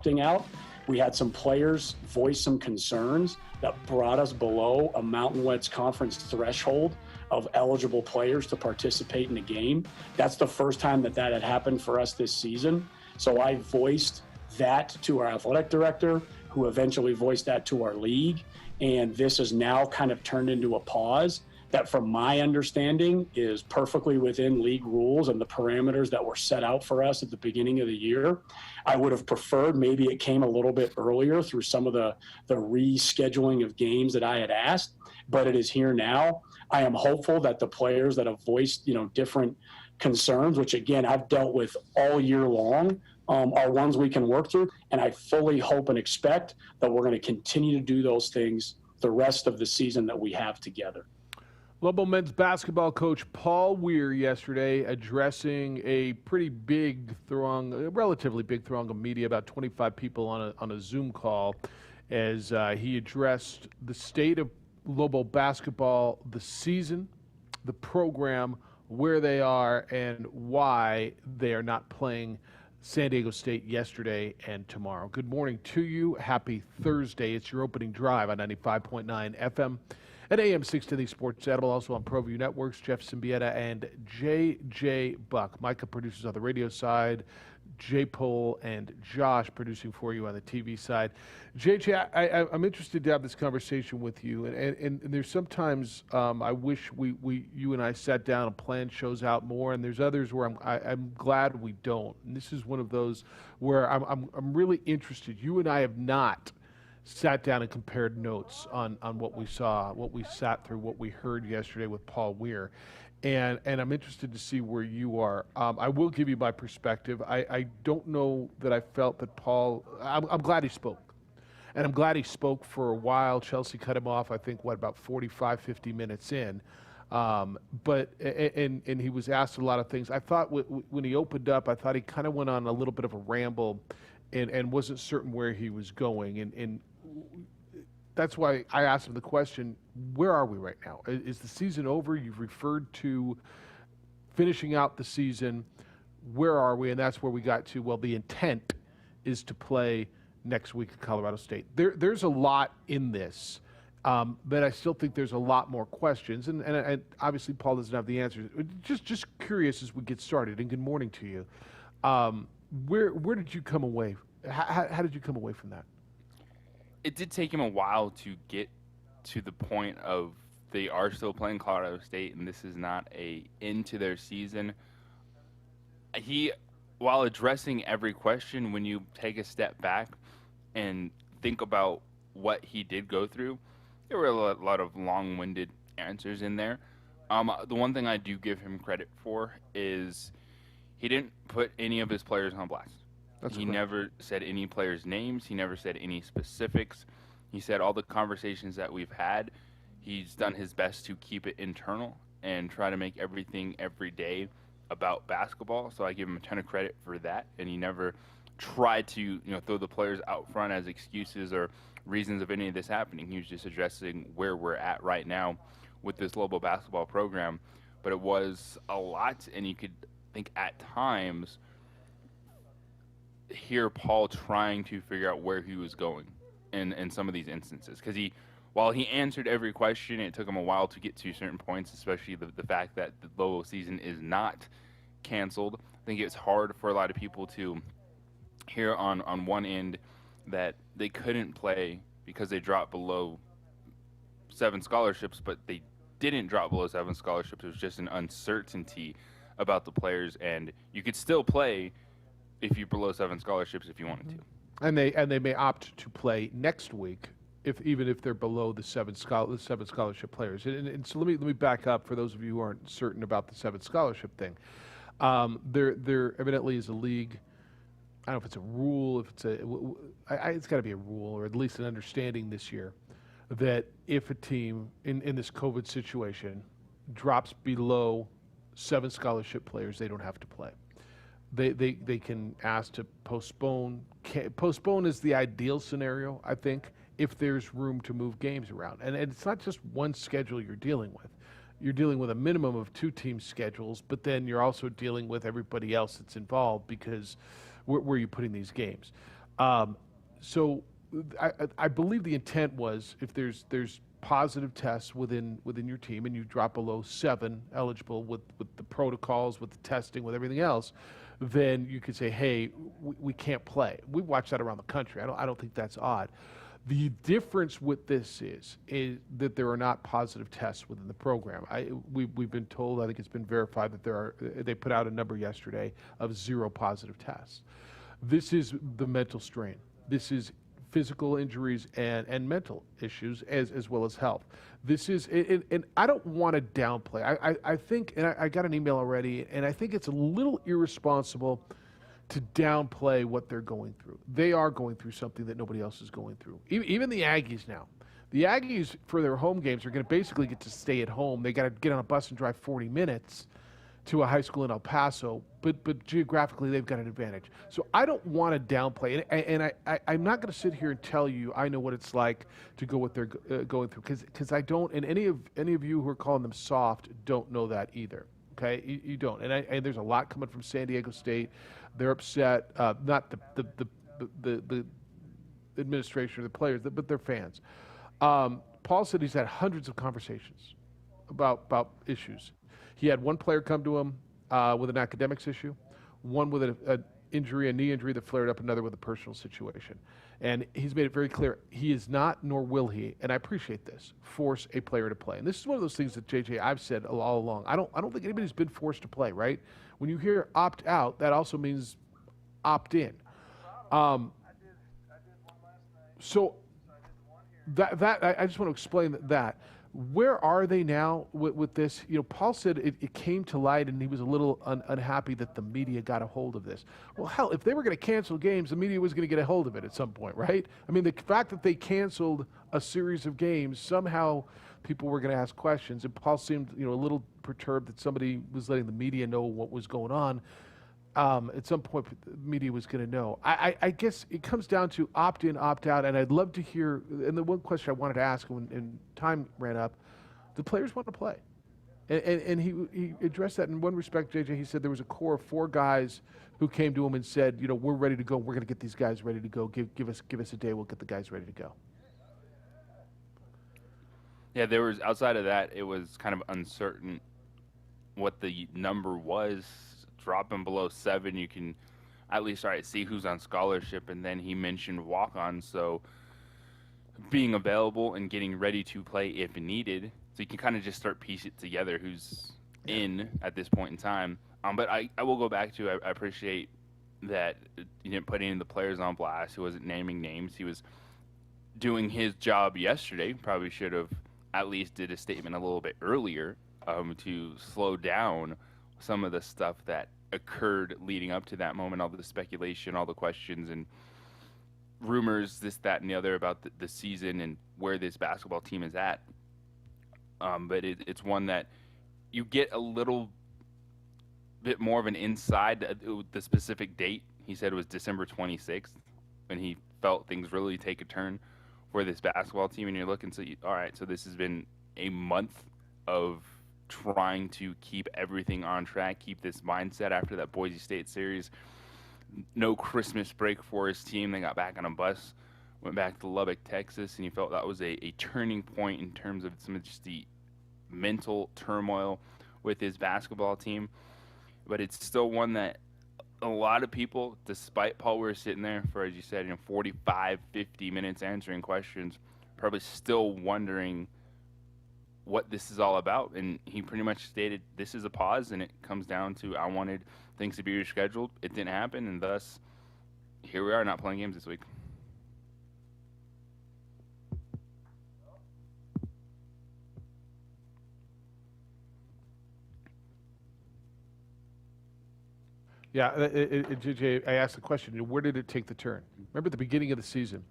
opting out. We had some players voice some concerns that brought us below a Mountain West Conference threshold of eligible players to participate in the game. That's the first time that had happened for us this season. So I voiced that to our athletic director, who eventually voiced that to our league. And this has now kind of turned into a pause that, from my understanding, is perfectly within league rules and the parameters that were set out for us at the beginning of the year. I would have preferred maybe it came a little bit earlier through some of the rescheduling of games that I had asked, but it is here now. I am hopeful that the players that have voiced, different concerns, which again I've dealt with all year long, are ones we can work through. And I fully hope and expect that we're going to continue to do those things the rest of the season that we have together. Lobo men's basketball coach Paul Weir yesterday addressing a pretty big throng, a relatively big throng of media, about 25 people on a Zoom call, as he addressed the state of Lobo basketball, the season, the program, where they are, and why they are not playing San Diego State yesterday and tomorrow. Good morning to you. Happy Thursday. It's your opening drive on 95.9 FM and AM 610 Sports Edible, also on ProView Networks. Jeff Siembieda and J.J. Buck. Micah produces on the radio side. J. Pole and Josh producing for you on the TV side. JJ, I'm interested to have this conversation with you, and there's sometimes I wish you and I sat down and planned shows out more, and there's others where I'm glad we don't. And this is one of those where I'm really interested. You and I have not sat down and compared notes on what we saw, what we sat through, what we heard yesterday with Paul Weir. And I'm interested to see where you are. I will give you my perspective. I don't know that I felt that Paul, I'm glad he spoke. And I'm glad he spoke for a while. Chelsea cut him off, I think, about 45, 50 minutes in. But he was asked a lot of things. I thought when he opened up, I thought he kind of went on a little bit of a ramble and wasn't certain where he was going. And that's why I asked him the question, where are we right now? Is the season over? You've referred to finishing out the season. Where are we? And that's where we got to, well, the intent is to play next week at Colorado State. There's a lot in this, but I still think there's a lot more questions. And obviously Paul doesn't have the answers. Just curious as we get started, and good morning to you. Where did you come away? How did you come away from that? It did take him a while to get to the point of they are still playing Colorado State, and this is not a end to their season. He, while addressing every question, when you take a step back and think about what he did go through, there were a lot of long-winded answers in there. The one thing I do give him credit for is he didn't put any of his players on blast. He never said any players' names. He never said any specifics. He said all the conversations that we've had, he's done his best to keep it internal and try to make everything every day about basketball. So I give him a ton of credit for that. And he never tried to throw the players out front as excuses or reasons of any of this happening. He was just addressing where we're at right now with this Lobo basketball program. But it was a lot, and you could think at times hear Paul trying to figure out where he was going in some of these instances. Because while he answered every question, it took him a while to get to certain points, especially the fact that the Lobo season is not canceled. I think it's hard for a lot of people to hear on one end that they couldn't play because they dropped below 7 scholarships, but they didn't drop below 7 scholarships. It was just an uncertainty about the players, and you could still play if you're below 7 scholarships if you wanted to. And they may opt to play next week even if they're below the 7 scholarship players. And so let me back up for those of you who aren't certain about the 7 scholarship thing. There evidently is a league. I don't know if it's a rule, it's got to be a rule, or at least an understanding this year, that if a team in this COVID situation drops below 7 scholarship players, they don't have to play. They can ask to postpone. Postpone is the ideal scenario, I think, if there's room to move games around. And it's not just one schedule you're dealing with. You're dealing with a minimum of 2 team schedules, but then you're also dealing with everybody else that's involved, because where are you putting these games? So I believe the intent was if there's positive tests within your team and you drop below 7 eligible with the protocols, with the testing, with everything else, then you could say, hey, we can't play. We watch that around the country. I don't think that's odd. The difference with this is that there are not positive tests within the program. We've been told, I think it's been verified that they put out a number yesterday of 0 positive tests. This is the mental strain. This is physical injuries and mental issues as well as health. This is, and I don't want to downplay. I think, and I got an email already, and I think it's a little irresponsible to downplay what they're going through. They are going through something that nobody else is going through. Even the Aggies now. The Aggies, for their home games, are going to basically get to stay at home. They got to get on a bus and drive 40 minutes to a high school in El Paso, but geographically they've got an advantage. So I don't want to downplay it, and I'm not going to sit here and tell you I know what it's like to go what they're going through, because I don't, and any of you who are calling them soft don't know that either. Okay, you don't, and there's a lot coming from San Diego State. They're upset, not the administration or the players, but their fans. Paul said he's had hundreds of conversations about issues. He had one player come to him with an academics issue, one with a knee injury that flared up, another with a personal situation. And he's made it very clear he is not, nor will he, and I appreciate this, force a player to play. And this is one of those things that, JJ, I've said all along. I don't think anybody's been forced to play, right? When you hear opt out, that also means opt in. So I just want to explain that. Where are they now with this? You know, Paul said it came to light and he was a little unhappy that the media got a hold of this. Well, hell, if they were going to cancel games, the media was going to get a hold of it at some point, right? I mean, the fact that they canceled a series of games, somehow people were going to ask questions. And Paul seemed, a little perturbed that somebody was letting the media know what was going on. At some point, the media was going to know. I guess it comes down to opt in, opt out, and I'd love to hear. And the one question I wanted to ask when time ran up, the players want to play, and he addressed that in one respect. JJ, he said there was a core of 4 guys who came to him and said, we're ready to go. We're going to get these guys ready to go. Give us a day. We'll get the guys ready to go. Yeah, there was, outside of that, it was kind of uncertain what the number was. Dropping below 7, you can at least see who's on scholarship, and then he mentioned walk-ons, so being available and getting ready to play if needed, so you can kind of just start piece it together who's in at this point in time. But I will go back to, I appreciate that he didn't put any of the players on blast. He wasn't naming names. He was doing his job yesterday. Probably should have at least did a statement a little bit earlier to slow down some of the stuff that occurred leading up to that moment, all the speculation, all the questions and rumors, this, that, and the other about the season and where this basketball team is at. But it's one that you get a little bit more of an inside. The specific date, he said, was December 26th, when he felt things really take a turn for this basketball team. And you're looking, so all right, so this has been a month of trying to keep everything on track, keep this mindset after that Boise State series. No Christmas break for his team. They got back on a bus, went back to Lubbock, Texas, and he felt that was a turning point in terms of some of just the mental turmoil with his basketball team. But it's still one that a lot of people, despite Paul Weir sitting there for, as you said, 45, 50 minutes answering questions, probably still wondering what this is all about. And he pretty much stated this is a pause, and it comes down to I wanted things to be rescheduled. It didn't happen, and thus here we are not playing games this week. Yeah, JJ, I asked the question, where did it take the turn? Remember at the beginning of the season,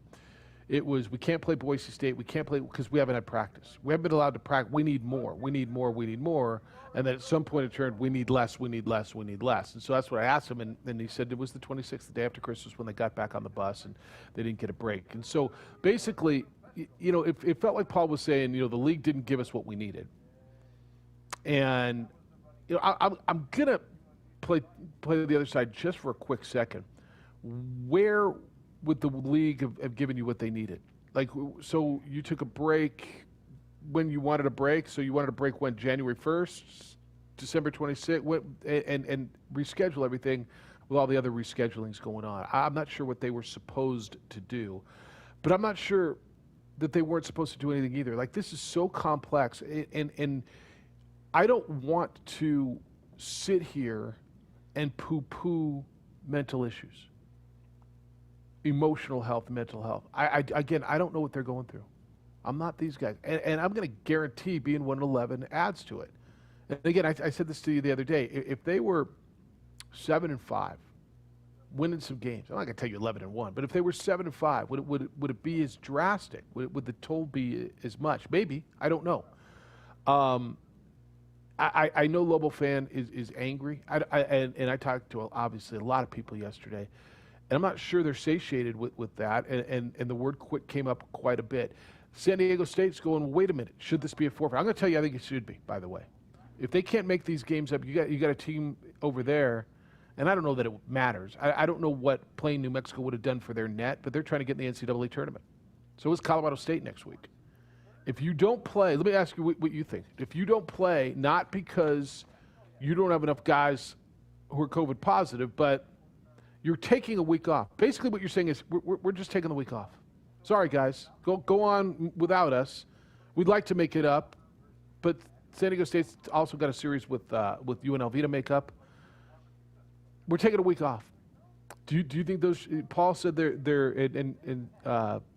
it was we can't play Boise State, we can't play because we haven't had practice. We haven't been allowed to practice. We need more. And then at some point it turned, we need less. And so that's what I asked him, and he said it was the 26th, the day after Christmas, when they got back on the bus and they didn't get a break. And so basically, it felt like Paul was saying, the league didn't give us what we needed. And I'm gonna play the other side just for a quick second. Where would the league have given you what they needed? Like, so you took a break when you wanted a break. So you wanted a break when January 1st, December 26th, and reschedule everything with all the other reschedulings going on. I'm not sure what they were supposed to do, but I'm not sure that they weren't supposed to do anything either. Like, this is so complex, and I don't want to sit here and poo-poo mental issues, emotional health, mental health. Again, I don't know what they're going through. I'm not these guys, and I'm going to guarantee being 1-11 adds to it. And again, I said this to you the other day. If they were 7-5, winning some games, I'm not going to tell you 11-1, but if they were 7-5, would it be as drastic? Would the toll be as much? Maybe. I don't know. I know Lobo fan is angry, and I talked to obviously a lot of people yesterday, and I'm not sure they're satiated with that. And the word quit came up quite a bit. San Diego State's going, well, wait a minute, should this be a forfeit? I'm going to tell you, I think it should be, by the way. If they can't make these games up, you got a team over there, and I don't know that it matters. I don't know what playing New Mexico would have done for their net, but they're trying to get in the NCAA tournament. So is Colorado State next week. If you don't play, let me ask you what you think. If you don't play, not because you don't have enough guys who are COVID positive, but you're taking a week off. Basically what you're saying is we're just taking the week off. Sorry, guys. Go on without us. We'd like to make it up, but San Diego State's also got a series with UNLV to make up. We're taking a week off. Do you think those? Paul said they're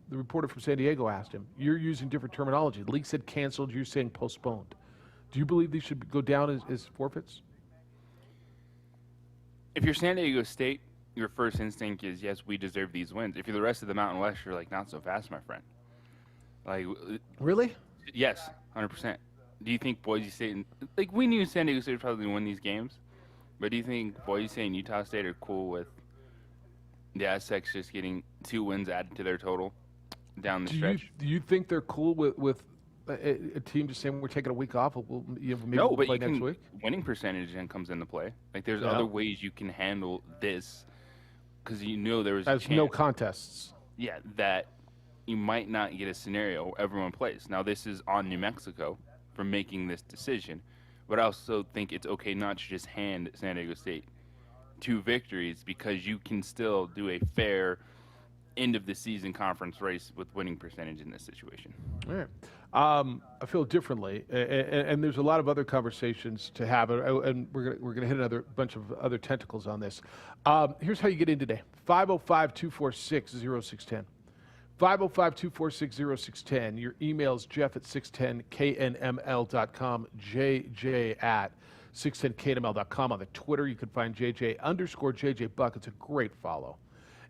the reporter from San Diego asked him, "You're using different terminology. The league said canceled. You're saying postponed. Do you believe these should go down as forfeits?" If you're San Diego State, your first instinct is, yes, we deserve these wins. If you're the rest of the Mountain West, you're like, not so fast, my friend. Like, really? Yes, 100%. Do you think Boise State, like, we knew San Diego State would probably win these games, but do you think Boise State and Utah State are cool with the Aztecs just getting 2 wins added to their total down the stretch? Do you think they're cool with a team just saying we're taking a week off? Maybe no, we'll but play you next can, week? winning percentage then comes into play. Like, there's other ways you can handle this, because you know there was a chance, no contests. Yeah, that you might not get a scenario where everyone plays. Now, this is on New Mexico for making this decision, but I also think it's okay not to just hand San Diego State 2 victories, because you can still do a fair end of the season conference race with winning percentage in this situation. All right. I feel differently, and there's a lot of other conversations to have, and we're gonna hit another bunch of other tentacles on this. Here's how you get in today: 505-246-0610. 505-246-0610. Your email's jeff@610knml.com, jj@610knml.com. On the Twitter, you can find JJ_JJ Buck. It's a great follow.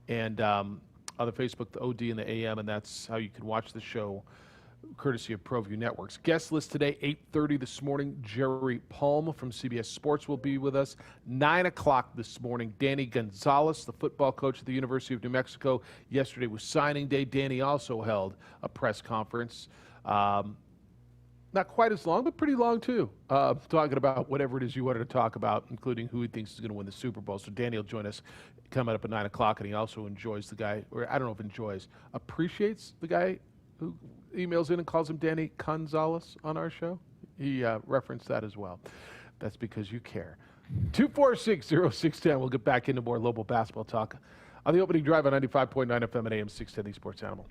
And on the Facebook, the OD and the AM, and that's how you can watch the show, courtesy of ProView Networks. Guest list today, 8:30 this morning, Jerry Palm from CBS Sports will be with us. 9 o'clock this morning, Danny Gonzalez, the football coach at the University of New Mexico. Yesterday was signing day. Danny also held a press conference. Not quite as long, but pretty long too, talking about whatever it is you wanted to talk about, including who he thinks is going to win the Super Bowl. So Danny will join us coming up at 9 o'clock, and he also enjoys the guy, or I don't know if enjoys, appreciates the guy who emails in and calls him Danny Gonzalez on our show. He referenced that as well. That's because you care. 246-0610. We'll get back into more Lobo basketball talk on the opening drive on 95.9 FM and AM 610, the Sports Animal.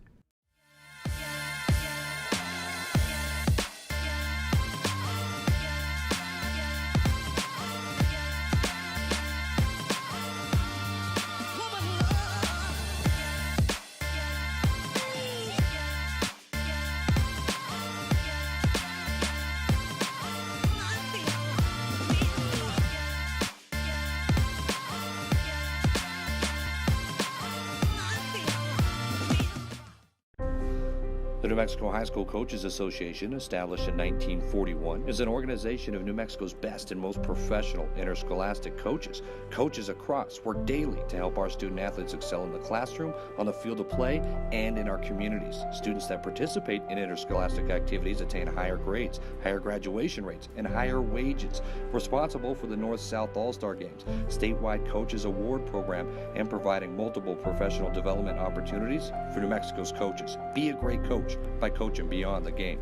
The New Mexico High School Coaches Association, established in 1941, is an organization of New Mexico's best and most professional interscholastic coaches. Coaches across work daily to help our student athletes excel in the classroom, on the field of play, and in our communities. Students that participate in interscholastic activities attain higher grades, higher graduation rates, and higher wages. Responsible for the North-South All-Star Games, statewide Coaches Award Program, and providing multiple professional development opportunities for New Mexico's coaches. Be a great coach by coaching beyond the game.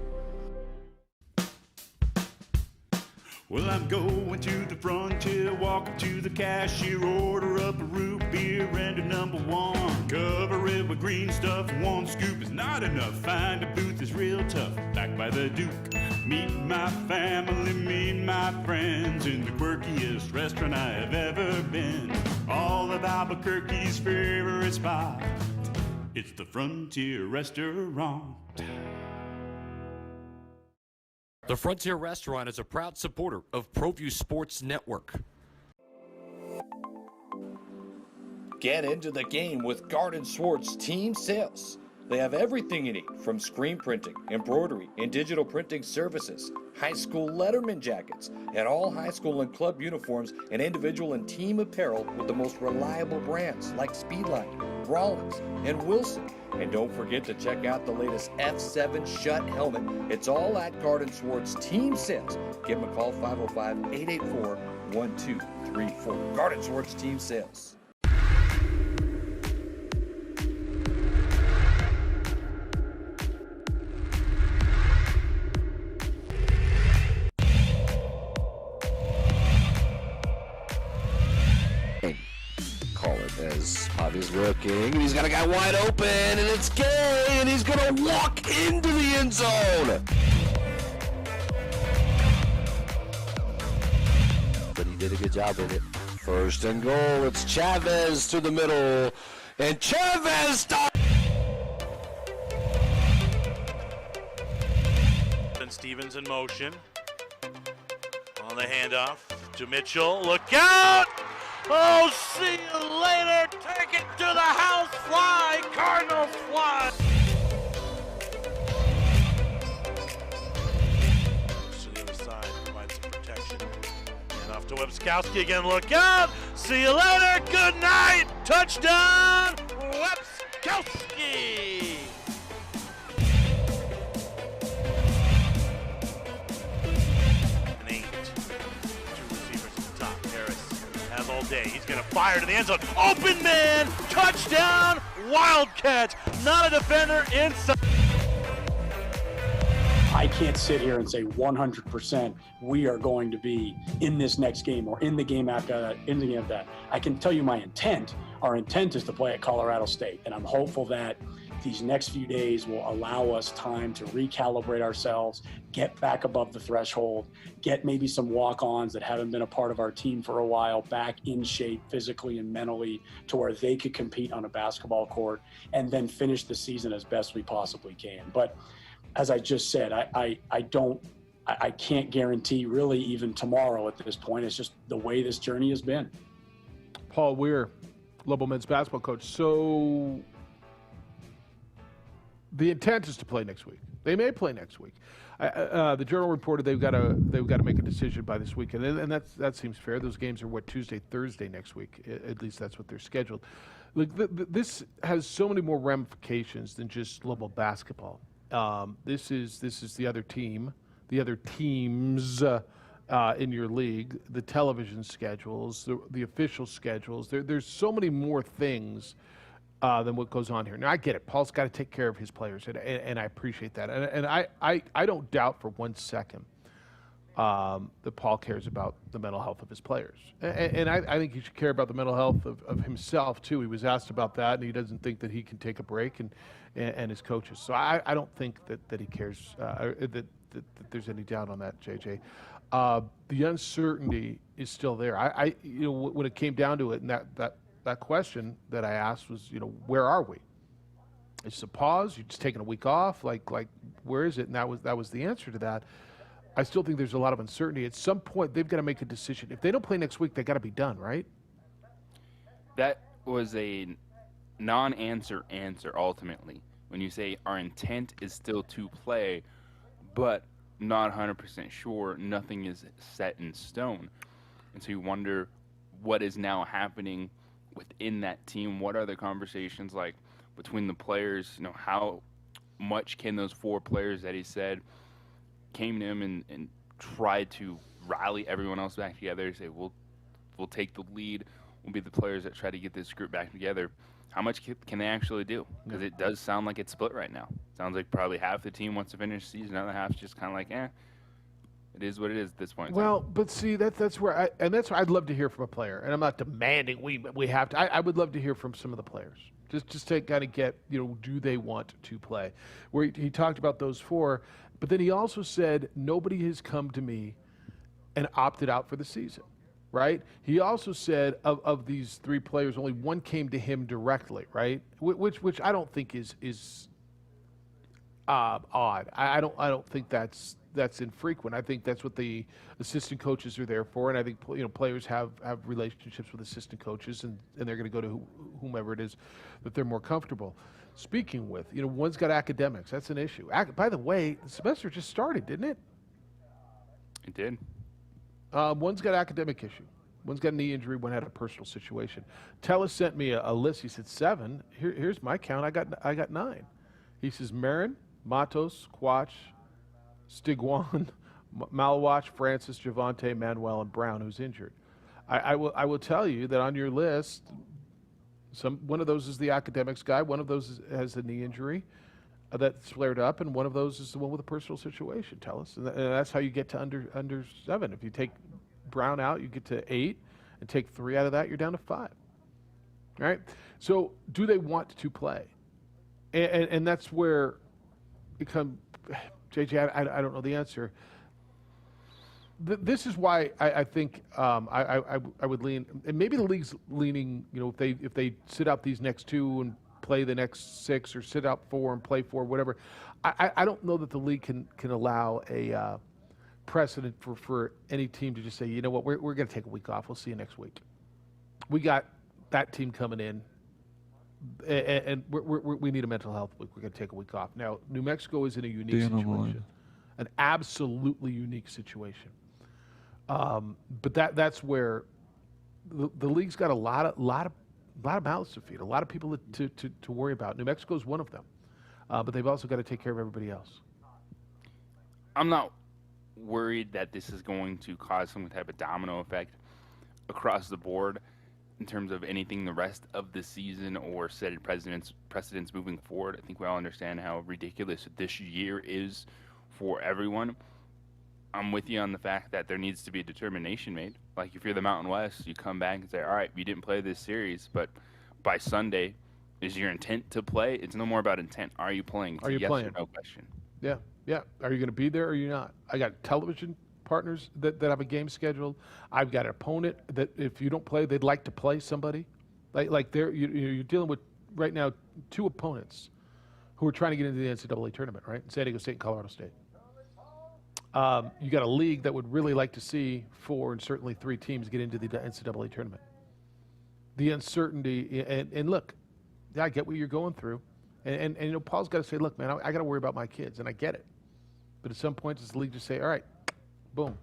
Well, I'm going to the frontier, walking to the cashier, order up a root beer and a number one. Cover it with green stuff, one scoop is not enough. Find a booth is real tough, back by the Duke. Meet my family, meet my friends in the quirkiest restaurant I have ever been. All of Albuquerque's favorite spot, it's the Frontier Restaurant. The Frontier Restaurant is a proud supporter of ProView Sports Network. Get into the game with Garden Swartz Team Sales. They have everything you need, from screen printing, embroidery, and digital printing services, high school letterman jackets, and all high school and club uniforms, and individual and team apparel with the most reliable brands like Speedline, Rawlins, and Wilson. And don't forget to check out the latest F7 Shut helmet. It's all at Garden Swartz Team Sales. Give them a call, 505-884-1234. Garden Swartz Team Sales. Call it as Javi's looking, and he's got a guy wide open, and it's Gay, and he's gonna walk into the end zone. But he did a good job with it. First and goal, it's Chavez to the middle, and Chavez stops. And Stevens in motion. On the handoff to Mitchell. Look out! Oh, see you later. Take it to the house fly. Cardinals fly. To the other side, provide some protection. And off to Webskowski again. Look out! See you later. Good night. Touchdown, Webskowski. All day. He's going to fire to the end zone. Open man! Touchdown! Wildcat! Not a defender inside. I can't sit here and say 100% we are going to be in this next game or in the game after that, in the game after that. I can tell you my intent. Our intent is to play at Colorado State, and I'm hopeful that these next few days will allow us time to recalibrate ourselves, get back above the threshold, get maybe some walk-ons that haven't been a part of our team for a while back in shape physically and mentally to where they could compete on a basketball court, and then finish the season as best we possibly can. But as I just said, I can't guarantee really even tomorrow at this point. It's just the way this journey has been. Paul Weir, Lobo men's basketball coach. So the intent is to play next week. They may play next week. The Journal reported they've got to make a decision by this weekend, and that seems fair. Those games are Tuesday, Thursday next week. At least that's what they're scheduled. Look, this has so many more ramifications than just Lobo basketball. This is the other team, the other teams in your league, the television schedules, the official schedules. There's so many more things than what goes on here. Now, I get it. Paul's got to take care of his players, and I appreciate that. And I don't doubt for 1 second that Paul cares about the mental health of his players. And I think he should care about the mental health of himself, too. He was asked about that, and he doesn't think that he can take a break, and his coaches. So I don't think that he cares, that there's any doubt on that, JJ. The uncertainty is still there. When it came down to it, and that question that I asked was, where are we? It's a pause. You're just taking a week off. Like where is it? And that was the answer to that. I still think there's a lot of uncertainty. At some point, they've got to make a decision. If they don't play next week, they got to be done, right? That was a non-answer ultimately. when you say our intent is still to play, but not 100% sure, nothing is set in stone. And so you wonder what is now happening within that team. What are the conversations like between the players? You know, how much can those 4 players that he said came to him and tried to rally everyone else back together, say, we'll take the lead, we'll be the players that try to get this group back together. How much can they actually do? Because it does sound like it's split right now. Sounds like probably half the team wants to finish the season, the other half's just kind of like, it is what it is at this point. Well, but see, that's where that's where I'd love to hear from a player, and I'm not demanding we have to. I would love to hear from some of the players, just to kind of get, do they want to play? Where he talked about those 4, but then he also said nobody has come to me and opted out for the season, right? He also said of these 3 players, only 1 came to him directly, right? Which I don't think is odd. I don't think that's infrequent. I think that's what the assistant coaches are there for, and I think players have relationships with assistant coaches, and they're going to go to whomever it is that they're more comfortable speaking with. One's got academics. That's an issue. By the way, the semester just started, didn't it? It did. One's got academic issue. One's got a knee injury. One had a personal situation. Tellis sent me a list. He said 7. Here's my count. I got 9. He says Marin, Matos, Quach, Stigwan, Malawach, Francis, Javante, Manuel, and Brown, who's injured. I will tell you that on your list, one of those is the academics guy. One of those has a knee injury that's flared up, and one of those is the one with a personal situation. Tell us, and that's how you get to under 7. If you take Brown out, you get to 8, and take 3 out of that, you're down to 5. All right. So, do they want to play? And that's where it comes. JJ, I don't know the answer. This is why I think I would lean, and maybe the league's leaning. If they sit out these next 2 and play the next 6, or sit out 4 and play 4, whatever. I don't know that the league can allow a precedent for any team to just say, you know what, we're going to take a week off. We'll see you next week. We got that team coming in, and we need a mental health week. We're going to take a week off. Now, New Mexico is in a unique situation, an absolutely unique situation. But that's where the league's got a lot of mouths to feed, a lot of people to worry about. New Mexico is one of them, but they've also got to take care of everybody else. I'm not worried that this is going to cause some type of domino effect across the board in terms of anything the rest of the season or set precedents moving forward. I think we all understand how ridiculous this year is for everyone. I'm with you on the fact that there needs to be a determination made. Like, if you're the Mountain West, you come back and say, all right, you didn't play this series, but by Sunday, is your intent to play? It's no more about intent. Are you playing? It's Are you yes playing? Or no question. Yeah. Are you going to be there or are you not? I got television partners that have a game scheduled. I've got an opponent that if you don't play, they'd like to play somebody. Like you're dealing with right now 2 opponents who are trying to get into the NCAA tournament, right? San Diego State and Colorado State. You got a league that would really like to see 4 and certainly 3 teams get into the NCAA tournament. The uncertainty, and look, yeah, I get what you're going through. And Paul's got to say, look, man, I got to worry about my kids, and I get it. But at some point, does the league just say, all right, boom,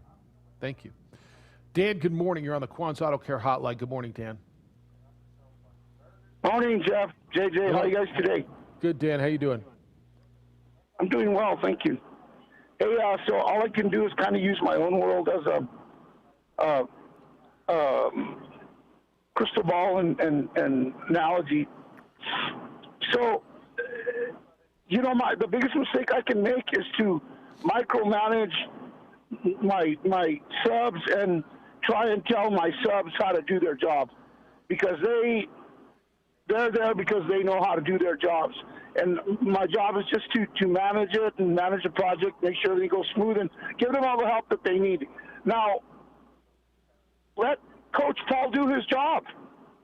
thank you. Dan, good morning. You're on the Quan's Auto Care Hotline. Good morning, Dan. Morning, Jeff. JJ, how are you guys today? Good, Dan. How you doing? I'm doing well, thank you. Hey, so all I can do is kind of use my own world as a crystal ball and analogy. So, the biggest mistake I can make is to micromanage my subs and try and tell my subs how to do their job, because they're there because they know how to do their jobs. And my job is just to manage it and manage the project, make sure they go smooth, and give them all the help that they need. Now, let Coach Paul do his job,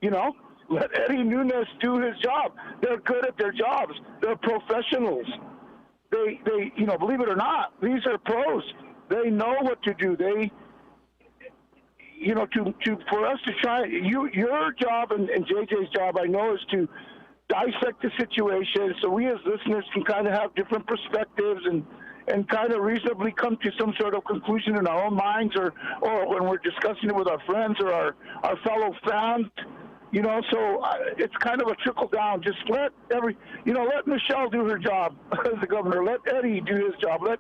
Let Eddie Nunes do his job. They're good at their jobs. They're professionals. They believe it or not, these are pros. They know what to do. For us to try, your job and JJ's job, I know, is to dissect the situation so we as listeners can kind of have different perspectives and kind of reasonably come to some sort of conclusion in our own minds or when we're discussing it with our friends or our fellow fans. So it's kind of a trickle down. Just let let Michelle do her job as the governor. Let Eddie do his job. Let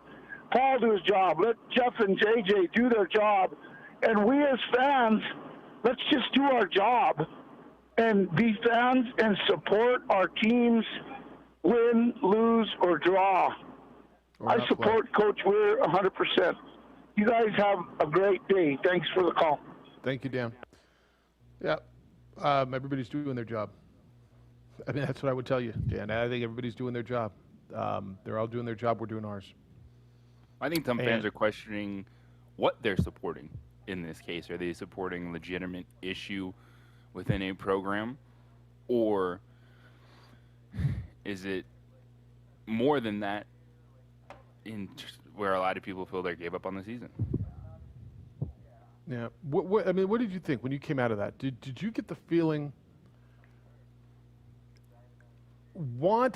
Paul do his job. Let Jeff and JJ do their job. And we as fans, let's just do our job and be fans and support our teams, win, lose, or draw. I support Coach Weir 100%. You guys have a great day. Thanks for the call. Thank you, Dan. Yeah, everybody's doing their job. I mean, that's what I would tell you, Dan. I think everybody's doing their job. They're all doing their job. We're doing ours. I think some fans are questioning what they're supporting in this case. Are they supporting a legitimate issue within a program, or is it more than that where a lot of people feel they gave up on the season? Yeah. What did you think when you came out of that? Did you get the feeling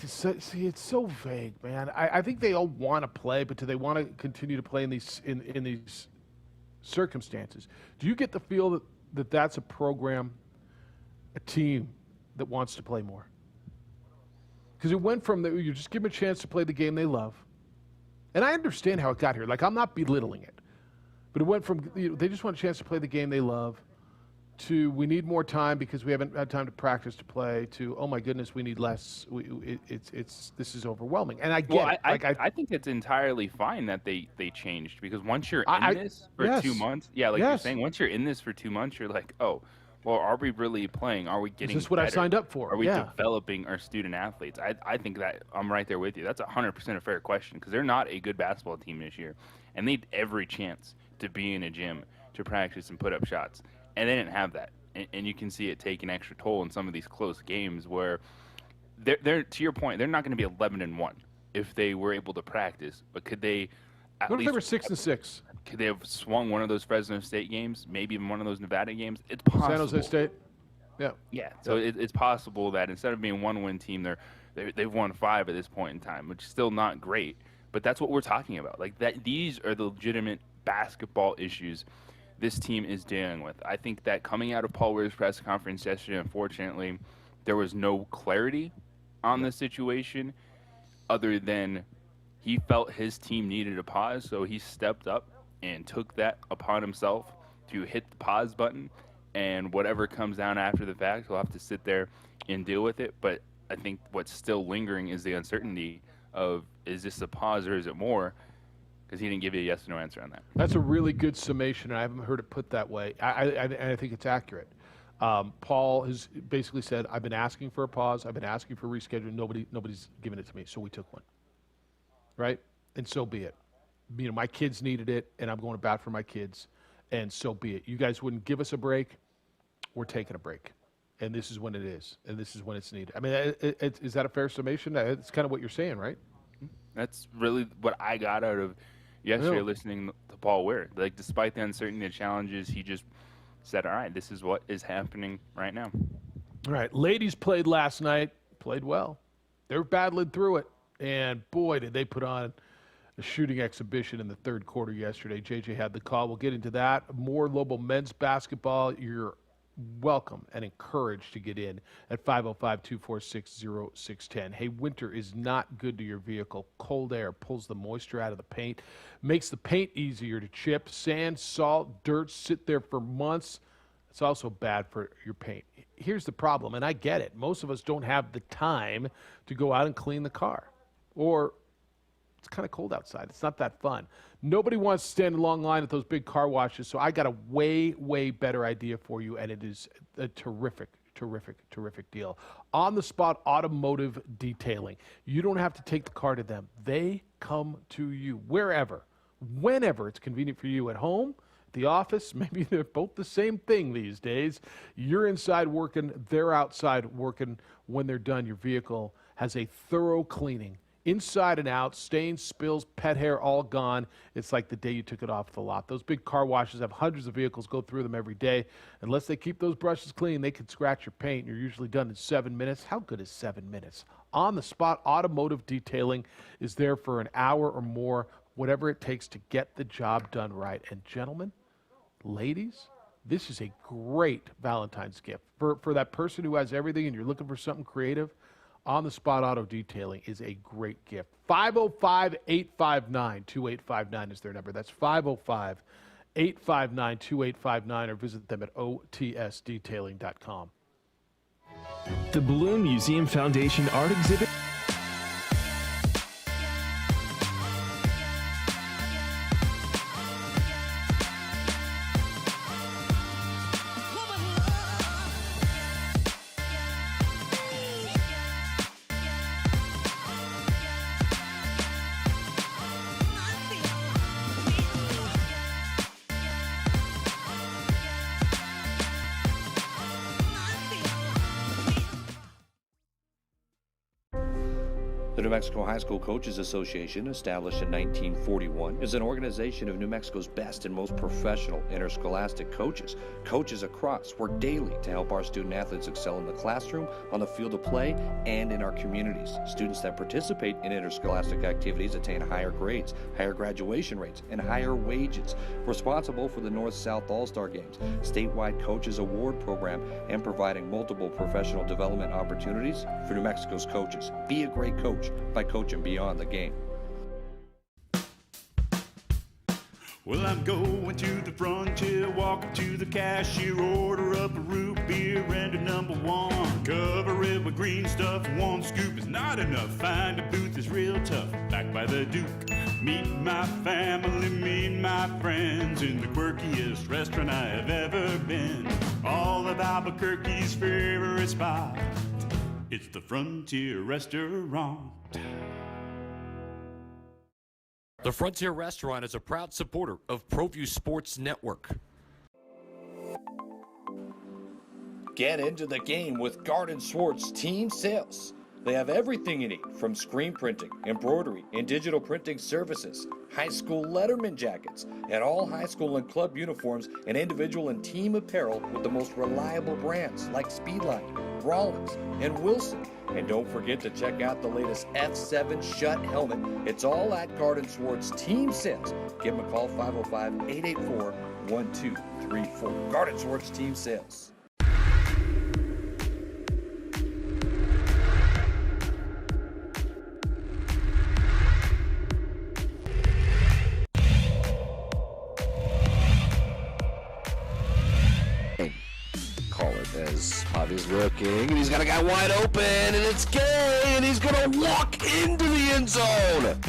see, it's so vague, man. I think they all want to play, but do they want to continue to play in these circumstances? Do you get the feel that that's a program, a team that wants to play more? Because it went from you just give them a chance to play the game they love, and I understand how it got here. Like, I'm not belittling it, but it went from they just want a chance to play the game they love to we need more time because we haven't had time to practice to play to oh my goodness we need less. This is overwhelming, and I get it. I think it's entirely fine that they changed, because once you're in this for 2 months, you're saying, once you're in this for 2 months, you're like, oh, well, are we really playing? Are we getting? Is this what I signed up for? Are we developing our student athletes? I think that I'm right there with you. That's 100% a fair question, because they're not a good basketball team this year, and they had every chance to be in a gym to practice and put up shots. And they didn't have that, and you can see it take an extra toll in some of these close games where they're to your point, they're not going to be 11-1 if they were able to practice. But could they at what least? What if they were 6-6? Could they have swung one of those Fresno State games, maybe even one of those Nevada games? It's possible. San Jose State. Yeah. Yeah. So it's possible that instead of being a one-win team, they've won 5 at this point in time, which is still not great. But that's what we're talking about. Like that, these are the legitimate basketball issues this team is dealing with. I think that coming out of Paul Weir's press conference yesterday, unfortunately, there was no clarity on the situation other than he felt his team needed a pause, so he stepped up and took that upon himself to hit the pause button, and whatever comes down after the fact, he'll have to sit there and deal with it. But I think what's still lingering is the uncertainty of, is this a pause or is it more? Because he didn't give you a yes or no answer on that. That's a really good summation, and I haven't heard it put that way. I think it's accurate. Paul has basically said, I've been asking for a pause. I've been asking for rescheduling. Nobody's given it to me, so we took one. Right? And so be it. My kids needed it, and I'm going to bat for my kids, and so be it. You guys wouldn't give us a break. We're taking a break, and this is when it is, and this is when it's needed. I mean, is that a fair summation? It's kind of what you're saying, right? That's really what I got out of yesterday listening to Paul Weir. Like, despite the uncertainty, the challenges, he just said, all right, this is what is happening right now. All right, ladies played last night, played well. They were battling through it, and boy, did they put on a shooting exhibition in the third quarter yesterday. JJ had the call. We'll get into that. More Lobo men's basketball. You're welcome and encouraged to get in at 505-246-0610. Hey, winter is not good to your vehicle. Cold air pulls the moisture out of the paint, makes the paint easier to chip. Sand, salt, dirt sit there for months. It's also bad for your paint. Here's the problem, and I get it. Most of us don't have the time to go out and clean the car, or it's kind of cold outside. It's not that fun. Nobody wants to stand in a long line at those big car washes, so I got a way, way better idea for you, and it is a terrific deal. On-the-spot automotive detailing. You don't have to take the car to them. They come to you wherever, whenever it's convenient for you, at home, the office. Maybe they're both the same thing these days. You're inside working, they're outside working. When they're done, your vehicle has a thorough cleaning inside and out, stains, spills, pet hair, all gone. It's like the day you took it off the lot. Those big car washes have hundreds of vehicles go through them every day. Unless they keep those brushes clean, they can scratch your paint. You're usually done in 7 minutes. How good is 7 minutes? On-the-spot automotive detailing is there for an hour or more, whatever it takes to get the job done right. And gentlemen, ladies, this is a great Valentine's gift. For that person who has everything and you're looking for something creative, on-the-spot auto detailing is a great gift. 505-859-2859 is their number. That's 505-859-2859, or visit them at otsdetailing.com. The Balloon Museum Foundation Art Exhibit. The New Mexico High School Coaches Association, established in 1941, is an organization of New Mexico's best and most professional interscholastic coaches. Coaches across work daily to help our student athletes excel in the classroom, on the field of play, and in our communities. Students that participate in interscholastic activities attain higher grades, higher graduation rates, and higher wages. Responsible for the North-South All-Star Games, statewide coaches award program, and providing multiple professional development opportunities for New Mexico's coaches. Be a great coach by coaching beyond the game. Well, I'm going to the frontier, walk up to the cashier, order up a root beer and a number one. Cover it with green stuff, one scoop is not enough. Find a booth is real tough, back by the Duke. Meet my family, meet my friends in the quirkiest restaurant I have ever been. All of Albuquerque's favorite spot, it's the Frontier Restaurant. The Frontier Restaurant is a proud supporter of ProView Sports Network. Get into the game with Garden Swartz Team Sales. They have everything you need, from screen printing, embroidery, and digital printing services, high school letterman jackets, and all high school and club uniforms, and individual and team apparel with the most reliable brands like Speedline, Rollins, and Wilson. And don't forget to check out the latest F7 Shut helmet. It's all at Garden Swartz Team Sales. Give them a call, 505-884-1234. Garden Swartz Team Sales. Call it as Javi's looking, and he's got a guy wide open, and it's Gay, and he's gonna walk into the end zone.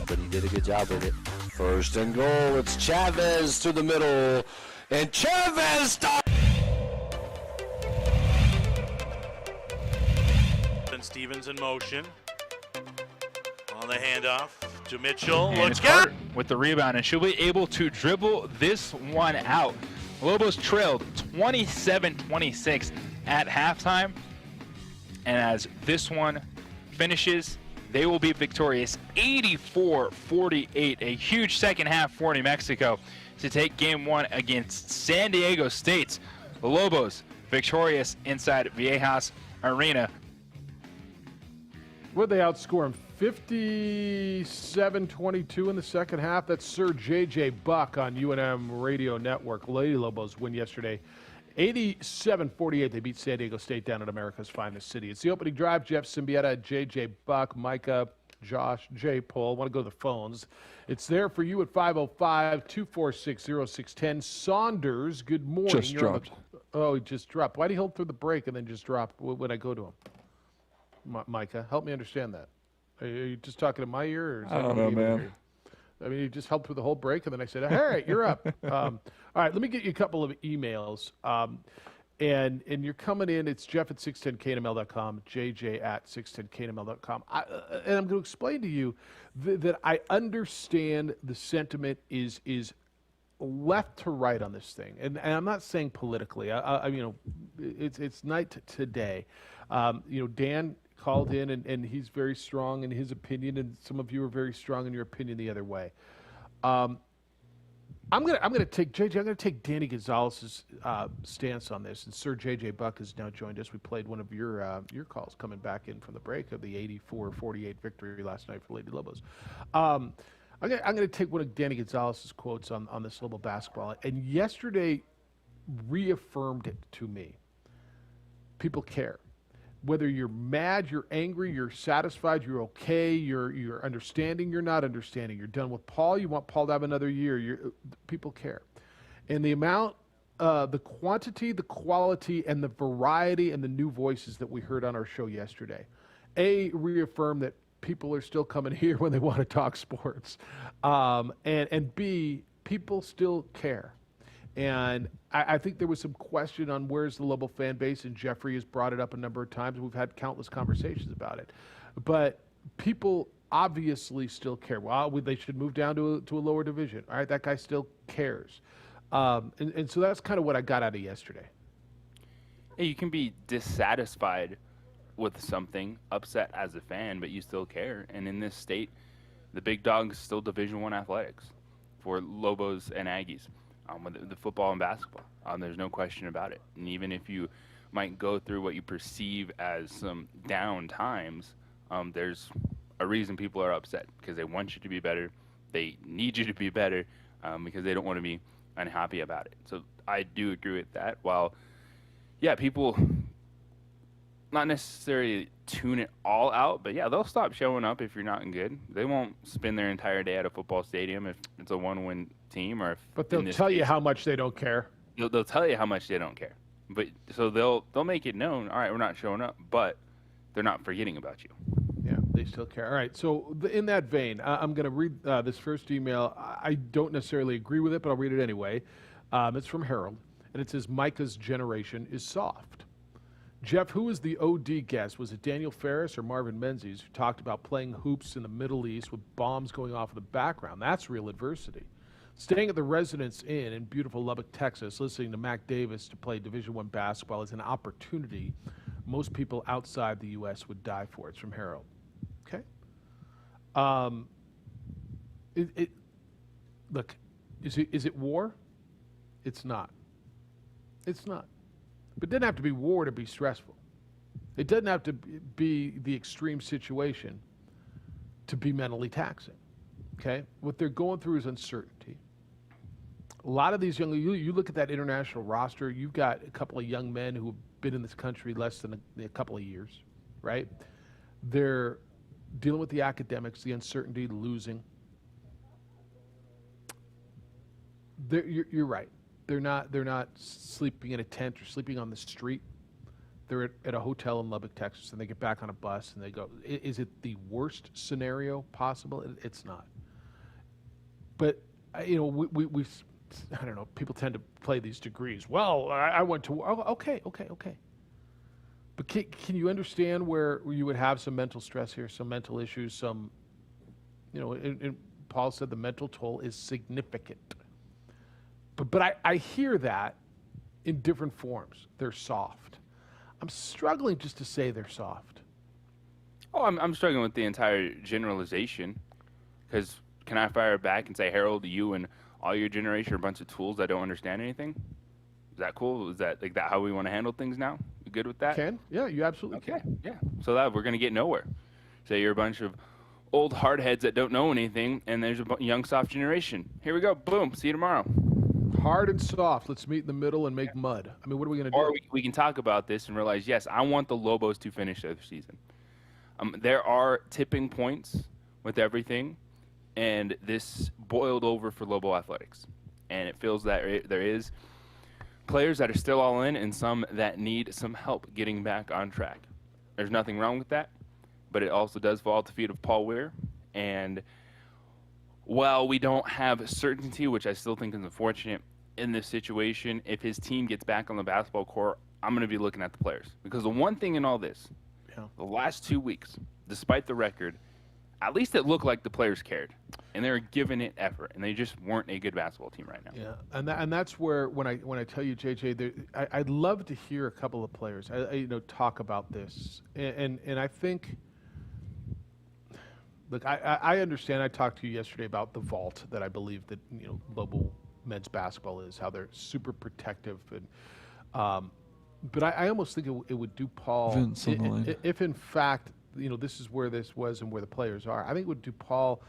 But he did a good job with it. First and goal, it's Chavez to the middle, and Chavez stops. And Stevens in motion. On the handoff to Mitchell. And Look it's out! Carter with the rebound, and she'll be able to dribble this one out. Lobos trailed 27-26 at halftime, and as this one finishes, they will be victorious 84-48. A huge second half for New Mexico to take game one against San Diego State. The Lobos victorious inside Viejas Arena. Would they outscore them 57-22 in the second half? That's Sir J.J. Buck on UNM Radio Network. Lady Lobos win yesterday 87-48. They beat San Diego State down at America's finest city. It's the opening drive. Jeff Siembieda, J.J. Buck, Micah, Josh, J. Paul. Want to go to the phones. It's there for you at 505-246-0610. Saunders, good morning. Just dropped. Oh, he just dropped. Why did he hold through the break and then just drop when I go to him? Micah, help me understand that. Are you just talking to my ear? Or I don't know, man. I mean, you just held through the whole break, and then I said, all right, you're up. All right, let me get you a couple of emails. And you're coming in. It's Jeff at 610knml.com, JJ at 610knml.com. And I'm going to explain to you that I understand the sentiment is left to right on this thing, and I'm not saying politically. It's night today. Dan called in, and he's very strong in his opinion, and some of you are very strong in your opinion the other way. I'm gonna take Danny Gonzalez's stance on this, and Sir JJ Buck has now joined us. We played one of your calls coming back in from the break of the 84-48 victory last night for Lady Lobos. I'm gonna take one of Danny Gonzalez's quotes on this Lobo basketball, and yesterday reaffirmed it to me. People care. Whether you're mad, you're angry, you're satisfied, you're okay, you're understanding, you're not understanding. You're done with Paul. You want Paul to have another year. People care. And the amount, the quantity, the quality, and the variety and the new voices that we heard on our show yesterday, reaffirm that people are still coming here when they want to talk sports. And B, people still care. And I think there was some question on where's the Lobo fan base, and Jeffrey has brought it up a number of times. We've had countless conversations about it. But people obviously still care. Well, they should move down to a lower division. All right, that guy still cares. And so that's kind of what I got out of yesterday. Hey, you can be dissatisfied with something, upset as a fan, but you still care. And in this state, the big dog is still Division I athletics for Lobos and Aggies. With the football and basketball. There's no question about it. And even if you might go through what you perceive as some down times, there's a reason people are upset, because they want you to be better. They need you to be better, because they don't want to be unhappy about it. So I do agree with that. While, yeah, people not necessarily tune it all out, but yeah, they'll stop showing up if you're not good. They won't spend their entire day at a football stadium if it's a one-win team, or if, but they'll tell you how much they don't care. They'll tell you how much they don't care. But so they'll make it known. All right, we're not showing up, but they're not forgetting about you. Yeah, they still care. All right. So in that vein, I'm going to read this first email. I don't necessarily agree with it, but I'll read it anyway. It's from Harold, and it says Micah's generation is soft. Jeff, who was the OD guest? Was it Daniel Ferris or Marvin Menzies, who talked about playing hoops in the Middle East with bombs going off in the background? That's real adversity. Staying at the Residence Inn in beautiful Lubbock, Texas, listening to Mac Davis to play Division I basketball is an opportunity most people outside the U.S. would die for. It's from Harold. Okay? Look, is it war? It's not. It's not. But it doesn't have to be war to be stressful. It doesn't have to be the extreme situation to be mentally taxing. Okay? What they're going through is uncertainty. A lot of these you look at that international roster, you've got a couple of young men who have been in this country less than a couple of years, right? They're dealing with the academics, the uncertainty, losing. You're right. They're not sleeping in a tent or sleeping on the street. They're at a hotel in Lubbock, Texas, and they get back on a bus and they go. Is it the worst scenario possible? It's not. But we I don't know. People tend to play these degrees. Well, I went to. Oh, okay. But can you understand where you would have some mental stress here, some mental issues, some, and Paul said the mental toll is significant. But I hear that in different forms. They're soft. I'm struggling just to say they're soft. Oh, I'm struggling with the entire generalization, because can I fire back and say, Harold, you and all your generation are a bunch of tools that don't understand anything? Is that cool? Is that how we want to handle things now? You good with that? Yeah, you absolutely can. Yeah. So that we're going to get nowhere. Say you're a bunch of old hardheads that don't know anything, and there's a young, soft generation. Here we go. Boom. See you tomorrow. Hard and soft. Let's meet in the middle and make mud. I mean, what are we going to do? Or we can talk about this and realize, yes, I want the Lobos to finish their season. There are tipping points with everything, and this boiled over for Lobo athletics. And it feels that there is players that are still all in and some that need some help getting back on track. There's nothing wrong with that, but it also does fall at the feet of Paul Weir. And while we don't have certainty, which I still think is unfortunate in this situation, if his team gets back on the basketball court, I'm going to be looking at the players. Because the one thing in all this, the last 2 weeks, despite the record, at least it looked like the players cared. and they're giving it effort, and they just weren't a good basketball team right now. Yeah, and that's where when I tell you, JJ, I'd love to hear a couple of players, talk about this, and I think, look, I understand. I talked to you yesterday about the vault that I believe that Lobo men's basketball is, how they're super protective, and but I almost think it would do Paul, Vince on the line. if in fact this is where this was and where the players are. I think it would do Paul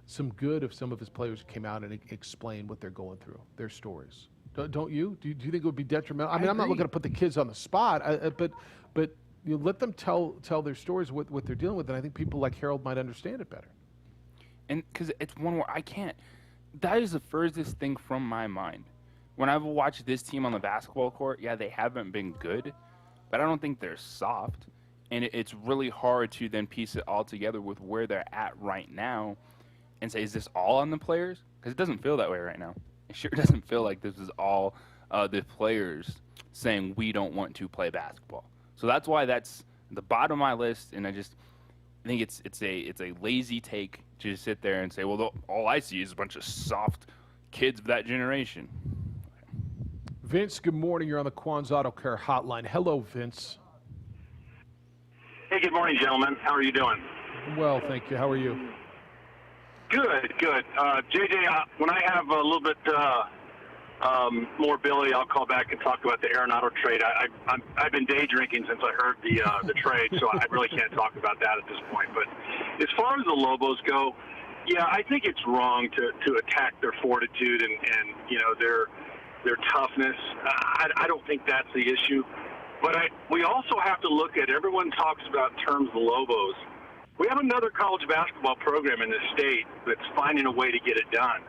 some good if some of his players came out and explained what they're going through, their stories. Don't you? Do you think it would be detrimental? I mean, I'm not looking to put the kids on the spot, but let them tell their stories, what they're dealing with, and I think people like Harold might understand it better. And because it's one where I can't. That is the furthest thing from my mind. When I've watched this team on the basketball court, yeah, they haven't been good, but I don't think they're soft. And it's really hard to then piece it all together with where they're at right now and say, is this all on the players? Because it doesn't feel that way right now. It sure doesn't feel like this is all the players saying we don't want to play basketball. So that's why that's the bottom of my list, and I think it's a lazy take to just sit there and say, well, all I see is a bunch of soft kids of that generation. Vince, good morning. You're on the Quan's Auto Care Hotline. Hello, Vince. Hey, good morning, gentlemen. How are you doing? Well, thank you. How are you? Good. JJ, when I have a little bit more ability, I'll call back and talk about the Arenado trade. I've been day drinking since I heard the trade, so I really can't talk about that at this point. But as far as the Lobos go, yeah, I think it's wrong to attack their fortitude and their toughness. I don't think that's the issue. But we also have to look at, everyone talks about terms of the Lobos. We have another college basketball program in the state that's finding a way to get it done.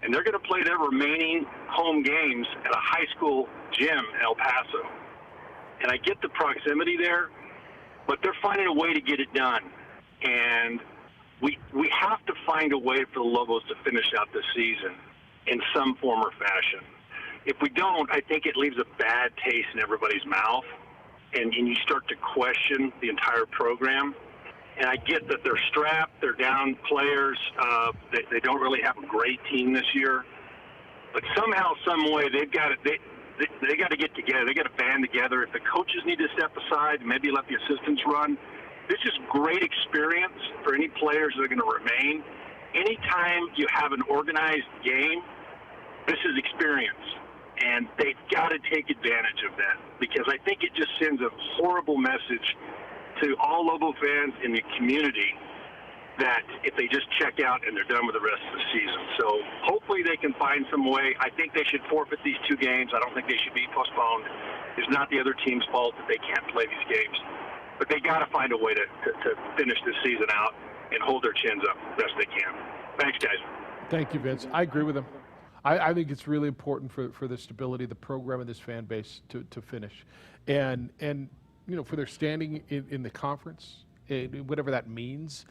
And they're going to play their remaining home games at a high school gym in El Paso. And I get the proximity there, but they're finding a way to get it done. And we have to find a way for the Lobos to finish out this season in some form or fashion. If we don't, I think it leaves a bad taste in everybody's mouth, and you start to question the entire program. And I get that they're strapped, they're down players, they don't really have a great team this year. But somehow, some way, they got to get together. They got to band together. If the coaches need to step aside, maybe let the assistants run. This is great experience for any players that are going to remain. Anytime you have an organized game, this is experience. And they've got to take advantage of that, because I think it just sends a horrible message to all Lobo fans in the community that if they just check out and they're done with the rest of the season. So hopefully they can find some way. I think they should forfeit these 2 games. I don't think they should be postponed. It's not the other team's fault that they can't play these games. But they got to find a way to finish this season out and hold their chins up best they can. Thanks, guys. Thank you, Vince. I agree with him. I think it's really important for the stability of the program and this fan base to finish. And for their standing in the conference, whatever that means,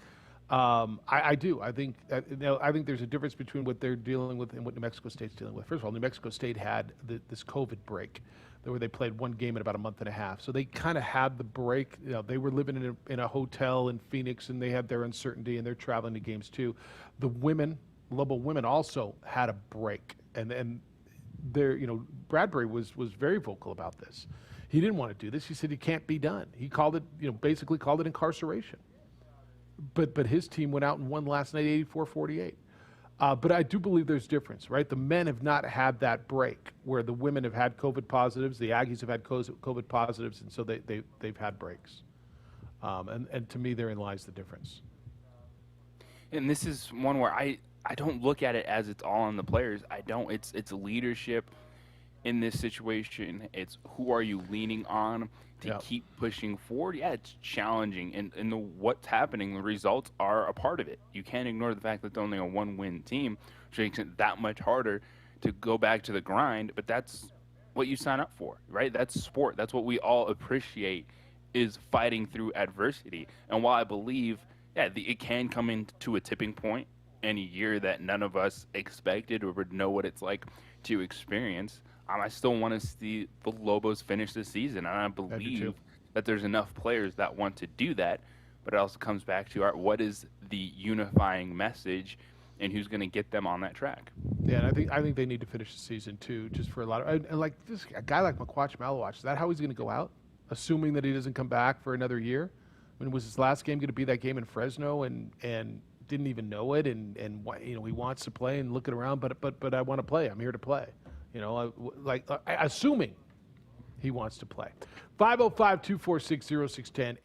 I do. I think there's a difference between what they're dealing with and what New Mexico State's dealing with. First of all, New Mexico State had this COVID break, where they played 1 game in about a month and a half. So they kind of had the break. They were living in a hotel in Phoenix, and they had their uncertainty, and they're traveling to games too. The Lobo women also had a break, and Bradbury was very vocal about this. He didn't want to do this. He said it can't be done. He called it, basically called it incarceration. But his team went out and won last night 84-48. But I do believe there's difference, right? The men have not had that break where the women have had COVID positives. The Aggies have had COVID positives, and so they've had breaks. And to me, therein lies the difference. And this is one where I don't look at it as it's all on the players. I don't. It's leadership in this situation. It's who are you leaning on to keep pushing forward. Yeah, it's challenging, and what's happening, the results are a part of it. You can't ignore the fact that it's only a 1-win team, which makes it that much harder to go back to the grind. But that's what you sign up for, right? That's sport. That's what we all appreciate, is fighting through adversity. And while I believe, it can come into a tipping point in a year that none of us expected or would know what it's like to experience, I still want to see the Lobos finish the season, and I believe that there's enough players that want to do that. But it also comes back to what is the unifying message and who's going to get them on that track. Yeah, and I think they need to finish the season too, just for a lot of and like this a guy like McQuatch Malawach. Is that how he's going to go out, assuming that he doesn't come back for another year? I mean, was his last game going to be that game in Fresno and didn't even know it and he wants to play and looking around, but I want to play. I'm here to play. Assuming he wants to play. 505-246-0610,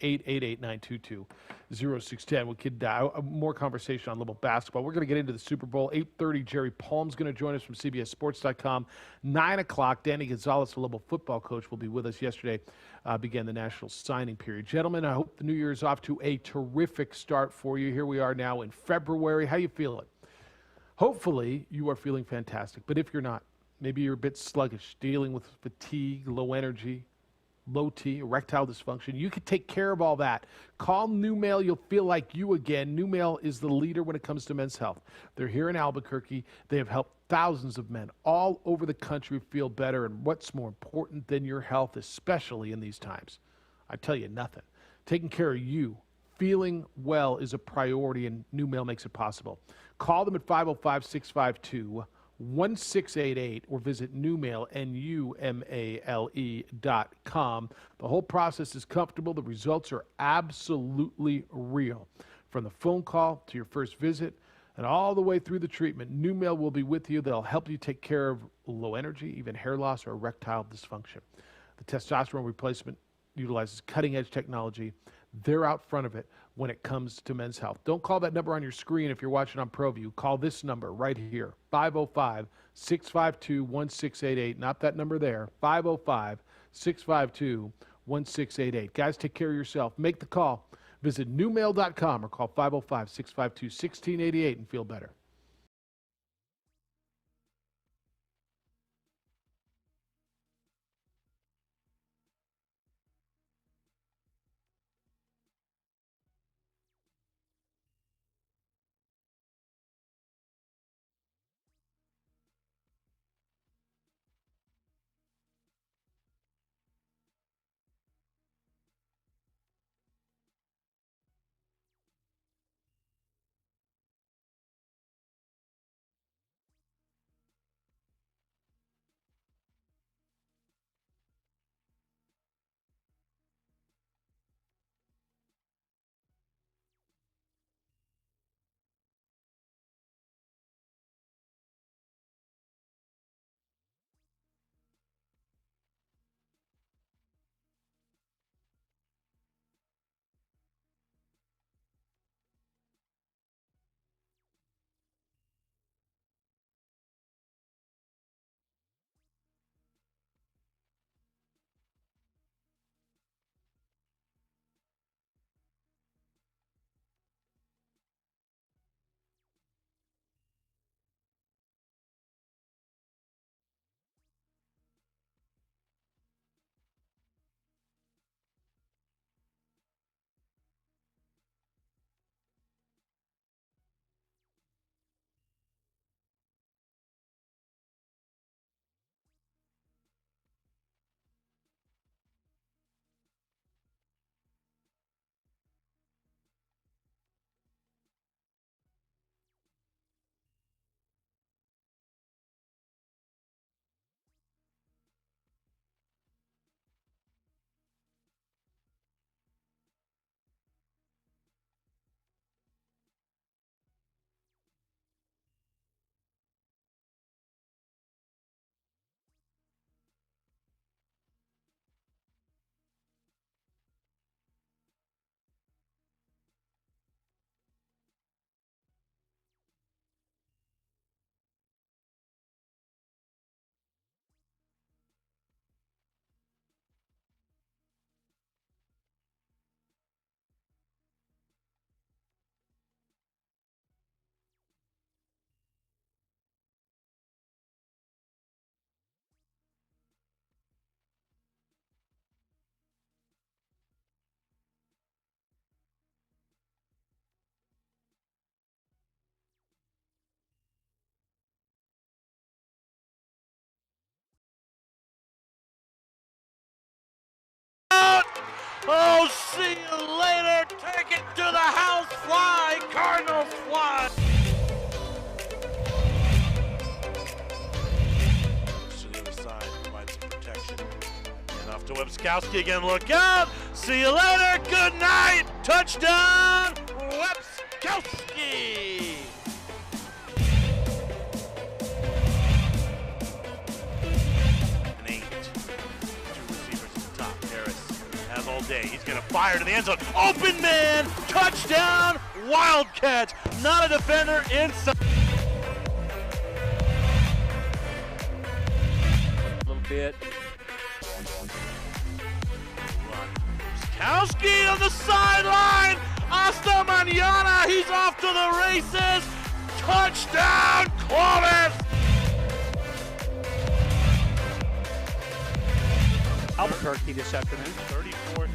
888-922-0610. We could more conversation on little basketball. We're going to get into the Super Bowl. 8:30, Jerry Palm's going to join us from CBSSports.com. 9 o'clock, Danny Gonzalez, the Lobo football coach, will be with us. Yesterday began the national signing period. Gentlemen, I hope the new year is off to a terrific start for you. Here we are now in February. How you feeling? Hopefully, you are feeling fantastic. But if you're not, maybe you're a bit sluggish, dealing with fatigue, low energy, low T, erectile dysfunction. You can take care of all that. Call New Mail. You'll feel like you again. New Mail is the leader when it comes to men's health. They're here in Albuquerque. They have helped thousands of men all over the country feel better. And what's more important than your health, especially in these times? I tell you, nothing. Taking care of you, feeling well is a priority, and New Mail makes it possible. Call them at 505-652-1688 or visit Newmail, NUMALE.com. The whole process is comfortable. The results are absolutely real. From the phone call to your first visit and all the way through the treatment, Newmail will be with you. They'll help you take care of low energy, even hair loss or erectile dysfunction. The testosterone replacement utilizes cutting-edge technology. They're out front of it when it comes to men's health. Don't call that number on your screen if you're watching on ProView. Call this number right here, 505-652-1688. Not that number there, 505-652-1688. Guys, take care of yourself. Make the call. Visit newmail.com or call 505-652-1688 and feel better. Oh, see you later. Take it to the house fly. Cardinals fly. to Webskowski again. Look out. See you later. Good night. Touchdown, Webskowski. An 8. 2 receivers at the top. Harris has all day. He's going to fire to the end zone. Open man. Touchdown, Wildcats. Not a defender inside. Bit. Webskowski on the sideline. Hasta mañana. He's off to the races. Touchdown, Clovis. Albuquerque this afternoon. 34-24. Rancho.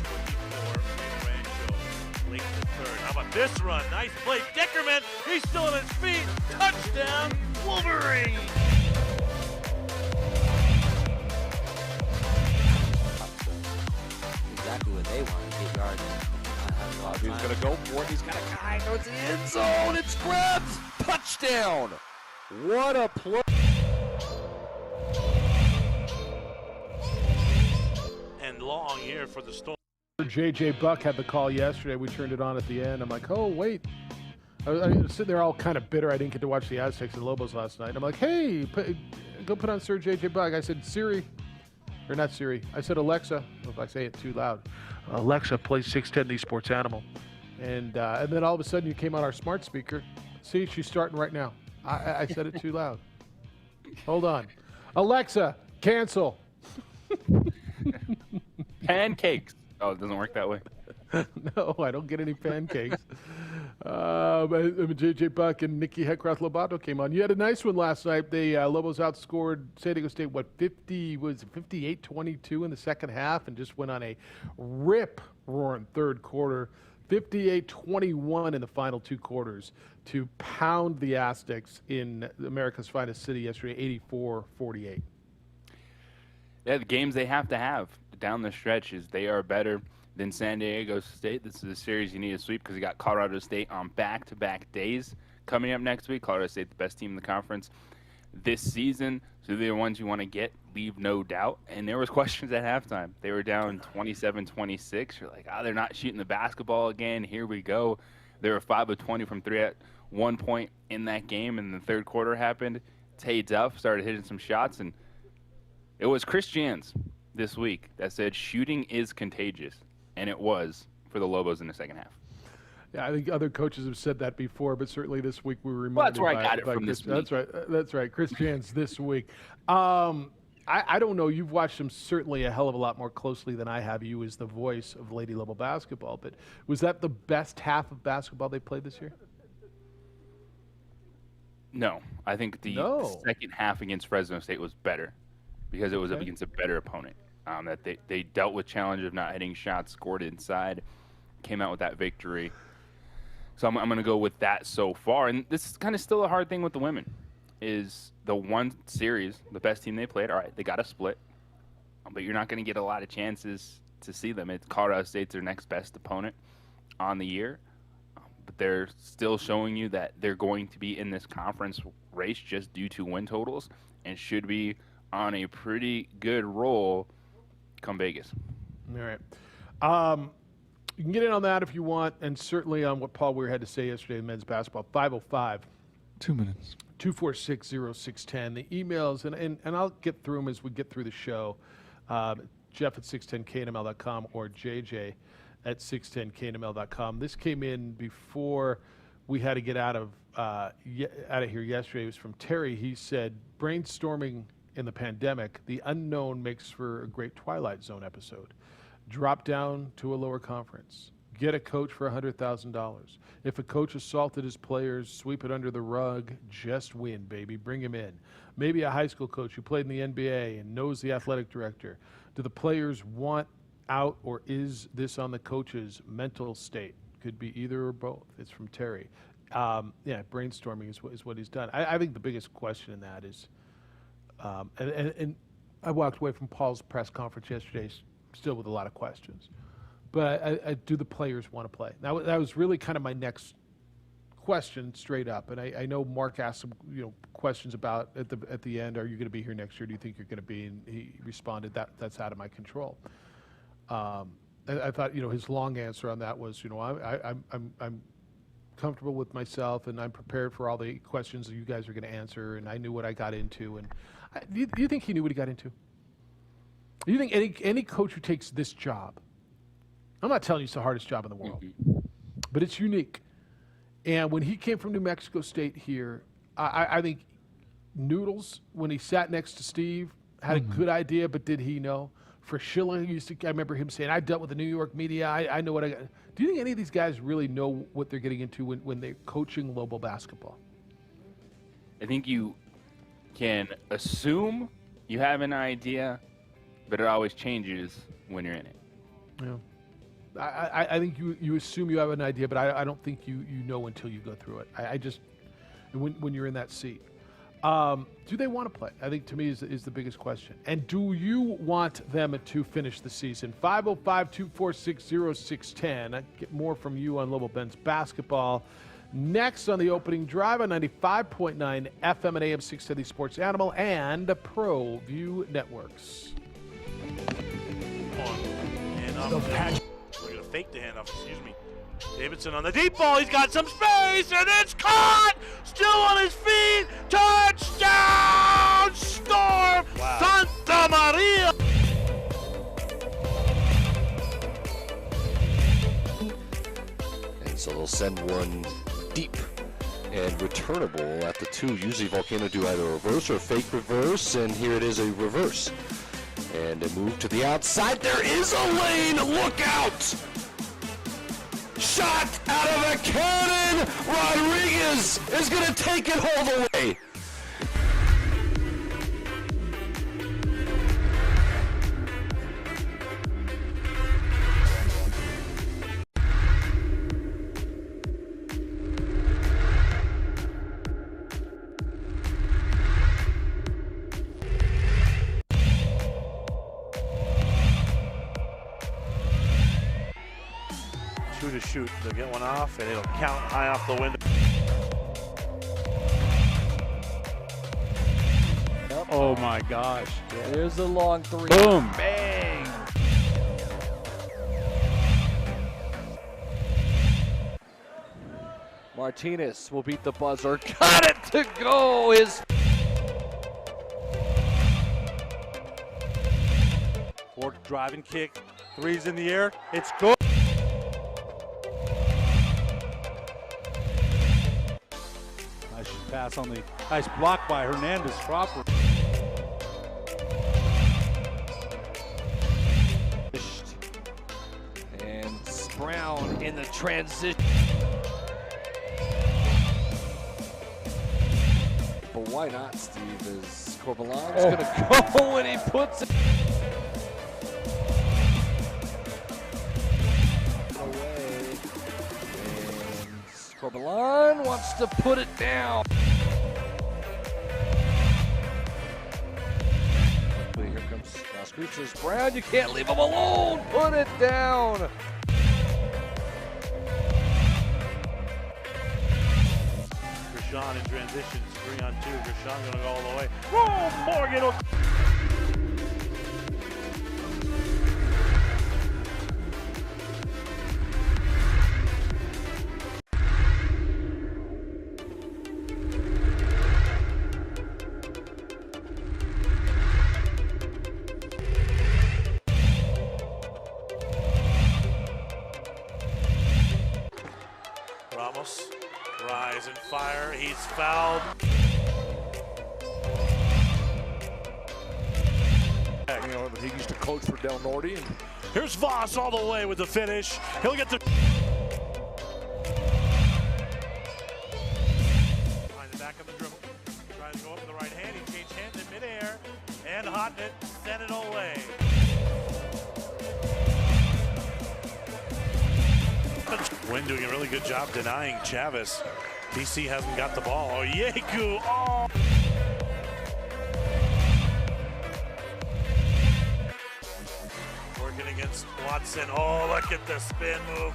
Late to third. How about this run? Nice play. Dickerman. He's still on his feet. Touchdown, Wolverine. Exactly what they want to get yards. He's going to go for it. He's got a guy towards the end zone. It's grabbed. Touchdown. What a play. And long here for the Storm. J.J. Buck had the call yesterday. We turned it on at the end. I'm like, oh, wait. I was sitting there all kind of bitter. I didn't get to watch the Aztecs and Lobos last night. I'm like, hey, go put on Sir J.J. Buck. I said, Siri. Or not Siri. I said, Alexa. If I say it too loud. Alexa, play 610 The Sports Animal. And then all of a sudden you came on our smart speaker. See, she's starting right now. I said it too loud. Hold on. Alexa, cancel. Pancakes. Oh, it doesn't work that way. No, I don't get any pancakes. J.J. Buck and Nikki Heckroth-Lobato came on. You had a nice one last night. The Lobos outscored San Diego State, 58-22 in the second half, and just went on a rip-roaring third quarter. 58-21 in the final 2 quarters to pound the Aztecs in America's finest city yesterday, 84-48. Yeah, the games they have to have down the stretch is they are better than San Diego State. This is a series you need to sweep because you got Colorado State on back-to-back days coming up next week. Colorado State, the best team in the conference this season, so they're the ones you want to get, leave no doubt. And there was questions at halftime. They were down 27-26. You're like, they're not shooting the basketball again. Here we go. They were 5 of 20 from 3 at one point in that game, and the third quarter happened. Tay Duff started hitting some shots, and it was Chris Jans this week that said shooting is contagious. And it was for the Lobos in the second half. Yeah, I think other coaches have said that before, but certainly this week we were reminded. Well, that's where I got it from this week. That's right. Chris Jans this week. I don't know. You've watched them certainly a hell of a lot more closely than I have. You as the voice of Lady Level basketball. But was that the best half of basketball they played this year? No. I think the second half against Fresno State was better because it was up against a better opponent. That they dealt with challenge of not hitting shots, scored inside, came out with that victory. So I'm going to go with that so far. And this is kind of still a hard thing with the women is the one series, the best team they played, all right, they got a split. But you're not going to get a lot of chances to see them. It's Colorado State's their next best opponent on the year. But they're still showing you that they're going to be in this conference race just due to win totals and should be on a pretty good roll come Vegas. All right. You can get in on that if you want, and certainly on what Paul Weir had to say yesterday in men's basketball. 5:05. 2 minutes. 246-0610. The emails, and I'll get through them as we get through the show. Jeff at 610knml.com or JJ at 610knml.com. This came in before we had to get out of here yesterday. It was from Terry. He said, brainstorming in the pandemic, the unknown makes for a great Twilight Zone episode. Drop down to a lower conference. Get a coach for $100,000. If a coach assaulted his players, sweep it under the rug. Just win, baby. Bring him in. Maybe a high school coach who played in the NBA and knows the athletic director. Do the players want out, or is this on the coach's mental state? Could be either or both. It's from Terry. Brainstorming is what he's done. I think the biggest question in that is, and I walked away from Paul's press conference yesterday still with a lot of questions. But do the players want to play? That was really kind of my next question straight up. And I know Mark asked some questions about at the end, are you going to be here next year? Do you think you're going to be? And he responded, that's out of my control. I thought, his long answer on that was, I'm comfortable with myself, and I'm prepared for all the questions that you guys are going to answer, and I knew what I got into. And do you think he knew what he got into? Do you think any coach who takes this job, I'm not telling you it's the hardest job in the world, but it's unique. And when he came from New Mexico State here, I think Noodles, when he sat next to Steve, had a good idea, but did he know? For Schiller, I remember him saying, I dealt with the New York media. I know what I got. Do you think any of these guys really know what they're getting into when they're coaching Lobo basketball? I think you can assume you have an idea, but it always changes when you're in it. Yeah. I think you assume you have an idea, but I don't think you know until you go through it. I just, when you're in that seat. Do they want to play? I think to me is the biggest question. And do you want them to finish the season? 505-246-0610. I get more from you on Lobo Benz basketball. Next on the opening drive on 95.9 FM and AM 670 Sports Animal and Pro View Networks. We're going to fake the handoff, excuse me. Davidson on the deep ball. He's got some space, and it's caught! Still on his feet. Touchdown! Storm! Wow. Santa Maria! And so they'll send one deep and returnable at the 2. Usually Volcano do either a reverse or a fake reverse, and here it is a reverse. And a move to the outside. There is a lane. Look out! Shot out of a cannon! Rodriguez is going to take it all the way. To shoot. They'll get one off, and it'll count high off the window. Oh my gosh. There's the long 3. Boom. Bang. Martinez will beat the buzzer. Got it to go. His Fork driving kick. 3's in the air. It's good. Nice pass on the nice block by Hernandez Crawford. and Brown in the transition. But why not, Steve? Is Corbalan's going to go and he puts it away. And Corbalan wants to put it down. Here comes Screechers. Brown, you can't leave him alone. Put it down. Gershon in transition, 3-on-2. Gershon going to go all the way. Whoa, Morgan. Ramos, rise and fire. He's fouled. You know, he used to coach for Del Norte. And here's Voss all the way with the finish. He'll get the behind the back of the dribble. Trying to go up with the right hand. He changed hands in midair and Hotnet sent it away. Wynn doing a really good job denying Chavez. DC hasn't got the ball. Oh, Yeku! Oh! Working against Watson. Oh, look at the spin move.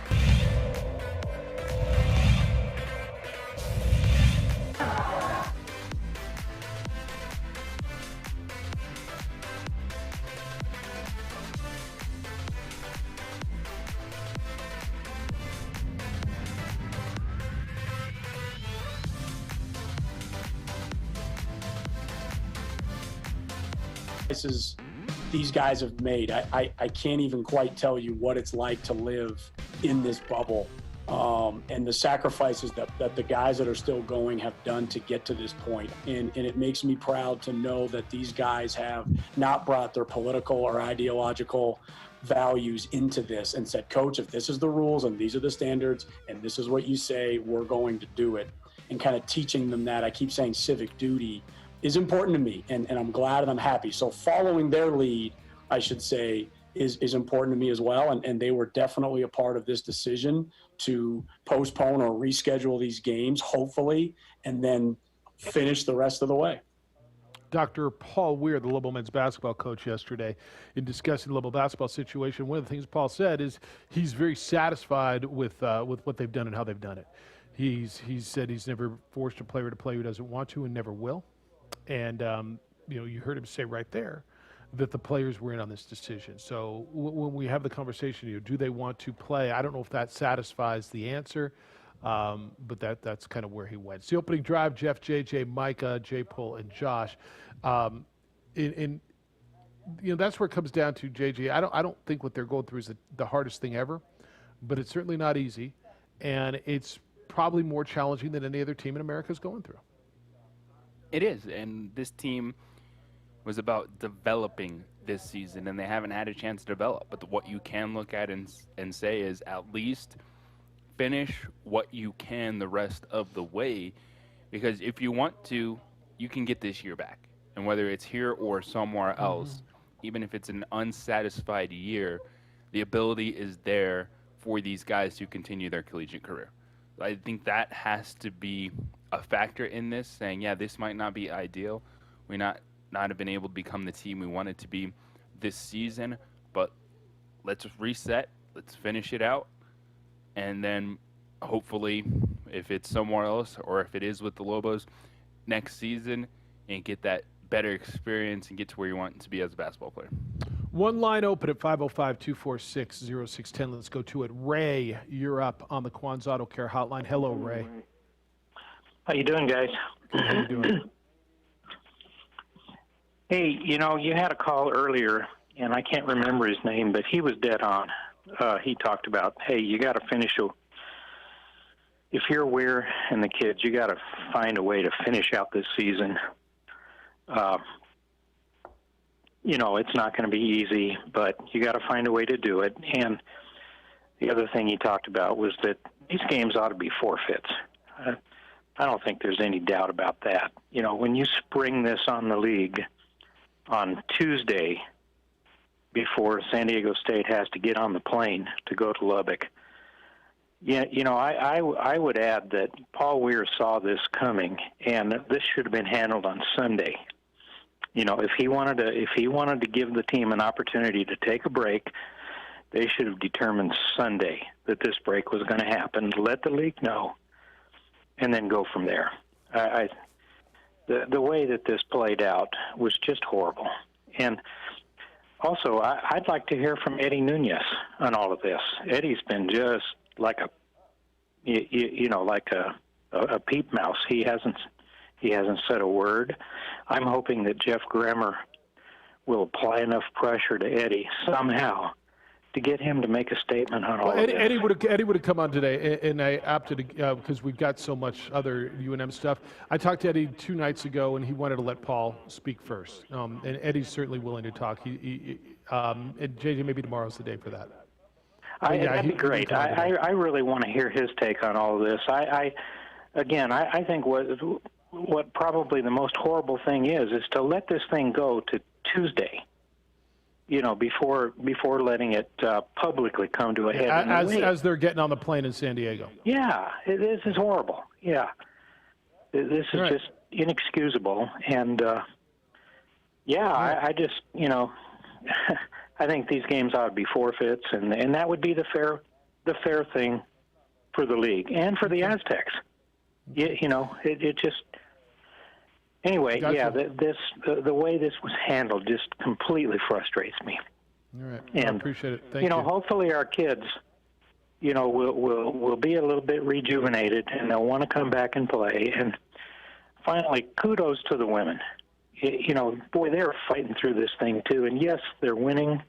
sacrifices these guys have made, I can't even quite tell you what it's like to live in this bubble. And the sacrifices that the guys that are still going have done to get to this point. And it makes me proud to know that these guys have not brought their political or ideological values into this and said, Coach, if this is the rules and these are the standards and this is what you say, we're going to do it. And kind of teaching them that. I keep saying civic duty is important to me, and I'm glad and I'm happy. So following their lead, I should say, is important to me as well. And they were definitely a part of this decision to postpone or reschedule these games, hopefully, and then finish the rest of the way. Dr. Paul Weir, the Lobo men's basketball coach, yesterday, in discussing the Lobo basketball situation, one of the things Paul said is he's very satisfied with what they've done and how they've done it. He's said he's never forced a player to play who doesn't want to and never will. And, you heard him say right there that the players were in on this decision. So when we have the conversation, do they want to play? I don't know if that satisfies the answer, but that's kind of where he went. It's the opening drive. Jeff, JJ, Micah, J-Pull, and Josh. That's where it comes down to, JJ. I don't think what they're going through is the hardest thing ever, but it's certainly not easy, and it's probably more challenging than any other team in America is going through. It is, and this team was about developing this season, and they haven't had a chance to develop. But what you can look at and say is at least finish what you can the rest of the way, because if you want to, you can get this year back. And whether it's here or somewhere else, even if it's an unsatisfied year, the ability is there for these guys to continue their collegiate career. I think that has to be a factor in this, saying, yeah, this might not be ideal. We not have been able to become the team we wanted to be this season, but let's reset, let's finish it out, and then hopefully if it's somewhere else or if it is with the Lobos next season, and get that better experience and get to where you want to be as a basketball player. One line open at 505-246-0610. Let's go to it. Ray, you're up on the Quan's Auto Care hotline. Hello, Ray. How you doing, guys? How you doing? Hey, you had a call earlier, and I can't remember his name, but he was dead on. He talked about, hey, you got to finish. If you're Weir and the kids, you got to find a way to finish out this season. It's not going to be easy, but you got to find a way to do it. And the other thing he talked about was that these games ought to be forfeits. I don't think there's any doubt about that. When you spring this on the league on Tuesday before San Diego State has to get on the plane to go to Lubbock, I would add that Paul Weir saw this coming, and this should have been handled on Sunday. If he wanted to give the team an opportunity to take a break, they should have determined Sunday that this break was going to happen, let the league know, and then go from there. The way that this played out was just horrible. And also, I'd like to hear from Eddie Nunez on all of this. Eddie's been just like a peep mouse. He hasn't said a word. I'm hoping that Jeff Grammer will apply enough pressure to Eddie somehow to get him to make a statement on all of this. Eddie would have come on today, and I opted because we've got so much other UNM stuff. I talked to Eddie 2 nights ago, and he wanted to let Paul speak first. And Eddie's certainly willing to talk. And JJ, maybe tomorrow's the day for that. That'd be great. I really want to hear his take on all of this. I think what probably the most horrible thing is to let this thing go to Tuesday, before letting it publicly come to a head. As they're getting on the plane in San Diego. Yeah, this is horrible. Yeah. This is just inexcusable. And, I just, I think these games ought to be forfeits, and that would be the fair thing for the league and for the Aztecs. It just... Anyway, gotcha. The way this was handled just completely frustrates me. All right, and, I appreciate it. Thank you. Hopefully our kids, will be a little bit rejuvenated and they'll want to come back and play. And finally, kudos to the women. boy, they're fighting through this thing too. And yes, they're winning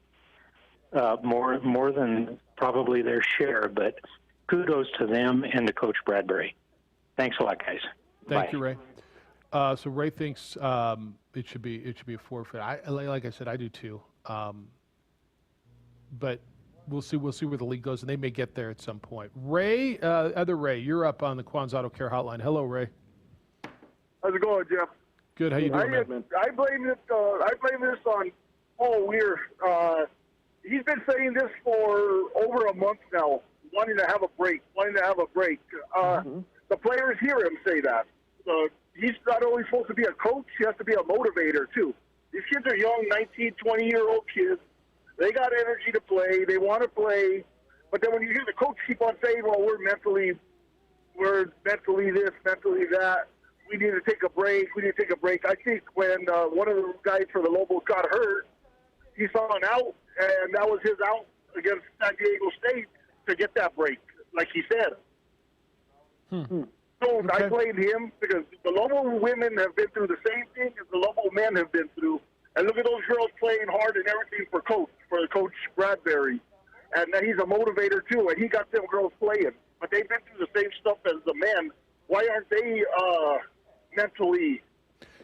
more than probably their share, but kudos to them and to Coach Bradbury. Thanks a lot, guys. Thank you, Ray. So Ray thinks it should be a forfeit. Like I said, I do too. But we'll see where the league goes, and they may get there at some point. Ray, other Ray, you're up on the Quan's Auto Care Hotline. Hello, Ray. How's it going, Jeff? Good. How you doing, man? I blame this on Paul Weir. He's been saying this for over a month now, wanting to have a break. The players hear him say that. He's not only supposed to be a coach, he has to be a motivator, too. These kids are young, 19, 20-year-old kids. They got energy to play. They want to play. But then when you hear the coach keep on saying, well, we're mentally this, mentally that, we need to take a break, I think when one of the guys for the Lobos got hurt, he saw an out, and that was his out against San Diego State to get that break, like he said. So okay. I blame him because the Lobo women have been through the same thing as the Lobo men have been through. And look at those girls playing hard and everything for Coach Bradbury. And he's a motivator, too, and he got them girls playing. But they've been through the same stuff as the men. Why aren't they mentally...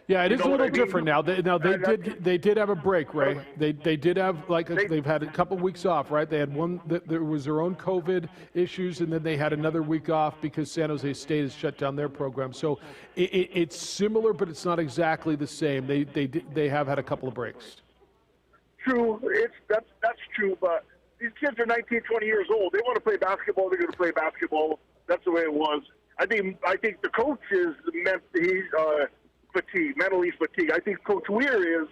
Yeah, it is a little different now. They did have a break, Ray. They did have they've had a couple weeks off, right? They had one. There was their own COVID issues, and then they had another week off because San Jose State has shut down their program. So it's similar, but it's not exactly the same. They have had a couple of breaks. True, that's true. But these kids are 19, 20 years old. They want to play basketball. They're going to play basketball. That's the way it was. I think the coach is mentally fatigued. I think Coach Weir is.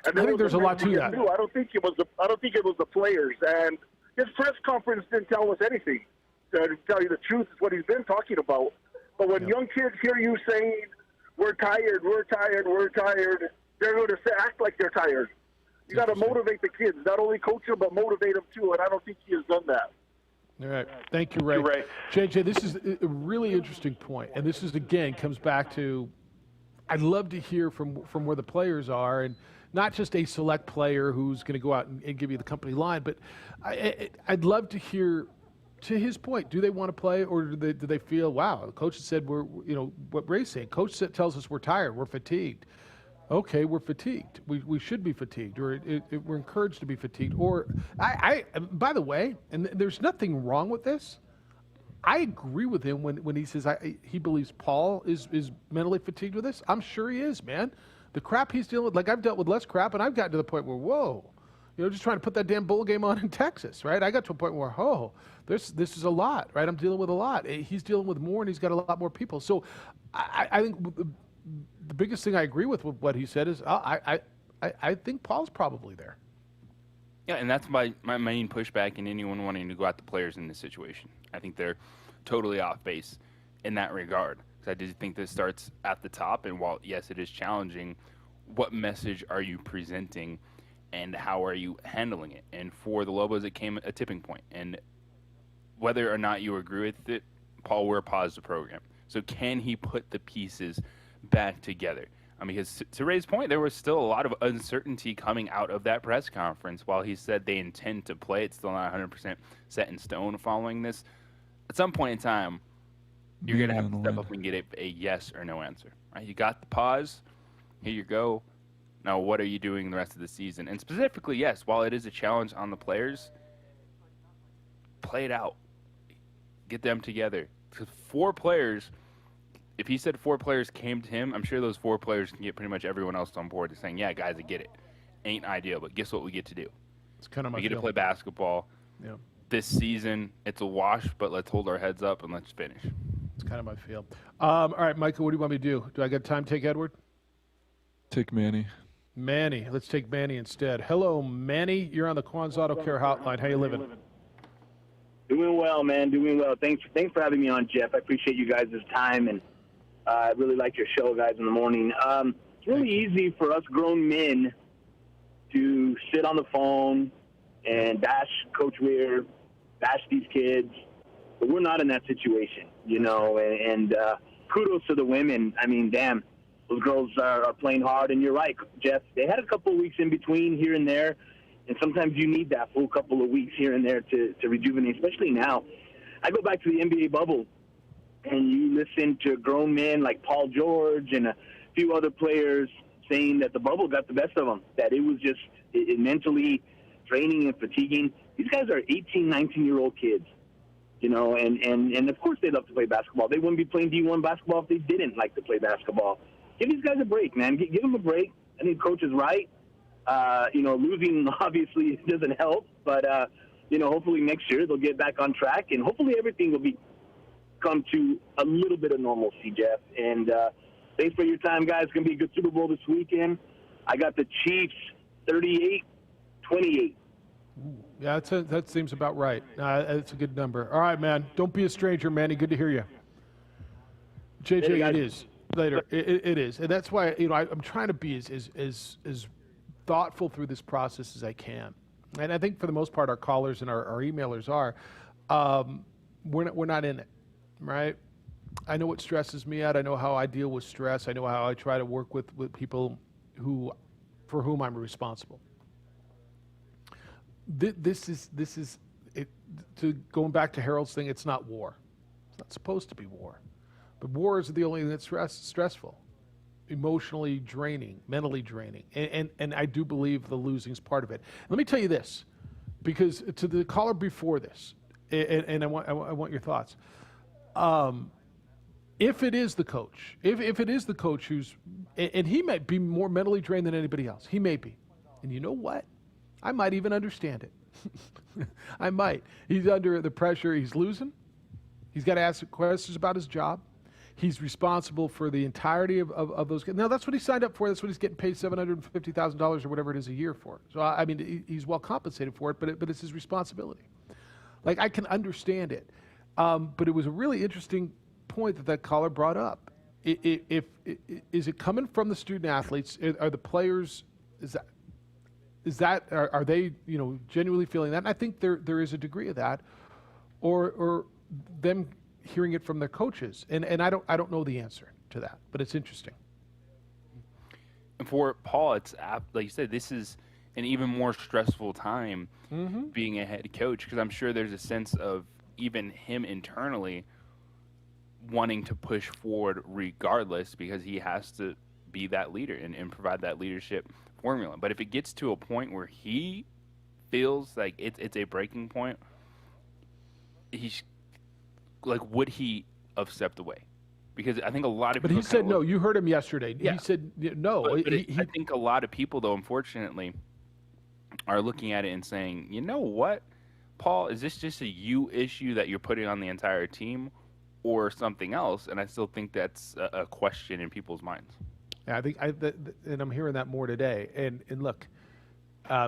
And I think there's a lot to that. I don't think it was the players. And his press conference didn't tell us anything. To tell you the truth, is what he's been talking about. But when young kids hear you saying, "We're tired, they're going to act like they're tired. You got to motivate the kids, not only coach them but motivate them too. And I don't think he has done that. All right. Thank you, Ray. JJ, this is a really interesting point, and this is again comes back to. I'd love to hear from where the players are, and not just a select player who's going to go out and give you the company line, but I'd love to hear, to his point, do they want to play, or do they feel, wow, the coach said we're, what Ray's saying, coach tells us we're tired, we're fatigued. Okay, we're fatigued. We should be fatigued, or we're encouraged to be fatigued. Or by the way, and there's nothing wrong with this. I agree with him when he says he believes Paul is mentally fatigued with this. I'm sure he is, man. The crap he's dealing with, like I've dealt with less crap, and I've gotten to the point where, whoa, just trying to put that damn bowl game on in Texas, right? I got to a point where, this is a lot, right? I'm dealing with a lot. He's dealing with more, and he's got a lot more people. So I think the biggest thing I agree with what he said is I think Paul's probably there. Yeah, and that's my main pushback in anyone wanting to go at the players in this situation. I think they're totally off base in that regard. Because I do think this starts at the top, and while, yes, it is challenging, what message are you presenting and how are you handling it? And for the Lobos, it came a tipping point. And whether or not you agree with it, Paul Weir paused the program. So can he put the pieces back together? Because to Ray's point, there was still a lot of uncertainty coming out of that press conference. While he said they intend to play, it's still not 100% set in stone following this. At some point in time, you're going to have to step up and get a yes or no answer. Right? You got the pause. Here you go. Now, what are you doing the rest of the season? And specifically, yes, while it is a challenge on the players, play it out. Get them together. Because 4 players... If he said 4 players came to him, I'm sure those 4 players can get pretty much everyone else on board to saying, yeah, guys, I get it. Ain't ideal, but guess what we get to do? It's kind of we get to play basketball. Yeah. This season, it's a wash, but let's hold our heads up and let's finish. It's kind of my feel. All right, Michael, what do you want me to do? Do I get time to take Edward? Take Manny. Manny. Let's take Manny instead. Hello, Manny. You're on the Quan's Auto Care Hotline. How you living? Doing well, man. Doing well. Thanks for having me on, Jeff. I appreciate you guys' time, and I really like your show, guys, in the morning. It's really easy for us grown men to sit on the phone and bash Coach Weir, bash these kids, but we're not in that situation, and kudos to the women. I mean, damn, those girls are playing hard. And you're right, Jeff. They had a couple of weeks in between here and there, and sometimes you need that full couple of weeks here and there to rejuvenate, especially now. I go back to the NBA bubble, and you listen to grown men like Paul George and a few other players saying that the bubble got the best of them, that it was just mentally draining and fatiguing. These guys are 18, 19-year-old kids, you know, and of course they love to play basketball. They wouldn't be playing D1 basketball if they didn't like to play basketball. Give these guys a break, man. Give them a break. I think Coach is right. You know, losing obviously doesn't help, but, you know, hopefully next year they'll get back on track, and hopefully everything will come to a little bit of normalcy, Jeff. And thanks for your time, guys. It's going to be a good Super Bowl this weekend. I got the Chiefs 38-28. Yeah, that seems about right. That's a good number. All right, man. Don't be a stranger, Manny. Good to hear you. JJ, it is. Later. It is. And that's why, you know, I'm trying to be as thoughtful through this process as I can. And I think for the most part, our callers and our emailers are. We're not in it, right? I know what stresses me out. I know how I deal with stress. I know how I try to work with people for whom I'm responsible. This is it, to going back to Harold's thing. It's not war. It's not supposed to be war, but war is the only thing that's stressful, emotionally draining, mentally draining, and I do believe the losing's part of it. Let me tell you this, because to the caller before this, and I want your thoughts. If it is the coach, if it is the coach who's, and he might be more mentally drained than anybody else. He may be, and you know what? I might even understand it. I might. He's under the pressure. He's losing. He's got to ask questions about his job. He's responsible for the entirety of those. Now, that's what he signed up for. That's what he's getting paid $750,000 or whatever it is a year for. So, I mean, he's well compensated for it, but it's his responsibility. Like, I can understand it. But it was a really interesting point that caller brought up. Is it coming from the student athletes? Are the players, are they, you know, genuinely feeling that? And I think there is a degree of that, or them hearing it from their coaches. And I don't know the answer to that, but it's interesting. And for Paul, it's like you said, this is an even more stressful time being a head coach, because I'm sure there's a sense of even him internally wanting to push forward regardless, because he has to be that leader and provide that leadership formula. But if it gets to a point where he feels like it's a breaking point, he's like, would he have stepped away? Because I think a lot of people. But he said no. You heard him yesterday. Yeah. He said no. But I think a lot of people, though, unfortunately, are looking at it and saying, you know what, Paul, is this just a you issue that you're putting on the entire team, or something else? And I still think that's a question in people's minds. Yeah, I think, and I'm hearing that more today. And look,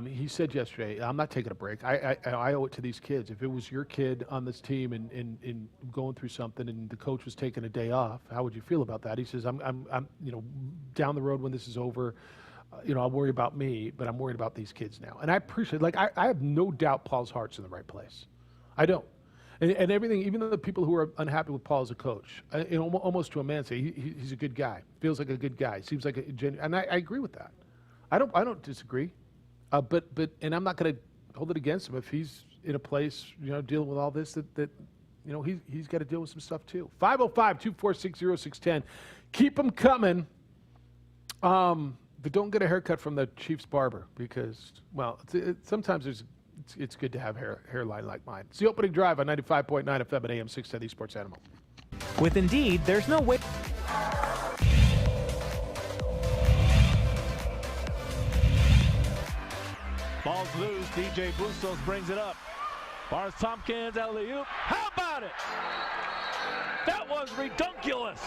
he said yesterday, I'm not taking a break. I owe it to these kids. If it was your kid on this team and going through something, and the coach was taking a day off, how would you feel about that? He says, I'm you know, down the road when this is over, you know, I'll worry about me, but I'm worried about these kids now. And I appreciate, like, I have no doubt Paul's heart's in the right place. I don't. And everything, even the people who are unhappy with Paul as a coach, you know, almost to a man, say he's a good guy, feels like a good guy, seems like a genuine, and I agree with that. I don't disagree, but and I'm not going to hold it against him if he's in a place, you know, dealing with all this that you know, he's got to deal with some stuff too. 505-246-0610, keep them coming. But don't get a haircut from the Chiefs barber, because, well, sometimes it's good to have hairline like mine. It's the opening drive on 95.9 FM and AM 610 The Sports Animal. With Indeed, there's no way. Ball's loose. DJ Bustos brings it up. Barnes Tompkins, alley-oop. How about it? That was redunculous.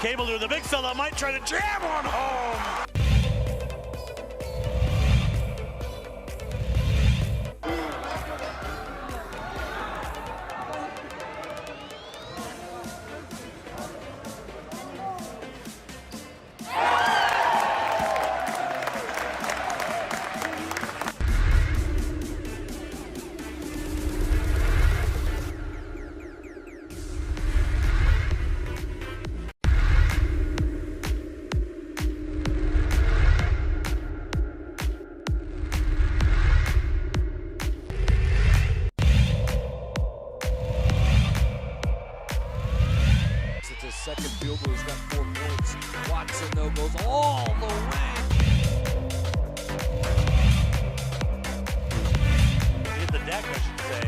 Cable to the big fella, might try to jam one home. second field goal. He's got 4 points. Watson, though, goes all the way. Hit the deck, I should say.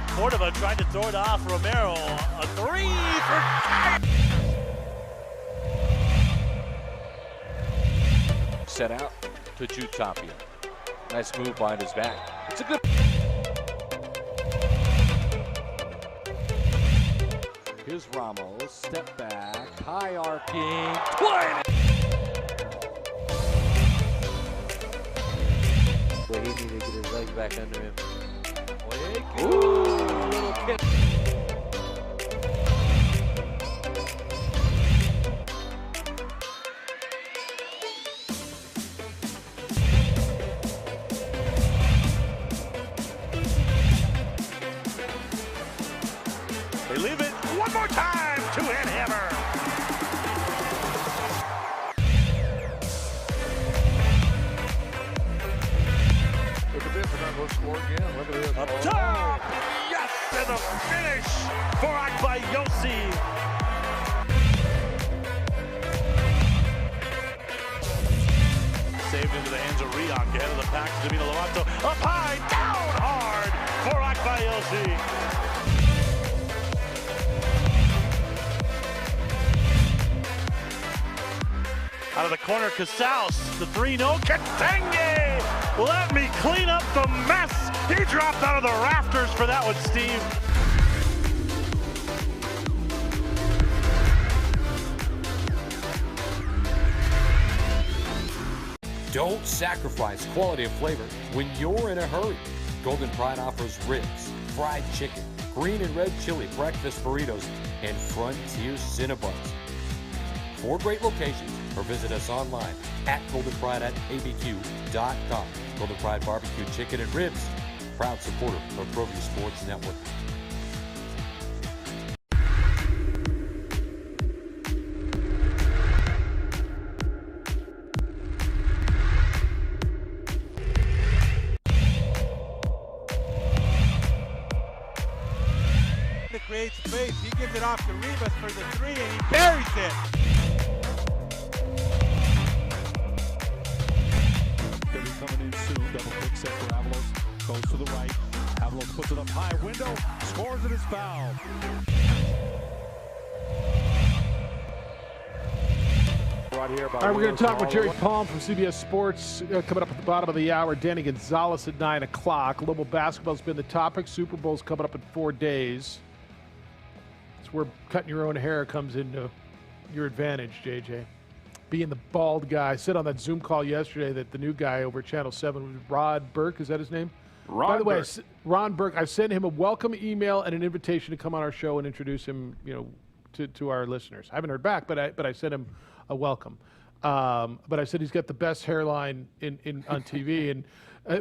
Cordova tried to throw it off. Romero, a 3 for Set out to Jutapia. Nice move behind his back. It's a good. Here's Ramos. Step back. High arcing. 20. Well, he needed to get his legs back under him. Ooh, a little kick. They leave it one more time. Two-hand hammer. Look at this, they're not going to score again. Look at this. Up top! Yes, and the finish for Akbayosi. Saved into the hands of Riak, ahead of the pack to Davina Lovato. Up high, down hard for Akbayosi. Out of the corner, Casals, the 3-0, Katenge! Let me clean up the mess! He dropped out of the rafters for that one, Steve. Don't sacrifice quality and flavor when you're in a hurry. Golden Pride offers ribs, fried chicken, green and red chili breakfast burritos, and Frontier Cinnabons. 4 great locations, or visit us online at goldenpride@abq.com. Golden Pride Barbecue Chicken and Ribs, proud supporter of ProView Sports Network. To create space, he gives it off to Rivas for the 3, and he buries it. They'll be coming in soon. Double pick set for Avalos. Goes to the right. Avalos puts it up high. Window scores it as foul. All right, we're going to talk with Jerry Palm from CBS Sports coming up at the bottom of the hour. Danny Gonzalez at 9 o'clock. Global basketball's been the topic. Super Bowl's coming up in 4 days. It's where cutting your own hair comes into your advantage, JJ. Being the bald guy. I said on that Zoom call yesterday that the new guy over at Channel 7 was Rod Burke. Is that his name? Ron By the way, Burke. Ron Burke, I sent him a welcome email and an invitation to come on our show and introduce him, to our listeners. I haven't heard back, but I sent him a welcome. But I said he's got the best hairline on TV, and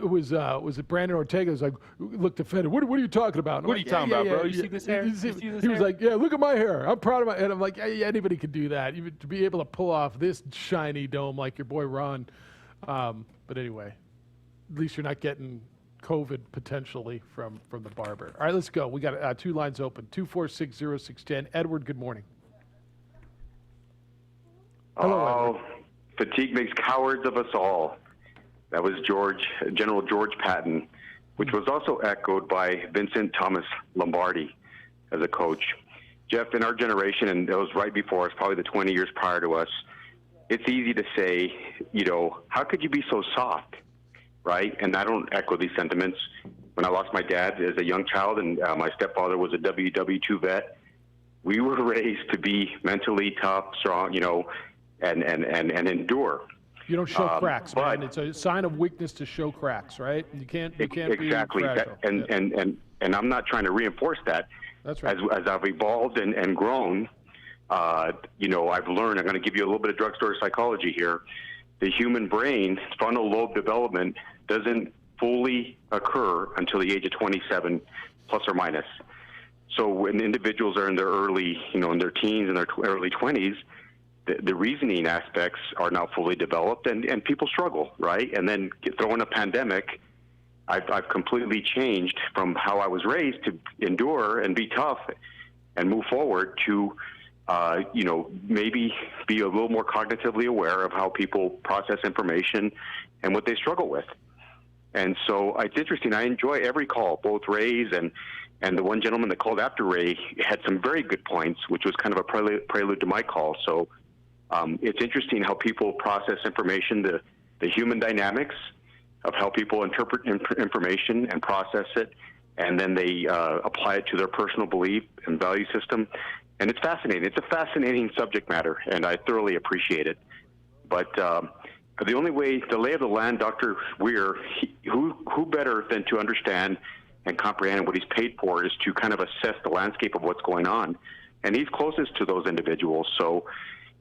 was it Brandon Ortega was like, looked offended. What are you talking about? What are you talking about, bro? You see this hair? He was like, yeah, look at my hair. I'm proud of my head. I'm like, yeah, anybody could do that. Even to be able to pull off this shiny dome like your boy Ron. But anyway, at least you're not getting COVID potentially from the barber. All right, let's go. We got 2 lines open. 2460610. Edward, good morning. Hello, fatigue makes cowards of us all. That was General George Patton, which was also echoed by Vincent Thomas Lombardi as a coach. Jeff, in our generation, and it was right before us, probably the 20 years prior to us, it's easy to say, how could you be so soft, right? And I don't echo these sentiments. When I lost my dad as a young child and my stepfather was a WW2 vet, we were raised to be mentally tough, strong, and endure. You don't show cracks, man. It's a sign of weakness to show cracks, right? You can't exactly. be fragile. And I'm not trying to reinforce that. That's right. As I've evolved and grown, I've learned. I'm going to give you a little bit of drugstore psychology here. The human brain, frontal lobe development, doesn't fully occur until the age of 27, plus or minus. So when individuals are in their early, in their teens and their early 20s, the reasoning aspects are not fully developed, and people struggle, right? And then throw in a pandemic, I've completely changed from how I was raised to endure and be tough and move forward to maybe be a little more cognitively aware of how people process information and what they struggle with. And so it's interesting. I enjoy every call, both Ray's and the one gentleman that called after Ray had some very good points, which was kind of a prelude to my call. So it's interesting how people process information, the human dynamics of how people interpret information and process it, and then they apply it to their personal belief and value system. And it's fascinating. It's a fascinating subject matter, and I thoroughly appreciate it. But the only way, the lay of the land, Dr. Weir, who better than to understand and comprehend what he's paid for is to kind of assess the landscape of what's going on. And he's closest to those individuals. So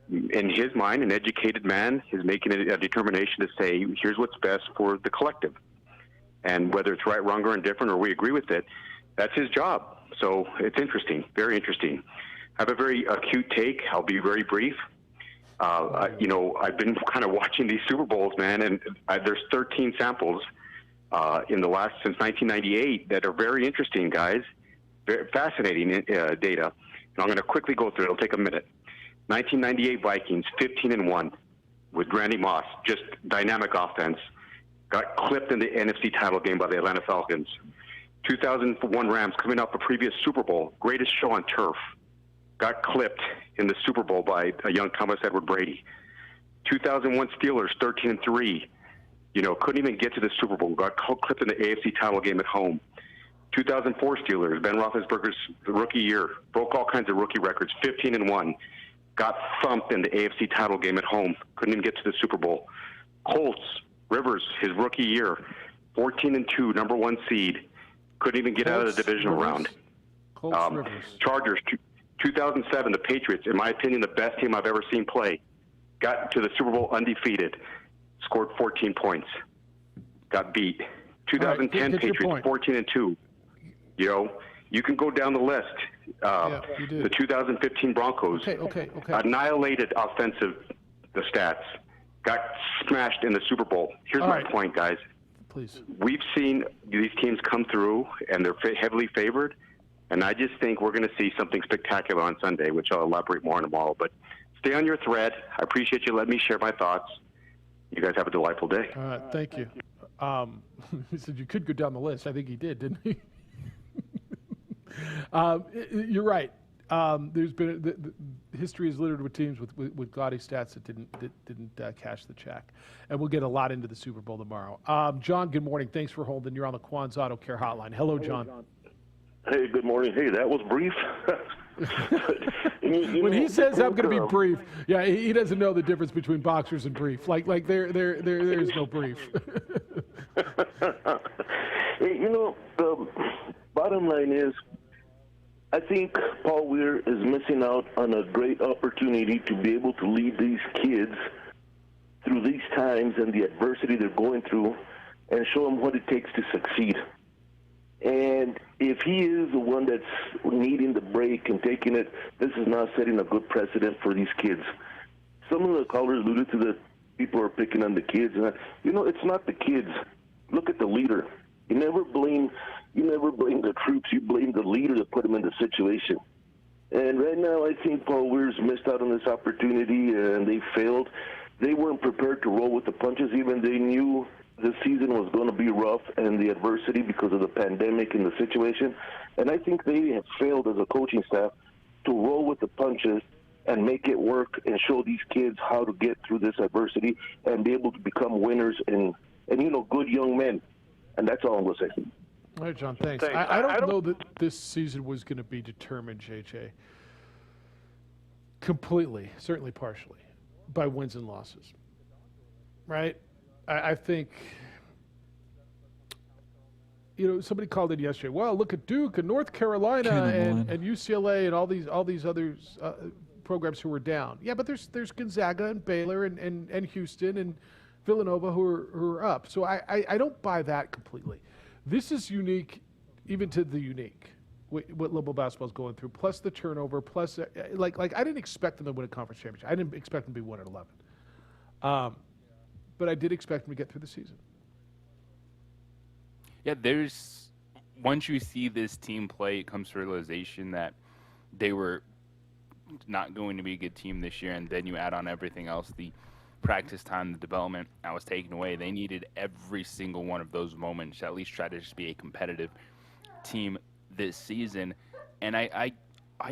in his mind, an educated man is making a determination to say, here's what's best for the collective. And whether it's right, wrong, or indifferent, or we agree with it, that's his job. So it's interesting, very interesting. I have a very acute take. I'll be very brief. I've been kind of watching these Super Bowls, man, and there's 13 samples since 1998 that are very interesting, guys. Very fascinating data. And I'm going to quickly go through it. It'll take a minute. 1998 Vikings, 15-1 with Randy Moss, just dynamic offense. Got clipped in the NFC title game by the Atlanta Falcons. 2001 Rams, coming off a previous Super Bowl, greatest show on turf. Got clipped in the Super Bowl by a young Thomas Edward Brady. 2001 Steelers, 13-3. Couldn't even get to the Super Bowl. Got clipped in the AFC title game at home. 2004 Steelers, Ben Roethlisberger's rookie year, broke all kinds of rookie records, 15-1. Got thumped in the AFC title game at home. Couldn't even get to the Super Bowl. Colts, Rivers, his rookie year, 14-2, number 1 seed. Couldn't even get out of the divisional round. Chargers, 2007, the Patriots, in my opinion, the best team I've ever seen play. Got to the Super Bowl undefeated. Scored 14 points. Got beat. 2010 Patriots, 14-2. You can go down the list. The 2015 Broncos annihilated the stats. Got smashed in the Super Bowl. Here's my point, guys. Please. We've seen these teams come through, and they're heavily favored, and I just think we're going to see something spectacular on Sunday, which I'll elaborate more on tomorrow. But stay on your thread. I appreciate you letting me share my thoughts. You guys have a delightful day. All right, thank you. He said you could go down the list. I think he did, didn't he? You're right. There's been history is littered with teams with gaudy stats that didn't cash the check, and we'll get a lot into the Super Bowl tomorrow. John, good morning. Thanks for holding. You're on the Quan's Auto Care Hotline. Hello, John. Hey, good morning. Hey, that was brief. When he says I'm going to be brief, yeah, he doesn't know the difference between boxers and brief. Like there is no brief. Hey, the bottom line is, I think Paul Weir is missing out on a great opportunity to be able to lead these kids through these times and the adversity they're going through and show them what it takes to succeed. And if he is the one that's needing the break and taking it, this is not setting a good precedent for these kids. Some of the callers alluded to that people are picking on the kids. And it's not the kids. Look at the leader. You never blame the troops. You blame the leader that put them in the situation. And right now, I think Paul Weir's missed out on this opportunity, and they failed. They weren't prepared to roll with the punches, even they knew the season was going to be rough and the adversity because of the pandemic and the situation. And I think they have failed as a coaching staff to roll with the punches and make it work and show these kids how to get through this adversity and be able to become winners and good young men. And that's all I'm going to say. All right, John, thanks. I don't know that this season was going to be determined, JJ, completely, certainly partially, by wins and losses, right? I think, somebody called in yesterday. Well, look at Duke and North Carolina and UCLA and all these other programs who were down. Yeah, but there's Gonzaga and Baylor and Houston and Villanova who are up. So I don't buy that completely. This is unique, even to the unique, what Louisville basketball is going through. Plus the turnover. Plus like I didn't expect them to win a conference championship. I didn't expect them to be 1-11. But I did expect them to get through the season. Yeah, once you see this team play, it comes to realization that they were not going to be a good team this year, and then you add on everything else, the practice time, the development that was taken away. They needed every single one of those moments to at least try to just be a competitive team this season. And I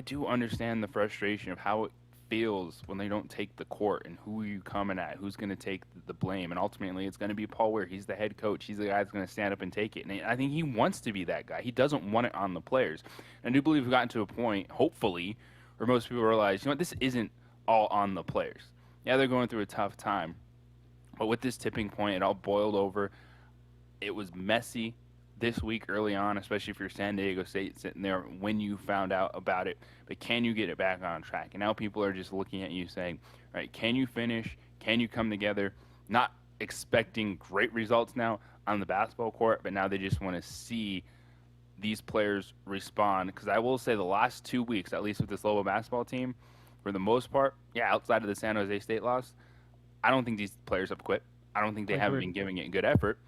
do understand the frustration of how it feels when they don't take the court and who are you coming at, who's going to take the blame. And ultimately it's going to be Paul Weir. He's the head coach. He's the guy that's going to stand up and take it. And I think he wants to be that guy. He doesn't want it on the players. And I do believe we've gotten to a point, hopefully, where most people realize, you know what, this isn't all on the players. Yeah, they're going through a tough time. But with this tipping point, it all boiled over. It was messy this week early on, especially if you're San Diego State sitting there when you found out about it. But can you get it back on track? And now people are just looking at you saying, all right, can you finish? Can you come together? Not expecting great results now on the basketball court, but now they just want to see these players respond. Because I will say the last 2 weeks, at least with this Lobo basketball team, for the most part, yeah, outside of the San Jose State loss, I don't think these players have quit. I don't think they haven't been giving it good effort.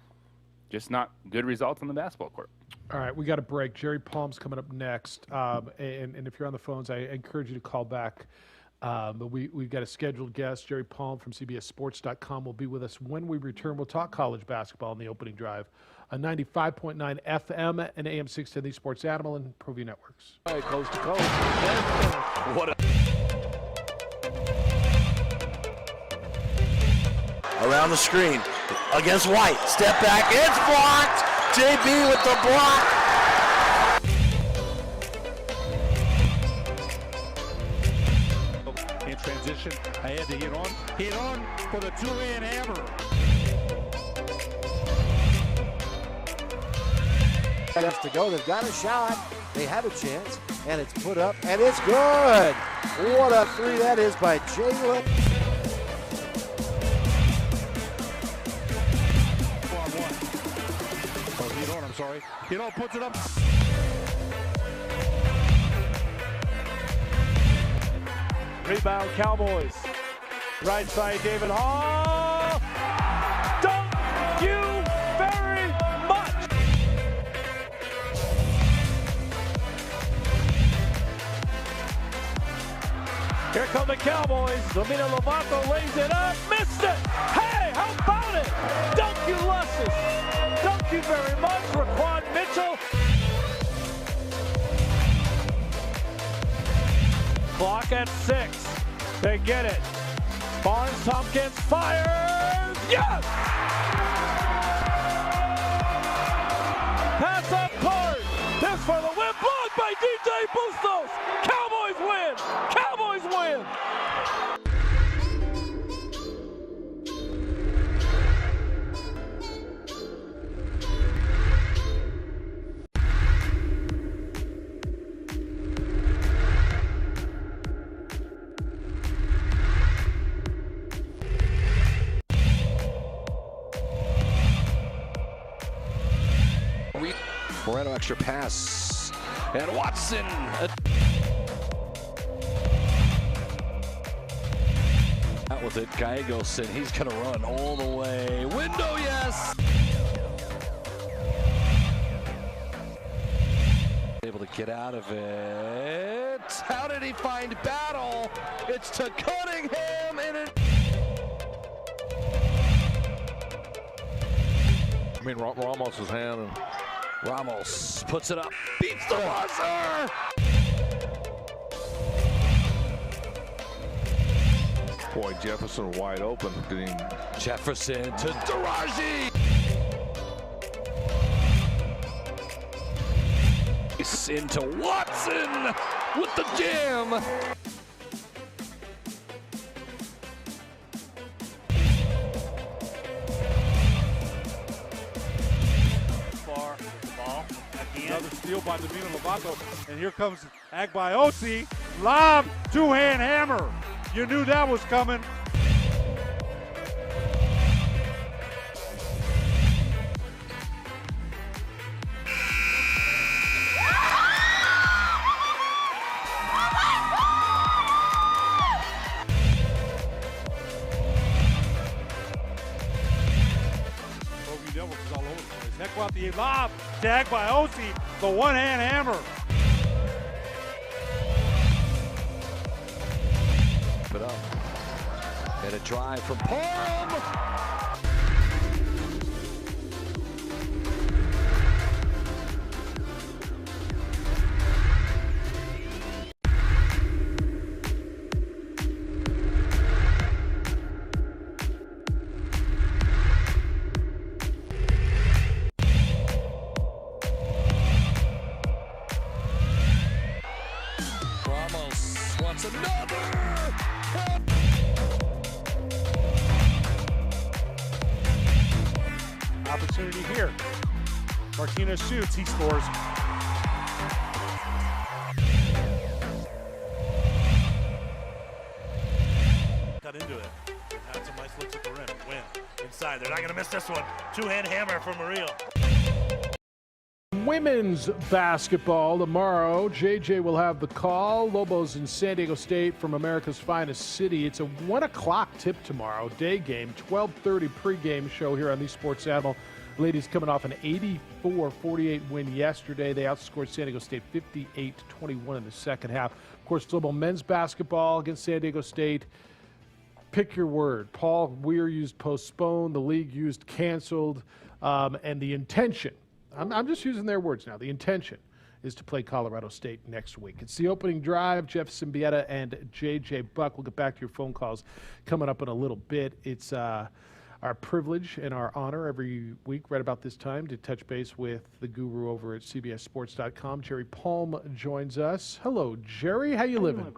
Just not good results on the basketball court. All right, we got a break. Jerry Palm's coming up next. And if you're on the phones, I encourage you to call back. But we've got a scheduled guest. Jerry Palm from CBSSports.com will be with us when we return. We'll talk college basketball in the opening drive on 95.9 FM and AM 610, the Sports Animal and ProView Networks. All right, coast to coast. What a... Around the screen. Against White. Step back. It's blocked. JB with the block. In transition, ahead to hit on. Hit on for the two-hand hammer. Minutes to go. They've got a shot. They have a chance. And it's put up. And it's good. What a three that is by Jalen. Sorry. Puts it up. Rebound, Cowboys. Right side, David Hall. Thank you very much. Here come the Cowboys. Domina Lovato lays it up. Missed it. Hey, how about it? Thank you, Luscious. Thank you very much. Raquan Mitchell. Clock at 6. They get it. Barnes Tompkins fires. Yes! Pass up court. This for the win. Blocked by DJ Bustos. Cowboys win. Cowboys win. Moreno extra pass. And Watson. Out with it. Gallegos, and he's going to run all the way. Window, yes. Able to get out of it. How did he find Battle? It's to Cunningham, and it. I mean, Ramos' hand. And Ramos puts it up, beats the buzzer! Boy, Jefferson wide open. Jefferson to Daraji! Into Watson with the jam! Another steal by Domina Lovato, and here comes Agbaiosi. Lob, two-hand hammer. You knew that was coming. Heck about the lob, tagged by Osi, the one-hand hammer. And a drive from Palm. Ramos wants another. Opportunity here. Martinez shoots, he scores. Cut into it. Had some nice looks at the rim. Win. Inside. They're not going to miss this one. Two-hand hammer from Murillo. Women's basketball tomorrow. JJ will have the call. Lobos in San Diego State from America's finest city. It's a 1 o'clock tip tomorrow. Day game. 12:30 pregame show here on the Sports Animal. Ladies coming off an 84-48 win yesterday. They outscored San Diego State 58-21 in the second half. Of course, Lobo men's basketball against San Diego State. Pick your word. Paul Weir used postponed. The league used canceled. And the intention, I'm just using their words now. The intention is to play Colorado State next week. It's the opening drive. Jeff Siembieda and JJ Buck. We'll get back to your phone calls coming up in a little bit. It's our privilege and our honor every week right about this time to touch base with the guru over at CBSSports.com. Jerry Palm joins us. Hello, Jerry. How you living?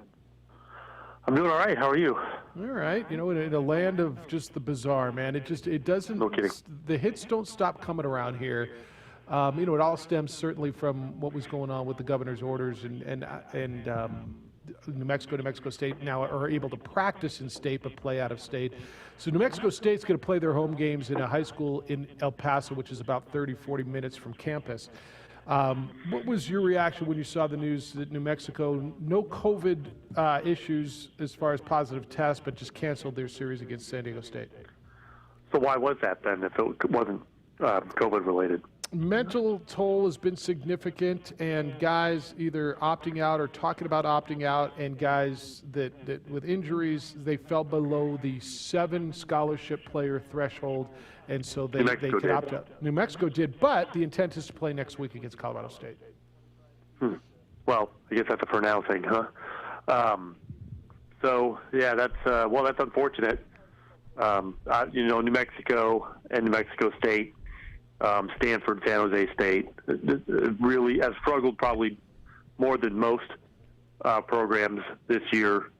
I'm doing all right. How are you? All right. You know, in a land of just the bizarre, man, it doesn't. No kidding. The hits don't stop coming around here. You know, it all stems certainly from what was going on with the governor's orders and New Mexico State now are able to practice in state but play out of state. So New Mexico State's going to play their home games in a high school in El Paso, which is about 30-40 minutes from campus. What was your reaction when you saw the news that New Mexico, no COVID issues as far as positive tests, but just canceled their series against San Diego State? So why was that then if it wasn't COVID related? Mental toll has been significant, and guys either opting out or talking about opting out, and guys that with injuries, they fell below the 7 scholarship player threshold, and so they could opt out. New Mexico did, but the intent is to play next week against Colorado State. Well, I guess that's a for now thing, huh? So yeah, that's unfortunate. You know, New Mexico and New Mexico State. Stanford, San Jose State really have struggled probably more than most programs this year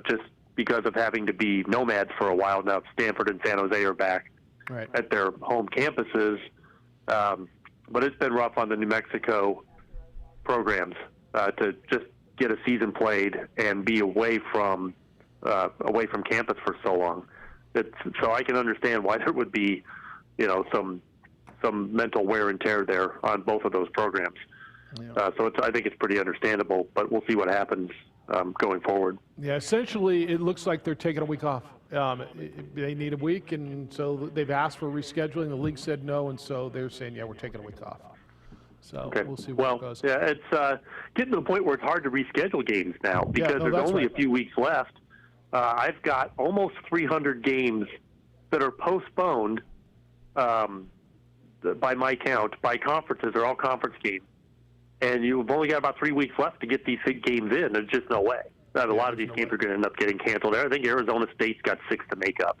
just because of having to be nomads for a while now. Stanford and San Jose are back at their home campuses, but it's been rough on the New Mexico programs to just get a season played and be away from campus for so long. So I can understand why there would be, you know, some mental wear and tear there on both of those programs. Yeah. So I think it's pretty understandable, but we'll see what happens going forward. Yeah, essentially it looks like they're taking a week off. They need a week, and so they've asked for rescheduling. The league said no, and so they're saying, yeah, we're taking a week off. So we'll see where it goes. Yeah, it's getting to the point where it's hard to reschedule games now because there's only a few weeks left. I've got almost 300 games that are postponed by my count, by conferences. They're all conference games. And you've only got about 3 weeks left to get these games in. There's just no way. A lot of these games are going to end up getting canceled. I think Arizona State's got 6 to make up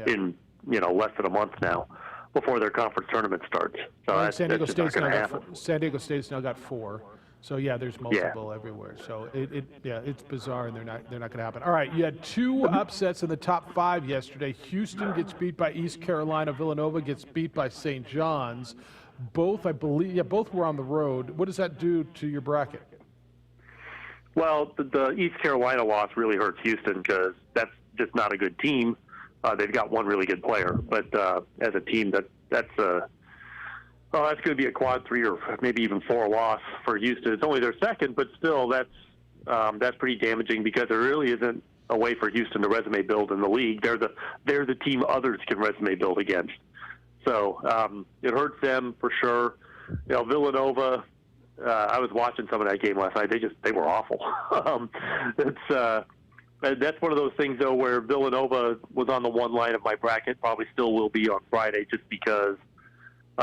in, you know, less than a month now before their conference tournament starts. So San Diego State's now got 4. So yeah, there's multiple everywhere. So it's bizarre, and they're not going to happen. All right, you had 2 upsets in the top 5 yesterday. Houston gets beat by East Carolina. Villanova gets beat by St. John's. Both, I believe, both were on the road. What does that do to your bracket? Well, the East Carolina loss really hurts Houston because that's just not a good team. They've got one really good player, but as a team, that's going to be a quad 3 or maybe even 4 loss for Houston. It's only their second, but still, that's pretty damaging because there really isn't a way for Houston to resume build in the league. They're the team others can resume build against. So it hurts them for sure. You know, Villanova. I was watching some of that game last night. They were awful. that's one of those things, though, where Villanova was on the one line of my bracket, probably still will be on Friday, just because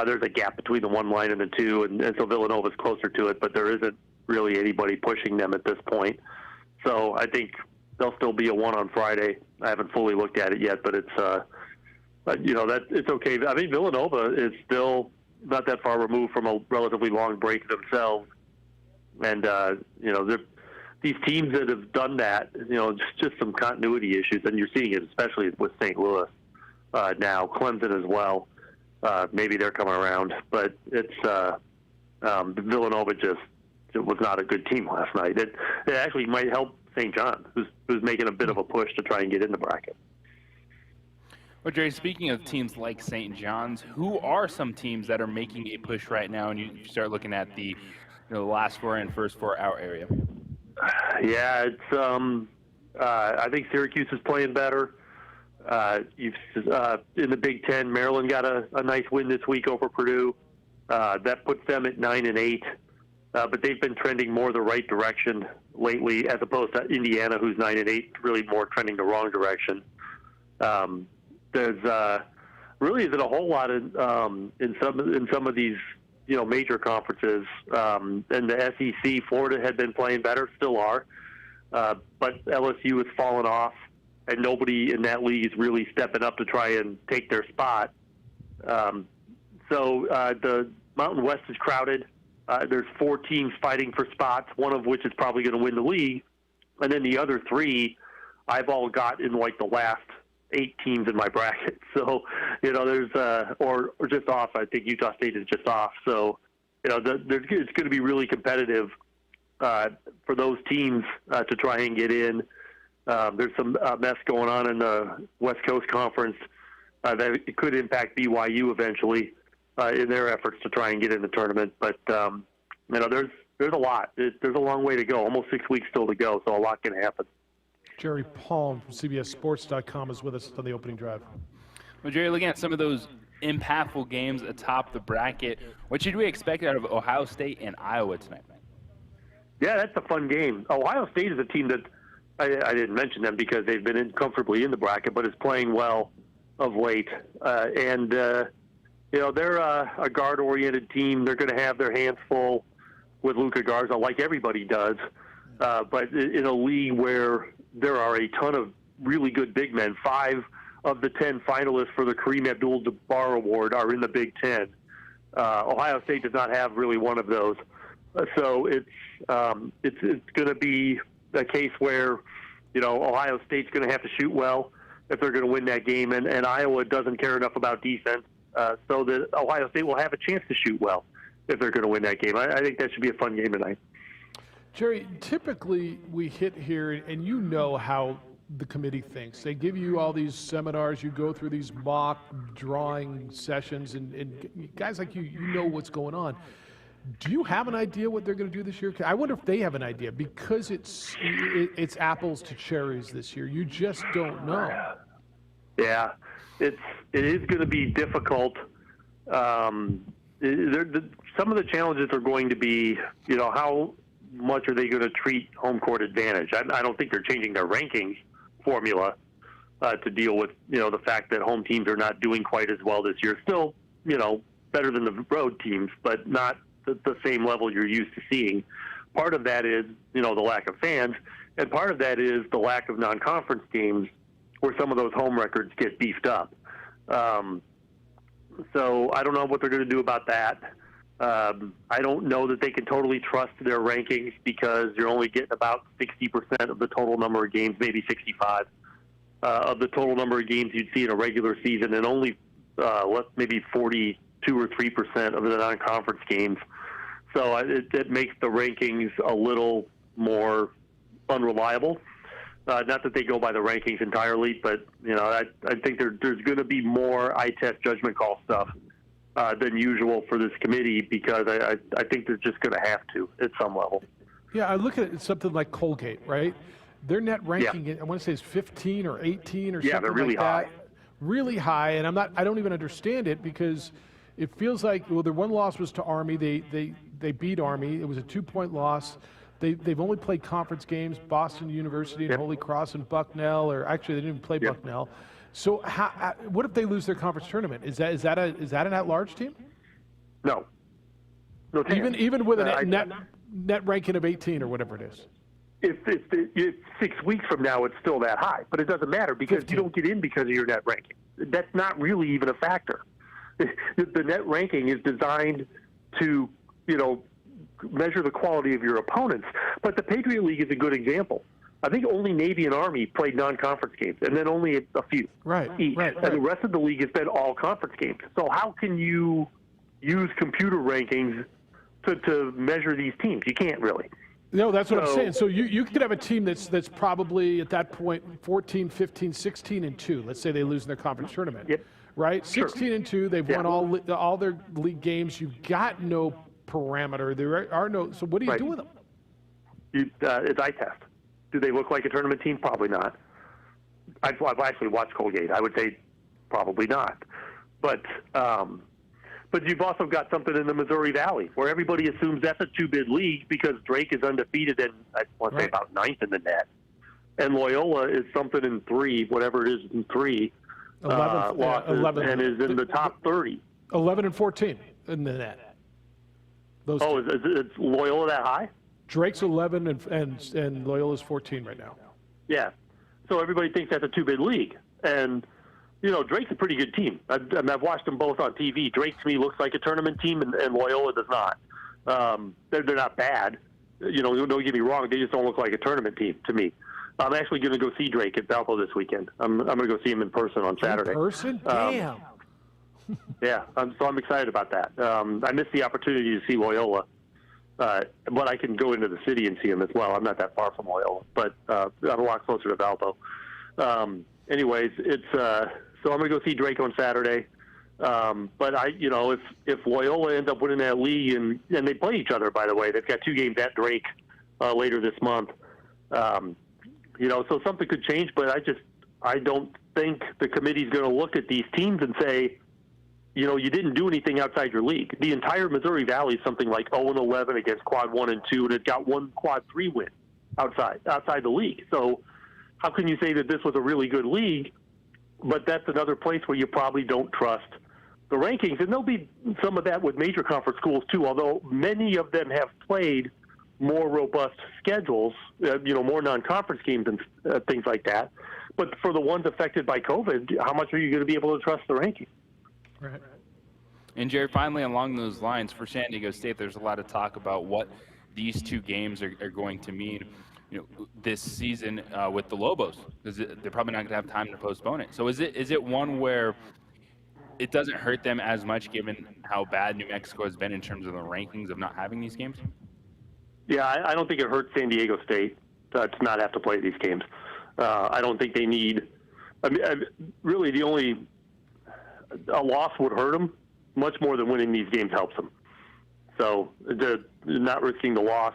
there's a gap between the one line and the two, and so Villanova's closer to it, but there isn't really anybody pushing them at this point. So I think they'll still be a one on Friday. I haven't fully looked at it yet, but it's that it's okay. I mean, Villanova is still not that far removed from a relatively long break themselves, and these teams that have done that, just some continuity issues, and you're seeing it especially with St. Louis now, Clemson as well. Maybe they're coming around, but it's Villanova it was not a good team last night. It actually might help St. John, who's making a bit of a push to try and get in the bracket. Well, Jerry, speaking of teams like St. John's, who are some teams that are making a push right now, and you start looking at the last four and first four out area? Yeah, it's I think Syracuse is playing better. In the Big Ten, Maryland got a nice win this week over Purdue. That puts them at 9-8, but they've been trending more the right direction lately, as opposed to Indiana, who's 9-8, really more trending the wrong direction. There's really isn't a whole lot in some of these major conferences. And the SEC, Florida had been playing better, still are, but LSU has fallen off, and nobody in that league is really stepping up to try and take their spot. So the Mountain West is crowded. There's 4 teams fighting for spots, one of which is probably going to win the league, and then the other 3 I've all got in like the last 8 teams in my bracket. So, there's or just off. I think Utah State is just off. So, it's going to be really competitive for those teams to try and get in. There's some mess going on in the West Coast Conference that it could impact BYU eventually in their efforts to try and get in the tournament. But there's a lot. There's a long way to go. Almost 6 weeks still to go, so a lot can happen. Jerry Palm from CBSSports.com is with us on the opening drive. Well, Jerry, looking at some of those impactful games atop the bracket, what should we expect out of Ohio State and Iowa tonight? Yeah, that's a fun game. Ohio State is a team that I didn't mention them because they've been comfortably in the bracket, but is playing well of late. They're a guard-oriented team. They're going to have their hands full with Luka Garza, like everybody does. But in a league where there are a ton of really good big men, 5 of the 10 finalists for the Kareem Abdul-Jabbar Award are in the Big Ten. Ohio State does not have really one of those. So it's going to be a case where, Ohio State's going to have to shoot well if they're going to win that game, and Iowa doesn't care enough about defense, so that Ohio State will have a chance to shoot well if they're going to win that game. I think that should be a fun game tonight. Jerry, typically we hit here, and you know how the committee thinks. They give you all these seminars, you go through these mock drawing sessions, and guys like you know what's going on. Do you have an idea what they're going to do this year? I wonder if they have an idea, because it's apples to cherries this year. You just don't know. Yeah, it is going to be difficult. Some of the challenges are going to be, how much are they going to treat home court advantage? I don't think they're changing their rankings formula to deal with, the fact that home teams are not doing quite as well this year. Still, better than the road teams, but not the same level you're used to seeing. Part of that is, the lack of fans, and part of that is the lack of non-conference games where some of those home records get beefed up. So I don't know what they're going to do about that. I don't know that they can totally trust their rankings, because you're only getting about 60% of the total number of games, maybe 65 of the total number of games you'd see in a regular season, and only maybe 42 or 3% of the non-conference games. So it makes the rankings a little more unreliable. Not that they go by the rankings entirely, but I think there's going to be more eye test judgment call stuff than usual for this committee, because I think they're just going to have to at some level. Yeah, I look at it, something like Colgate, right? Their net ranking, I want to say, is 15 or 18 or something like that. Yeah, they're really high. Really high, and I don't even understand it, because it feels like, their one loss was to Army. They beat Army. It was a 2-point loss. they've only played conference games, Boston University and Holy Cross and Bucknell, or actually they didn't even play Bucknell. So what if they lose their conference tournament? Is that an at-large team? No. No chance. Even with a net ranking of 18 or whatever it is. If 6 weeks from now it's still that high, but it doesn't matter because 15. You don't get in because of your net ranking. That's not really even a factor. The net ranking is designed to, measure the quality of your opponents. But the Patriot League is a good example. I think only Navy and Army played non-conference games, and then only a few each. And the rest of the league has been all conference games. So how can you use computer rankings to measure these teams? You can't really. No, that's what I'm saying. So you could have a team that's probably at that point 14, 15, 16, and 2. Let's say they lose in their conference tournament. Yep. Right? 16 and 2. They've won all their league games. You've got no parameter. There are no. So what do you do with them? It's eye test. Do they look like a tournament team? Probably not. I've actually watched Colgate. I would say probably not. But you've also got something in the Missouri Valley where everybody assumes that's a two-bid league because Drake is undefeated and I want to say about 9th in the net. And Loyola is something in 3, whatever it is in 3 losses, 11, and is in the top 30. 11 and 14 in the net. Those is Loyola that high? Drake's 11 and Loyola's 14 right now. Yeah. So everybody thinks that's a two-bid league. And Drake's a pretty good team. I've watched them both on TV. Drake, to me, looks like a tournament team, and Loyola does not. They're not bad. Don't get me wrong. They just don't look like a tournament team to me. I'm actually going to go see Drake at Valpo this weekend. I'm going to go see him in person on Saturday. In person? Damn. Yeah, so I'm excited about that. I missed the opportunity to see Loyola, but I can go into the city and see him as well. I'm not that far from Loyola, but I'm a lot closer to Valpo. Anyways, so I'm going to go see Drake on Saturday. But if Loyola ends up winning that league, and they play each other, by the way, they've got 2 games at Drake later this month. So something could change, but I don't think the committee's going to look at these teams and say, you didn't do anything outside your league. The entire Missouri Valley is something like 0-11 against quad 1 and 2, and it's got 1 quad 3 win outside the league. So how can you say that this was a really good league? But that's another place where you probably don't trust the rankings. And there'll be some of that with major conference schools too, although many of them have played more robust schedules, more non-conference games and things like that. But for the ones affected by COVID, how much are you going to be able to trust the rankings? Right. And Jerry, finally, along those lines, for San Diego State, there's a lot of talk about what these 2 games are going to mean, this season with the Lobos, because they're probably not going to have time to postpone it. So is it one where it doesn't hurt them as much, given how bad New Mexico has been in terms of the rankings of not having these games? Yeah, I don't think it hurts San Diego State to not have to play these games. I don't think they need. Really, a loss would hurt them much more than winning these games helps them. So not risking the loss.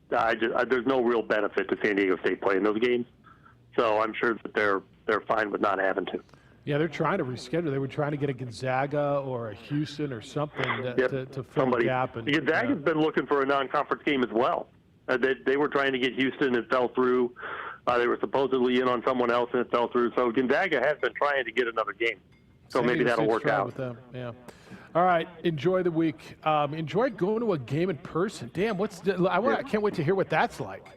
There's no real benefit to San Diego State playing those games. So I'm sure that they're fine with not having to. Yeah, they're trying to reschedule. They were trying to get a Gonzaga or a Houston or something to fill the gap. And Gonzaga's been looking for a non-conference game as well. They were trying to get Houston, it fell through. They were supposedly in on someone else, and it fell through. So Gonzaga has been trying to get another game. So maybe that'll work out. With them. Yeah. All right. Enjoy the week. Enjoy going to a game in person. Damn, I can't wait to hear what that's like.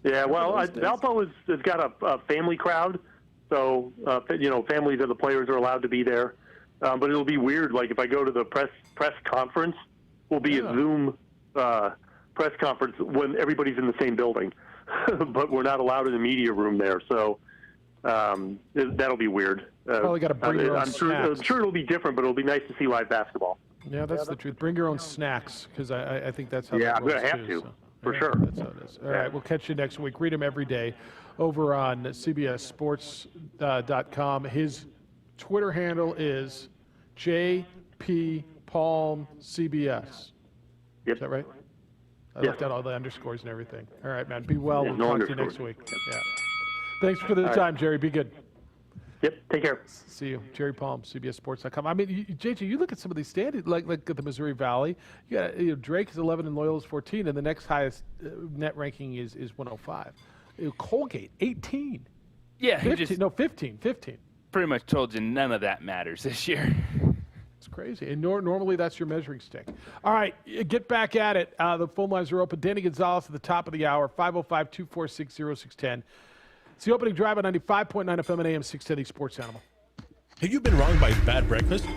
Yeah, well, Valpo has got a family crowd. So, families of the players are allowed to be there. But it'll be weird. Like if I go to the press conference, will be a Zoom press conference when everybody's in the same building. But we're not allowed in the media room there. So that'll be weird. Probably got to bring your own snacks. I'm sure it'll be different, but it'll be nice to see live basketball. Yeah, that's the truth. Bring your own snacks, because I think that's how. Yeah, I'm going to have to, for sure. That's how it is. All right, we'll catch you next week. Read him every day over on CBSSports.com. His Twitter handle is JP Palm CBS. Yep. Is that right? I looked at all the underscores and everything. All right, man. Be well. We'll talk to you next week. Yeah. Thanks for the time, Jerry. Be good. Yep. Take care. See you. Jerry Palm, CBSSports.com. I mean, JJ, you look at some of these standings, like at the Missouri Valley. You got Drake is 11 and Loyola's 14, and the next highest net ranking is 105. Colgate 18. Yeah, 15. Pretty much told you none of that matters this year. It's crazy. And normally that's your measuring stick. All right, get back at it. The phone lines are open. Danny Gonzalez at the top of the hour, 505-246-0610. It's the opening drive on 95.9 FM and AM 610 Sports Animal. Have you been wronged by bad breakfast?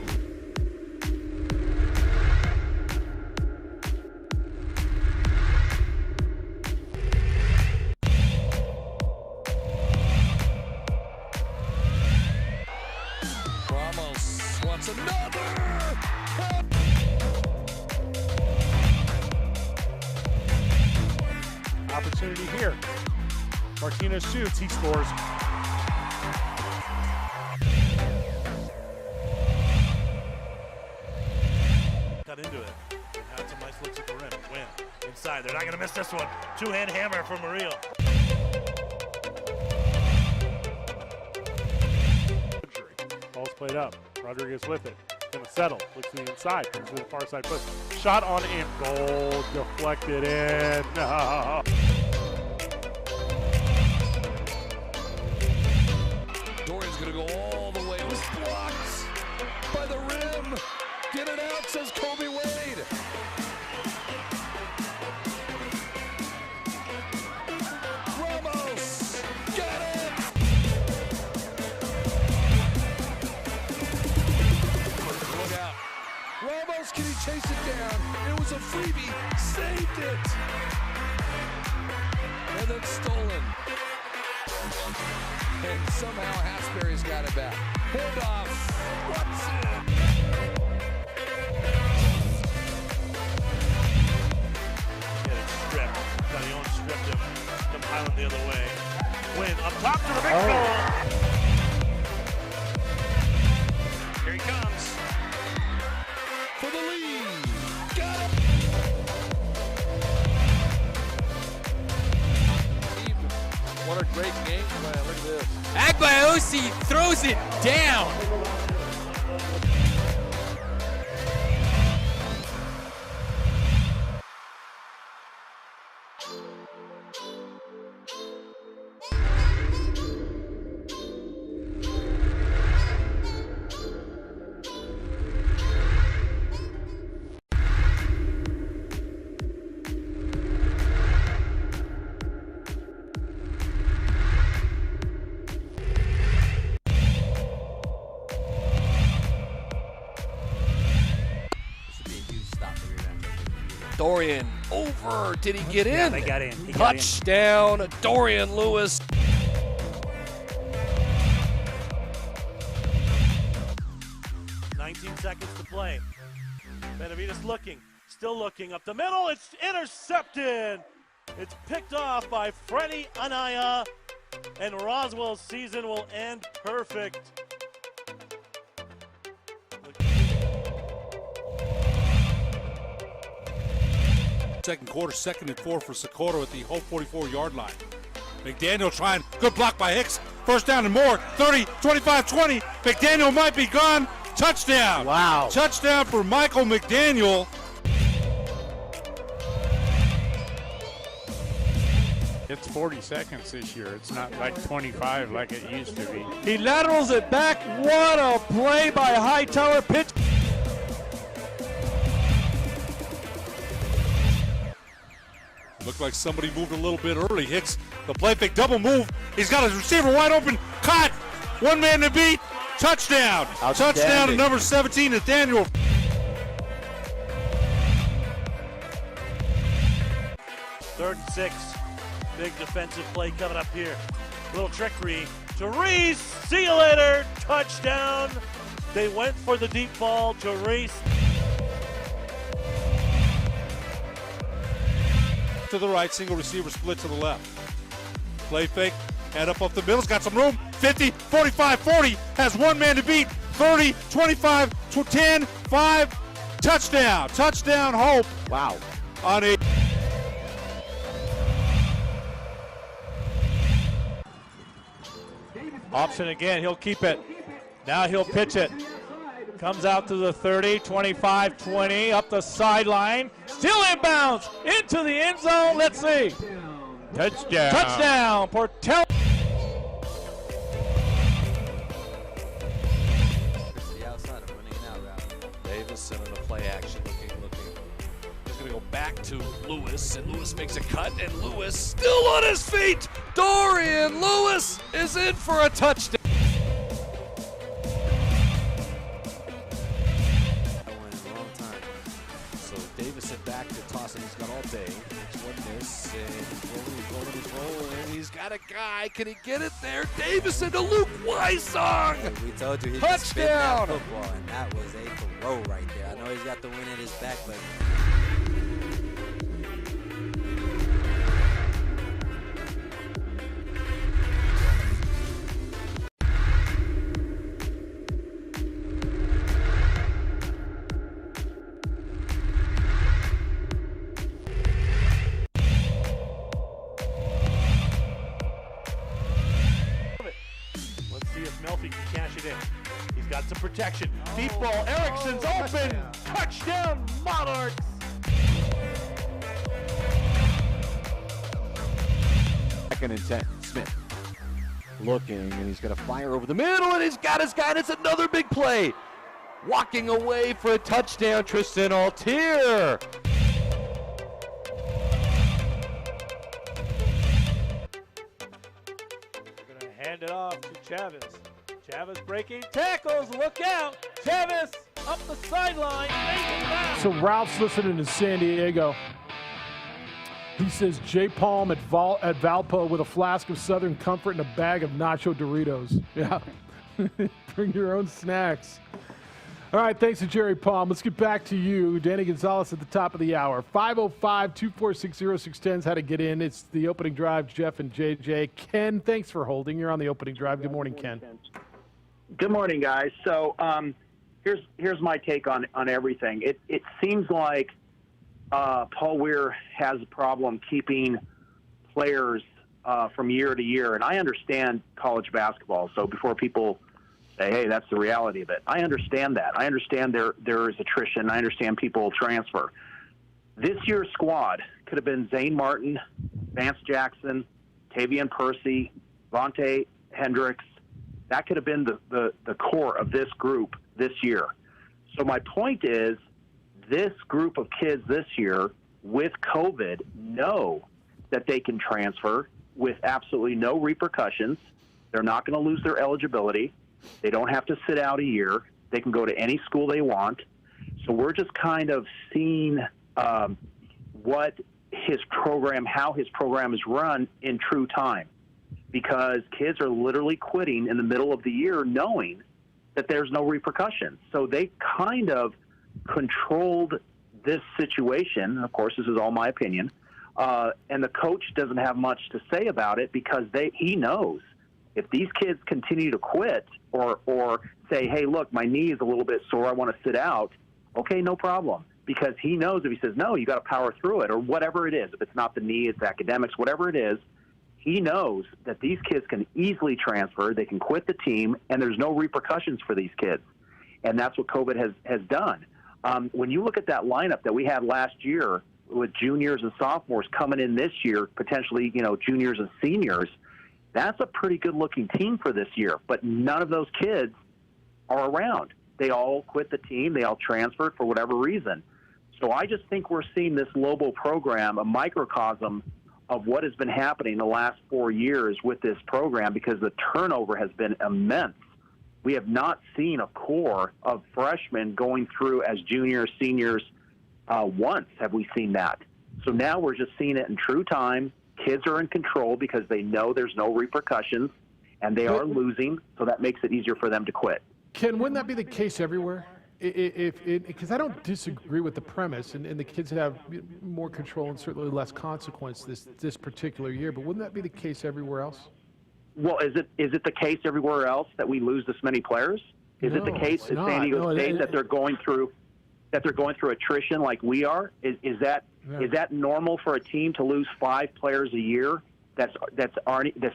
Ramos wants another. Opportunity here. Martinez shoots, he scores. Cut into it. Had some nice looks at the rim. Win. Inside. They're not going to miss this one. Two-hand hammer from Murillo. Ball's played up. Rodriguez with it. Gonna settle. Looks to the inside. Comes to the far side push. Shot on in. Goal. Deflected in. No. Dorian's going to go all the way. It was blocked by the rim. Get it out, says Kobe Wade. Ramos, got it. Look out. Ramos, can he chase it down? It was a freebie. Saved it. And then stolen. And somehow Hasbury's got it back. Handoff. Watson. Get it stripped. Calion stripped him. Come Highland the other way. Win up top to the big goal. Here he comes. For the lead. Got it. What a great game plan. Look at this. Agbayosi throws it down. Dorian over. Did he get in? Yeah, they got in. He got in. Touchdown, Dorian Lewis. Seconds to play. Benavides looking, still looking up the middle. It's intercepted. It's picked off by Freddie Anaya, and Roswell's season will end perfect. Second quarter, 2nd and 4 for Socorro at the whole 44-yard line. McDaniel trying, good block by Hicks. First down and more, 30, 25, 20. McDaniel might be gone. Touchdown. Wow. Touchdown for Michael McDaniel. It's 40 seconds this year. It's not like 25 like it used to be. He laterals it back. What a play by Hightower. Pitch. Looked like somebody moved a little bit early. Hicks, the play fake double move. He's got his receiver wide open. Caught. One man to beat. Touchdown. Touchdown to number 17, Nathaniel. Third and 6. Big defensive play coming up here. Little trickery to Reese. See you later. Touchdown. They went for the deep ball to Reese. To the right, single receiver split to the left. Play fake, head up off the middle, got some room. 50, 45, 40, has one man to beat. 30, 25, 10, 5, touchdown. Touchdown, Hope. Wow. On a... Davis Option again, he'll keep it. Now he'll pitch it. Comes out to the 30, 25, 20, up the sideline. Still inbounds into the end zone. Let's see. Touchdown. Touchdown. Portell. The outside of running an out route. Davis in the play action, looking. He's going to go back to Lewis, and Lewis makes a cut, and Lewis still on his feet. Dorian Lewis is in for a touchdown. Davison back to tossing. He's got all day. It's one miss, and he's rolling. He's got a guy. Can he get it there? Davison to Luke Weissong. Hey, we told you he touchdown. could spin that football, and that was a throw right there. I know he's got the win at his back, but. Melfi can cash it in. He's got some protection. Deep ball. Erickson's open. Touchdown, Monarchs. Second and 10. Smith looking, and he's going to fire over the middle, and he's got his guy, and it's another big play. Walking away for a touchdown, Tristan Altier. Hand it off to Chavez. Chavez breaking tackles. Look out. Chavez up the sideline. So Ralph's listening to San Diego. He says J. Palm at Valpo with a flask of Southern Comfort and a bag of Nacho Doritos. Yeah. Bring your own snacks. All right, thanks to Jerry Palm. Let's get back to you. Danny Gonzalez at the top of the hour. 505-246-0610 is how to get in. It's the opening drive, Jeff and JJ. Ken, thanks for holding. You're on the opening drive. Good morning, Ken. Good morning, guys. So here's my take on everything. It seems like Paul Weir has a problem keeping players from year to year. And I understand college basketball, so before people say, hey, that's the reality of it. I understand that. I understand there is attrition. I understand people transfer. This year's squad could have been Zane Martin, Vance Jackson, Tavian Percy, Vontae Hendricks. That could have been the core of this group this year. So my point is, this group of kids this year with COVID know that they can transfer with absolutely no repercussions. They're not going to lose their eligibility. They don't have to sit out a year. They can go to any school they want. So we're just kind of seeing what his program, how his program is run in true time, because kids are literally quitting in the middle of the year knowing that there's no repercussions. So they kind of controlled this situation. And of course, this is all my opinion. And the coach doesn't have much to say about it because he knows if these kids continue to quit or say, hey, look, my knee is a little bit sore, I want to sit out, okay, no problem. Because he knows if he says, no, you got to power through it, or whatever it is. If it's not the knee, it's academics, whatever it is, he knows that these kids can easily transfer, they can quit the team, and there's no repercussions for these kids. And that's what COVID has done. When you look at that lineup that we had last year with juniors and sophomores coming in this year, potentially, juniors and seniors, that's a pretty good-looking team for this year. But none of those kids are around. They all quit the team. They all transferred for whatever reason. So I just think we're seeing this Lobo program, a microcosm of what has been happening the last 4 years with this program, because the turnover has been immense. We have not seen a core of freshmen going through as juniors, seniors once have we seen that. So now we're just seeing it in true time. Kids are in control because they know there's no repercussions, and they are losing, so that makes it easier for them to quit. Ken, wouldn't that be the case everywhere? Because I don't disagree with the premise, and the kids have more control and certainly less consequence this particular year, but wouldn't that be the case everywhere else? Well, is it the case everywhere else that we lose this many players? Is it the case at San Diego State that they're going through attrition like we are? Is that normal for a team to lose 5 players a year that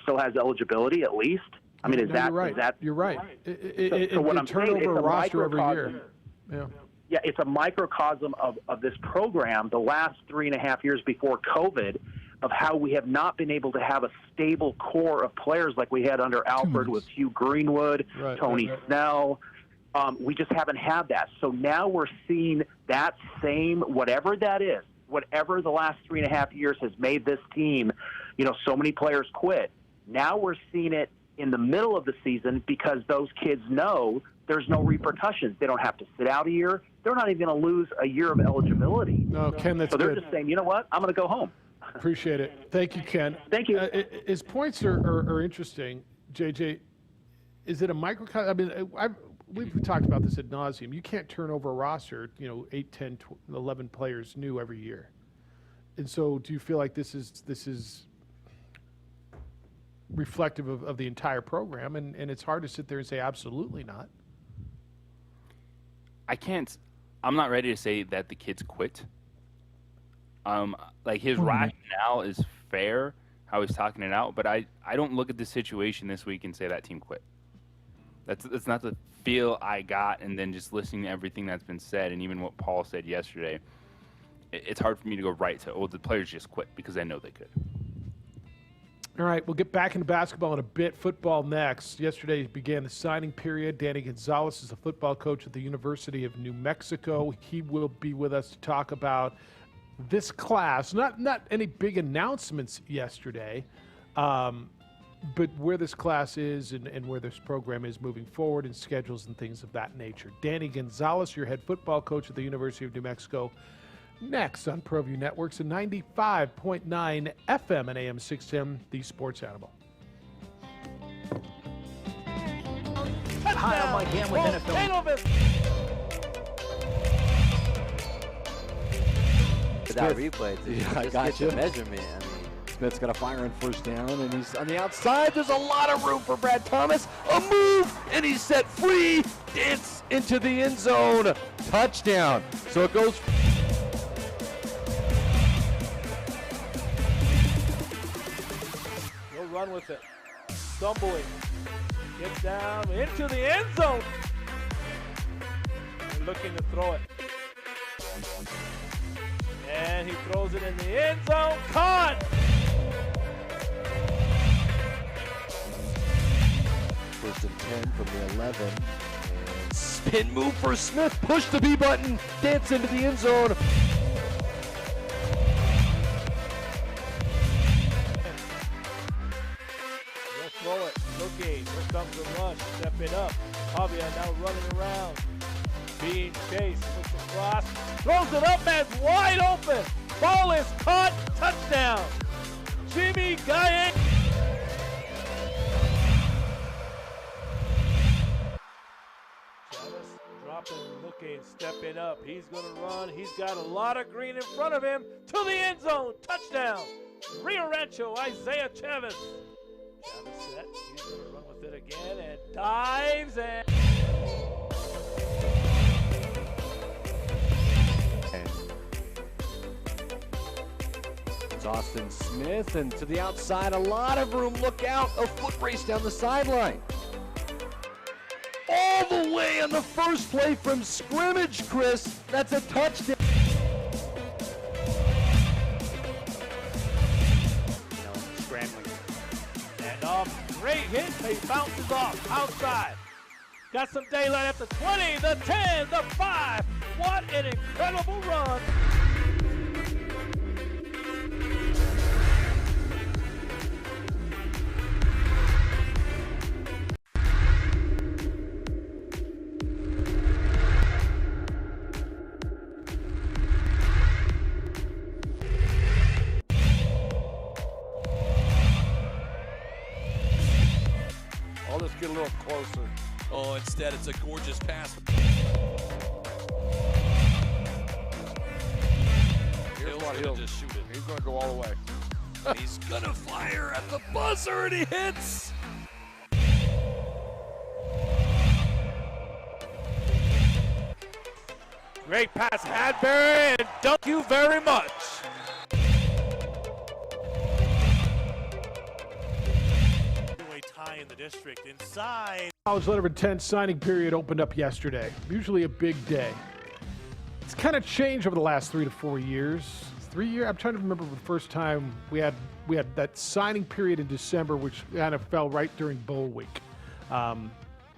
still has eligibility at least? I mean, is that you're right. is that? You're right. So what I'm saying, turnover it's a roster every microcosm. year. Yeah. Yeah, it's a microcosm of this program the last 3.5 years before COVID, of how we have not been able to have a stable core of players like we had under Alfred with Hugh Greenwood, Tony Snell. We just haven't had that. So now we're seeing that same, whatever that is, whatever the last 3.5 years has made this team, so many players quit. Now we're seeing it in the middle of the season because those kids know there's no repercussions. They don't have to sit out a year. They're not even going to lose a year of eligibility. No, Ken, that's so they're good. just saying, you know what, I'm going to go home. Appreciate it. Thank you, Ken. Thank you. His points are interesting. JJ, is it a microcosm? I mean, we've talked about this ad nauseum. You can't turn over a roster, 8, 10, 11 players new every year. And so do you feel like this is reflective of the entire program? And it's hard to sit there and say absolutely not. I'm not ready to say that the kids quit. Like his rationale is fair, how he's talking it out, but I don't look at the situation this week and say that team quit. That's not the feel I got, and then just listening to everything that's been said, and even what Paul said yesterday, it's hard for me to go right to, the players just quit, because I know they could. All right, we'll get back into basketball in a bit. Football next. Yesterday began the signing period. Danny Gonzalez is a football coach at the University of New Mexico. He will be with us to talk about this class. Not any big announcements yesterday, but where this class is and where this program is moving forward and schedules and things of that nature. Danny Gonzalez, your head football coach at the University of New Mexico, next on ProView Networks and 95.9 FM and AM 610, the Sports Animal. Hi, I'm Mike Ham with NFL. Smith. Replay, Yeah, I just got get you. the measurement. I mean, Smith's got a fire on first down, and he's on the outside. There's a lot of room for Brad Thomas. A move, and he's set free. Dance into the end zone. Touchdown. So it goes. He'll run with it. Stumbling. Gets down into the end zone. They're looking to throw it. And he throws it in the end zone. Caught! First and 10 from the 11. And spin move for Smith. Push the B button. Dance into the end zone. They'll throw it. Looking. Here comes the rush. Stepping up. Javier now running around. Being chased. Looks across. Throws it up, man's wide open. Ball is caught. Touchdown. Jimmy Gaye. Chavez dropping, looking, stepping up. He's going to run. He's got a lot of green in front of him. To the end zone. Touchdown. Rio Rancho, Isaiah Chavez. Chavez set. He's going to run with it again and dives and... It's Austin Smith, and to the outside, a lot of room. Look out, a foot race down the sideline. All the way on the first play from scrimmage, Chris. That's a touchdown. Scrambling. And off, great hit. He bounces off outside. Got some daylight at the 20, the 10, the 5. What an incredible run. I'll just get a little closer. Oh, instead it's a gorgeous pass. Here's what Hill's gonna just shoot it. He's going to go all the way. He's gonna fire at the buzzer and he hits. Great pass, Hadbury, and thank you very much. Time high in the district. Inside. College letter of intent signing period opened up yesterday. Usually a big day. It's kind of changed over the last 3 to 4 years. 3 years. I'm trying to remember the first time we had that signing period in December, which kind of fell right during bowl week,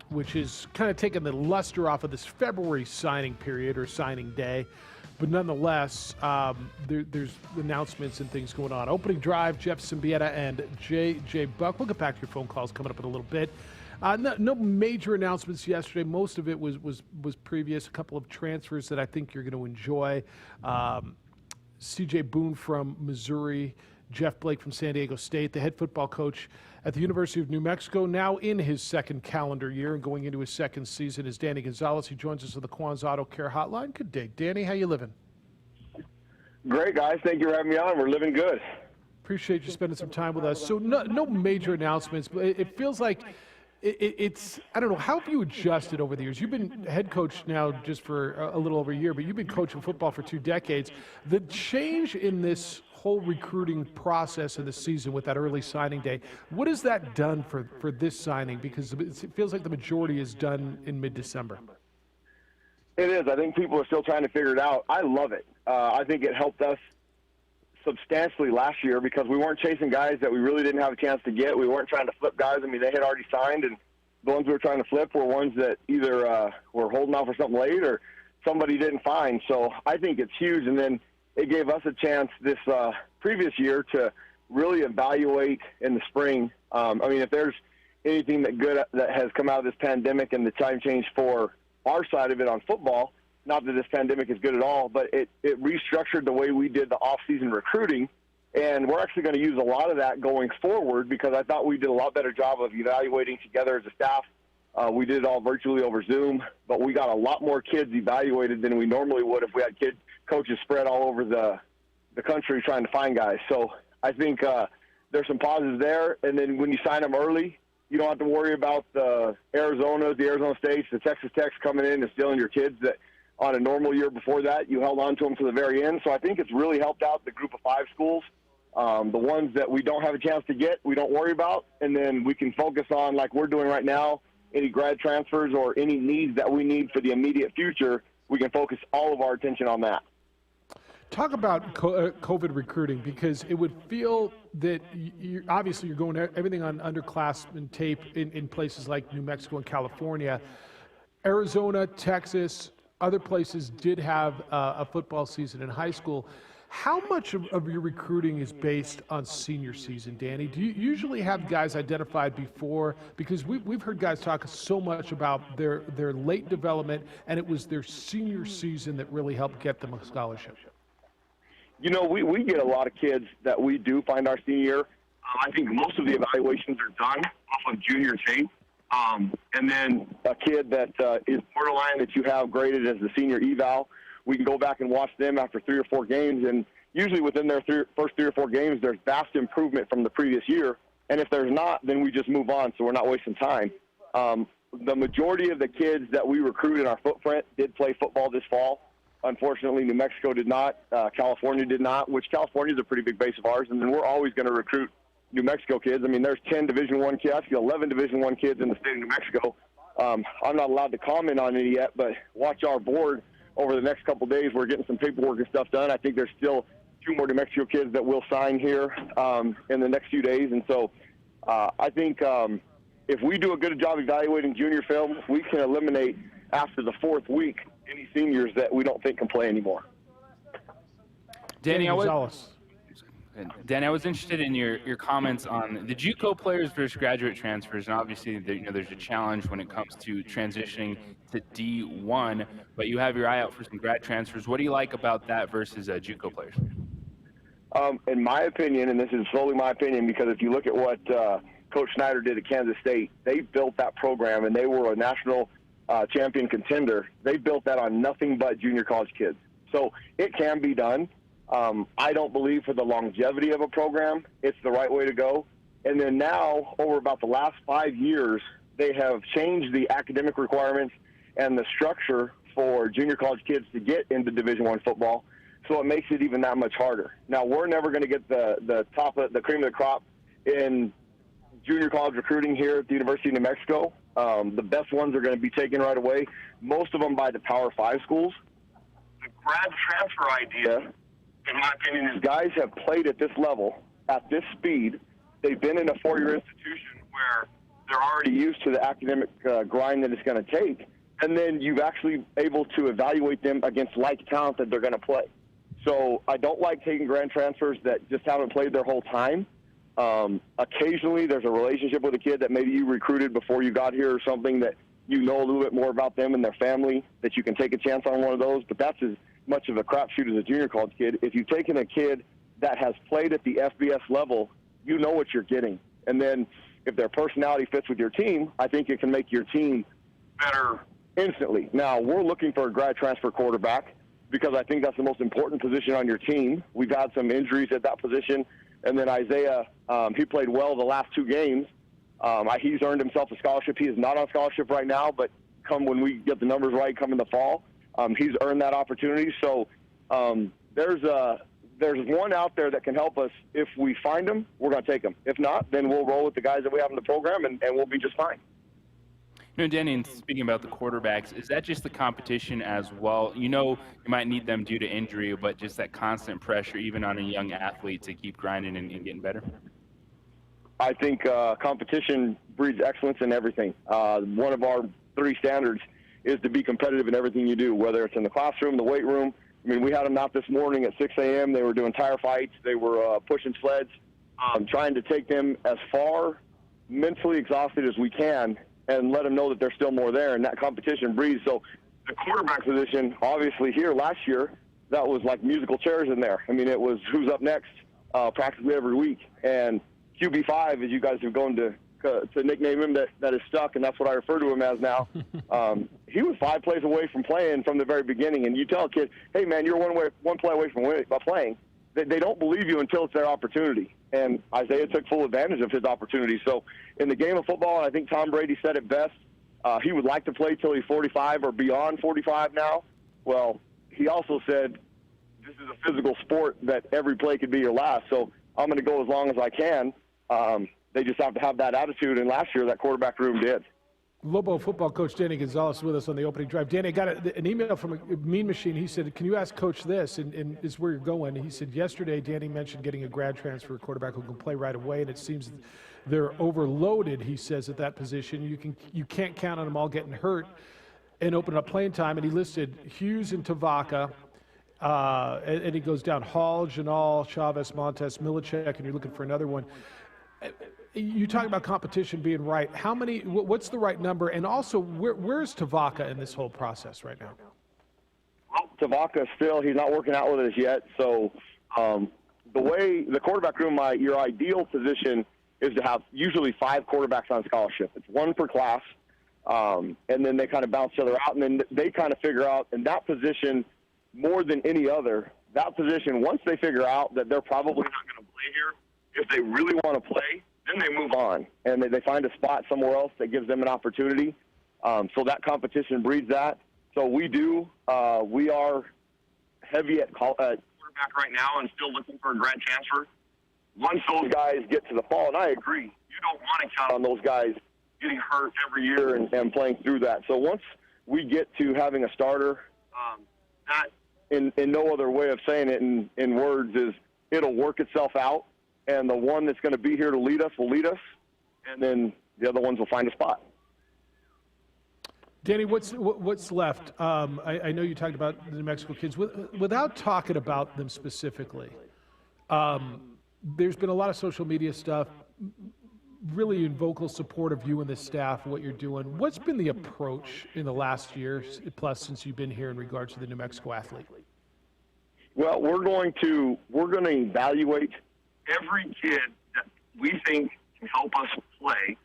which is kind of taking the luster off of this February signing period or signing day. But nonetheless, there's announcements and things going on. Opening drive, Jeff Siembieda and J.J. Buck. We'll get back to your phone calls coming up in a little bit. No major announcements yesterday. Most of it was previous. A couple of transfers that I think you're going to enjoy. C.J. Boone from Missouri, Jeff Blake from San Diego State, the head football coach at the University of New Mexico, now in his second calendar year and going into his second season, is Danny Gonzalez. He joins us on the Quan's Auto Care Hotline. Good day, Danny. How you living? Great, guys. Thank you for having me on. We're living good. Appreciate you spending some time with us. So no major announcements, but it feels like it's, I don't know, how have you adjusted over the years? You've been head coach now just for a little over a year, but you've been coaching football for 2 decades. The change in this whole recruiting process in the season with that early signing day, what has that done for this signing? Because it feels like the majority is done in mid-December. It is. I think people are still trying to figure it out. I love it. I think it helped us substantially last year because we weren't chasing guys that we really didn't have a chance to get. We weren't trying to flip guys. I mean, they had already signed, and the ones we were trying to flip were ones that either were holding out for something late or somebody didn't find. So I think it's huge. And then it gave us a chance this previous year to really evaluate in the spring. I mean, if there's anything that has come out of this pandemic and the time change for our side of it on football, not that this pandemic is good at all, but it restructured the way we did the off-season recruiting, and we're actually going to use a lot of that going forward because I thought we did a lot better job of evaluating together as a staff. We did it all virtually over Zoom, but we got a lot more kids evaluated than we normally would if we had coaches spread all over the country trying to find guys. So I think there's some positives there, and then when you sign them early, you don't have to worry about the Arizonas, the Arizona States, the Texas Techs coming in and stealing your kids that on a normal year before that, you held on to them to the very end. So I think it's really helped out the group of 5 schools. The ones that we don't have a chance to get, we don't worry about. And then we can focus on, like we're doing right now, any grad transfers or any needs that we need for the immediate future. We can focus all of our attention on that. Talk about COVID recruiting, because it would feel that obviously you're going everything on underclassmen tape in places like New Mexico and California. Arizona, Texas, other places did have a football season in high school. How much of your recruiting is based on senior season, Danny? Do you usually have guys identified before? Because we've heard guys talk so much about their late development, and it was their senior season that really helped get them a scholarship. You know, we get a lot of kids that we do find our senior year. I think most of the evaluations are done off of junior tape. And then a kid that is borderline that you have graded as the senior eval, we can go back and watch them after 3 or 4 games. And usually within their first 3 or 4 games, there's vast improvement from the previous year. And if there's not, then we just move on, so we're not wasting time. The majority of the kids that we recruit in our footprint did play football this fall. Unfortunately, New Mexico did not. California did not, which California is a pretty big base of ours. And then we're always going to recruit New Mexico kids. I mean, there's 10 Division I kids, 11 Division I kids in the state of New Mexico. I'm not allowed to comment on any yet, but watch our board over the next couple of days. We're getting some paperwork and stuff done. I think there's still 2 more New Mexico kids that will sign here in the next few days. And so I think if we do a good job evaluating junior film, we can eliminate after the 4th week any seniors that we don't think can play anymore. Danny, I was interested in your comments on the JUCO players versus graduate transfers, and obviously there's a challenge when it comes to transitioning to D1, but you have your eye out for some grad transfers. What do you like about that versus JUCO players? In my opinion, and this is solely my opinion, because if you look at what Coach Snyder did at Kansas State, they built that program, and they were a national champion contender. They built that on nothing but junior college kids. So it can be done. I don't believe for the longevity of a program, it's the right way to go. And then now, over about the last 5 years, they have changed the academic requirements and the structure for junior college kids to get into Division I football. So it makes it even that much harder. Now, we're never going to get the top of the cream of the crop in junior college recruiting here at the University of New Mexico. The best ones are going to be taken right away, most of them by the Power 5 schools. The grad transfer idea, in my opinion, is guys have played at this level, at this speed. They've been in a four-year institution where they're already used to the academic grind that it's going to take, and then you've actually able to evaluate them against like talent that they're going to play. So I don't like taking grad transfers that just haven't played their whole time. Occasionally there's a relationship with a kid that maybe you recruited before you got here or something that you know a little bit more about them and their family that you can take a chance on one of those, but that's as much of a crapshoot as a junior college kid. If you've taken a kid that has played at the FBS level, you know what you're getting. And then if their personality fits with your team, I think it can make your team better instantly. Now, we're looking for a grad transfer quarterback because I think that's the most important position on your team. We've had some injuries at that position. And then Isaiah, he played well the last 2 games. He's earned himself a scholarship. He is not on scholarship right now, but come when we get the numbers right, come in the fall, he's earned that opportunity. So there's one out there that can help us. If we find him, we're going to take him. If not, then we'll roll with the guys that we have in the program, and we'll be just fine. You know, Danny, and speaking about the quarterbacks, is that just the competition as well? You know, you might need them due to injury, but just that constant pressure, even on a young athlete, to keep grinding and getting better? I think competition breeds excellence in everything. One of our 3 standards is to be competitive in everything you do, whether it's in the classroom, the weight room. I mean, we had them out this morning at 6 a.m. They were doing tire fights. They were pushing sleds, trying to take them as far mentally exhausted as we can and let them know that there's still more there, and that competition breeds. So the quarterback position, obviously here last year, that was like musical chairs in there. I mean, it was who's up next practically every week. And QB5, as you guys have gone to nickname him, that is stuck, and that's what I refer to him as now. He was 5 plays away from playing from the very beginning, and you tell a kid, hey, man, you're one play away from playing. They don't believe you until it's their opportunity. And Isaiah took full advantage of his opportunity. So in the game of football, and I think Tom Brady said it best, he would like to play till he's 45 or beyond 45 now. Well, he also said this is a physical sport that every play could be your last. So I'm going to go as long as I can. They just have to have that attitude, and last year that quarterback room did. Lobo football coach Danny Gonzalez with us on the opening drive. Danny, I got an email from a Mean Machine. He said, can you ask Coach this? And is where you're going. He said, yesterday Danny mentioned getting a grad transfer quarterback who can play right away, and it seems they're overloaded, he says, at that position. You can't count on them all getting hurt and open up playing time. And he listed Hughes and Tavaka, and he goes down Hall, Janal, Chavez, Montes, Milicek, and you're looking for another one. You talk about competition being right. How many? What's the right number? And also, where's Tavaka in this whole process right now? Well, Tavaka still, he's not working out with us yet. So the way the quarterback room, your ideal position is to have usually 5 quarterbacks on scholarship. It's 1 per class, and then they kind of bounce each other out, and then they kind of figure out in that position more than any other. That position, once they figure out that they're probably not going to play here, if they really want to play, then they move on, and they find a spot somewhere else that gives them an opportunity. So that competition breeds that. So we are heavy at quarterback right now and still looking for a grad transfer. Once those guys get to the fall, and I agree, you don't want to count on those guys getting hurt every year and playing through that. So once we get to having a starter, that in no other way of saying it in words is it'll work itself out. And the one that's going to be here to lead us will lead us, and then the other ones will find a spot. Danny, what's left? I know you talked about the New Mexico kids. Without talking about them specifically, there's been a lot of social media stuff, really in vocal support of you and the staff, what you're doing. What's been the approach in the last year plus since you've been here in regards to the New Mexico athlete? Well, we're going to evaluate every kid that we think can help us play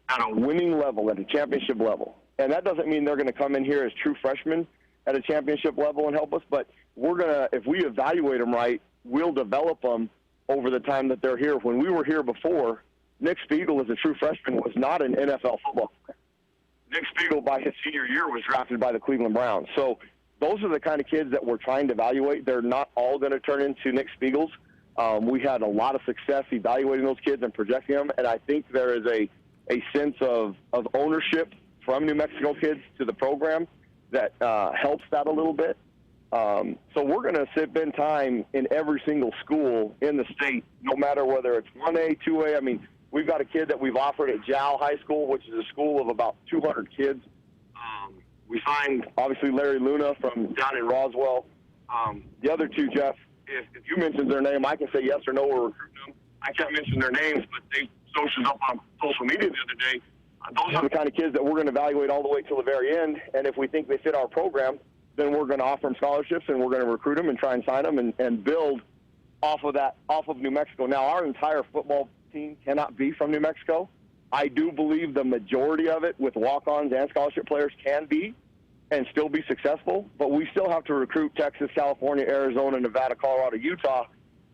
at a winning level, at a championship level. And that doesn't mean they're going to come in here as true freshmen at a championship level and help us, but if we evaluate them right, we'll develop them over the time that they're here. When we were here before, Nick Spiegel, as a true freshman, was not an NFL football player. Nick Spiegel, by his senior year, was drafted by the Cleveland Browns. So those are the kind of kids that we're trying to evaluate. They're not all going to turn into Nick Spiegels. We had a lot of success evaluating those kids and projecting them, and I think there is a sense of ownership from New Mexico kids to the program that helps that a little bit. So we're going to spend time in every single school in the state, no matter whether it's 1A, 2A. I mean, we've got a kid that we've offered at Jow High School, which is a school of about 200 kids. We signed, obviously, Larry Luna from down in Roswell. The other two, Jeff, if you mention their name, I can say yes or no or recruit them. I can't mention their names, but they socials up on social media the other day. Those are the kind of kids that we're going to evaluate all the way till the very end. And if we think they fit our program, then we're going to offer them scholarships and we're going to recruit them and try and sign them and build off of New Mexico. Now, our entire football team cannot be from New Mexico. I do believe the majority of it with walk-ons and scholarship players can be and still be successful, but we still have to recruit Texas, California, Arizona, Nevada, Colorado, Utah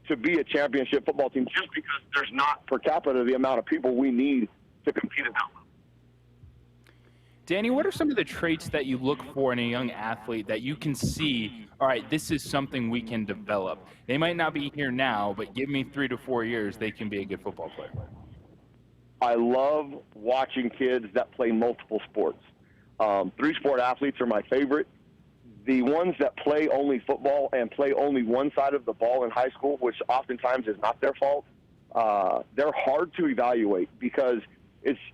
to be a championship football team just because there's not per capita the amount of people we need to compete at that level. Danny, what are some of the traits that you look for in a young athlete that you can see, all right, this is something we can develop? They might not be here now, but give me 3 to 4 years, they can be a good football player. I love watching kids that play multiple sports. 3-sport athletes are my favorite. The ones that play only football and play only one side of the ball in high school, which oftentimes is not their fault, they're hard to evaluate because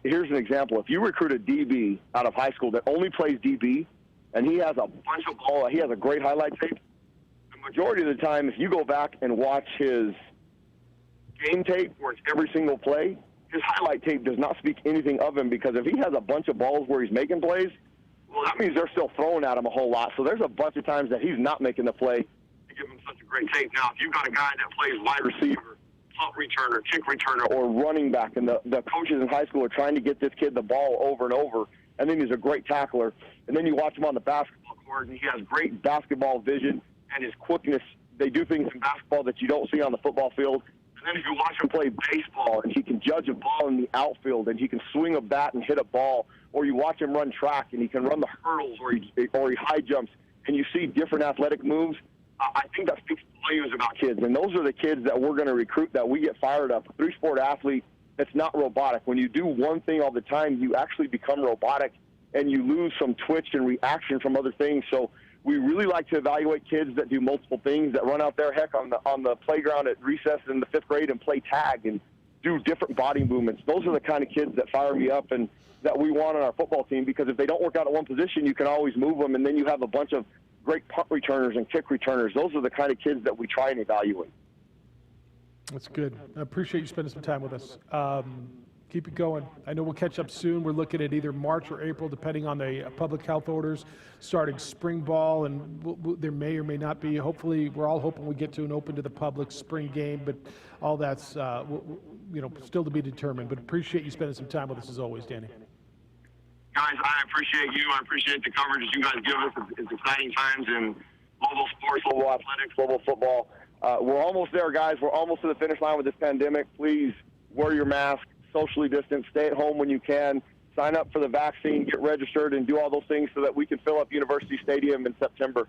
here's an example. If you recruit a DB out of high school that only plays DB and he has a bunch of ball, he has a great highlight tape, the majority of the time if you go back and watch his game tape where it's every single play, his highlight tape does not speak anything of him because if he has a bunch of balls where he's making plays, well, that means they're still throwing at him a whole lot. So there's a bunch of times that he's not making the play to give him such a great tape. Now, if you've got a guy that plays wide receiver, punt returner, kick returner, or running back, and the coaches in high school are trying to get this kid the ball over and over, and then he's a great tackler, and then you watch him on the basketball court, and he has great basketball vision and his quickness. They do things in basketball that you don't see on the football field. And then if you watch him play baseball and he can judge a ball in the outfield and he can swing a bat and hit a ball, or you watch him run track and he can run the hurdles or he high jumps and you see different athletic moves, I think that speaks volumes about kids. And those are the kids that we're going to recruit that we get fired up. A 3-sport athlete that's not robotic. When you do one thing all the time, you actually become robotic and you lose some twitch and reaction from other things. So we really like to evaluate kids that do multiple things, that run out there, heck, on the playground at recess in the 5th grade and play tag and do different body movements. Those are the kind of kids that fire me up and that we want on our football team because if they don't work out at one position, you can always move them, and then you have a bunch of great punt returners and kick returners. Those are the kind of kids that we try and evaluate. That's good. I appreciate you spending some time with us. Keep it going. I know we'll catch up soon. We're looking at either March or April, depending on the public health orders, starting spring ball, and there may or may not be. Hopefully, we're all hoping we get to an open to the public spring game, but all that's still to be determined. But appreciate you spending some time with us as always, Danny. Guys, I appreciate you. I appreciate the coverage you guys give us. It's exciting times in global sports, global athletics, global football. We're almost there, guys. We're almost to the finish line with this pandemic. Please wear your mask, socially distance, stay at home when you can, sign up for the vaccine, get registered, and do all those things so that we can fill up University Stadium in September.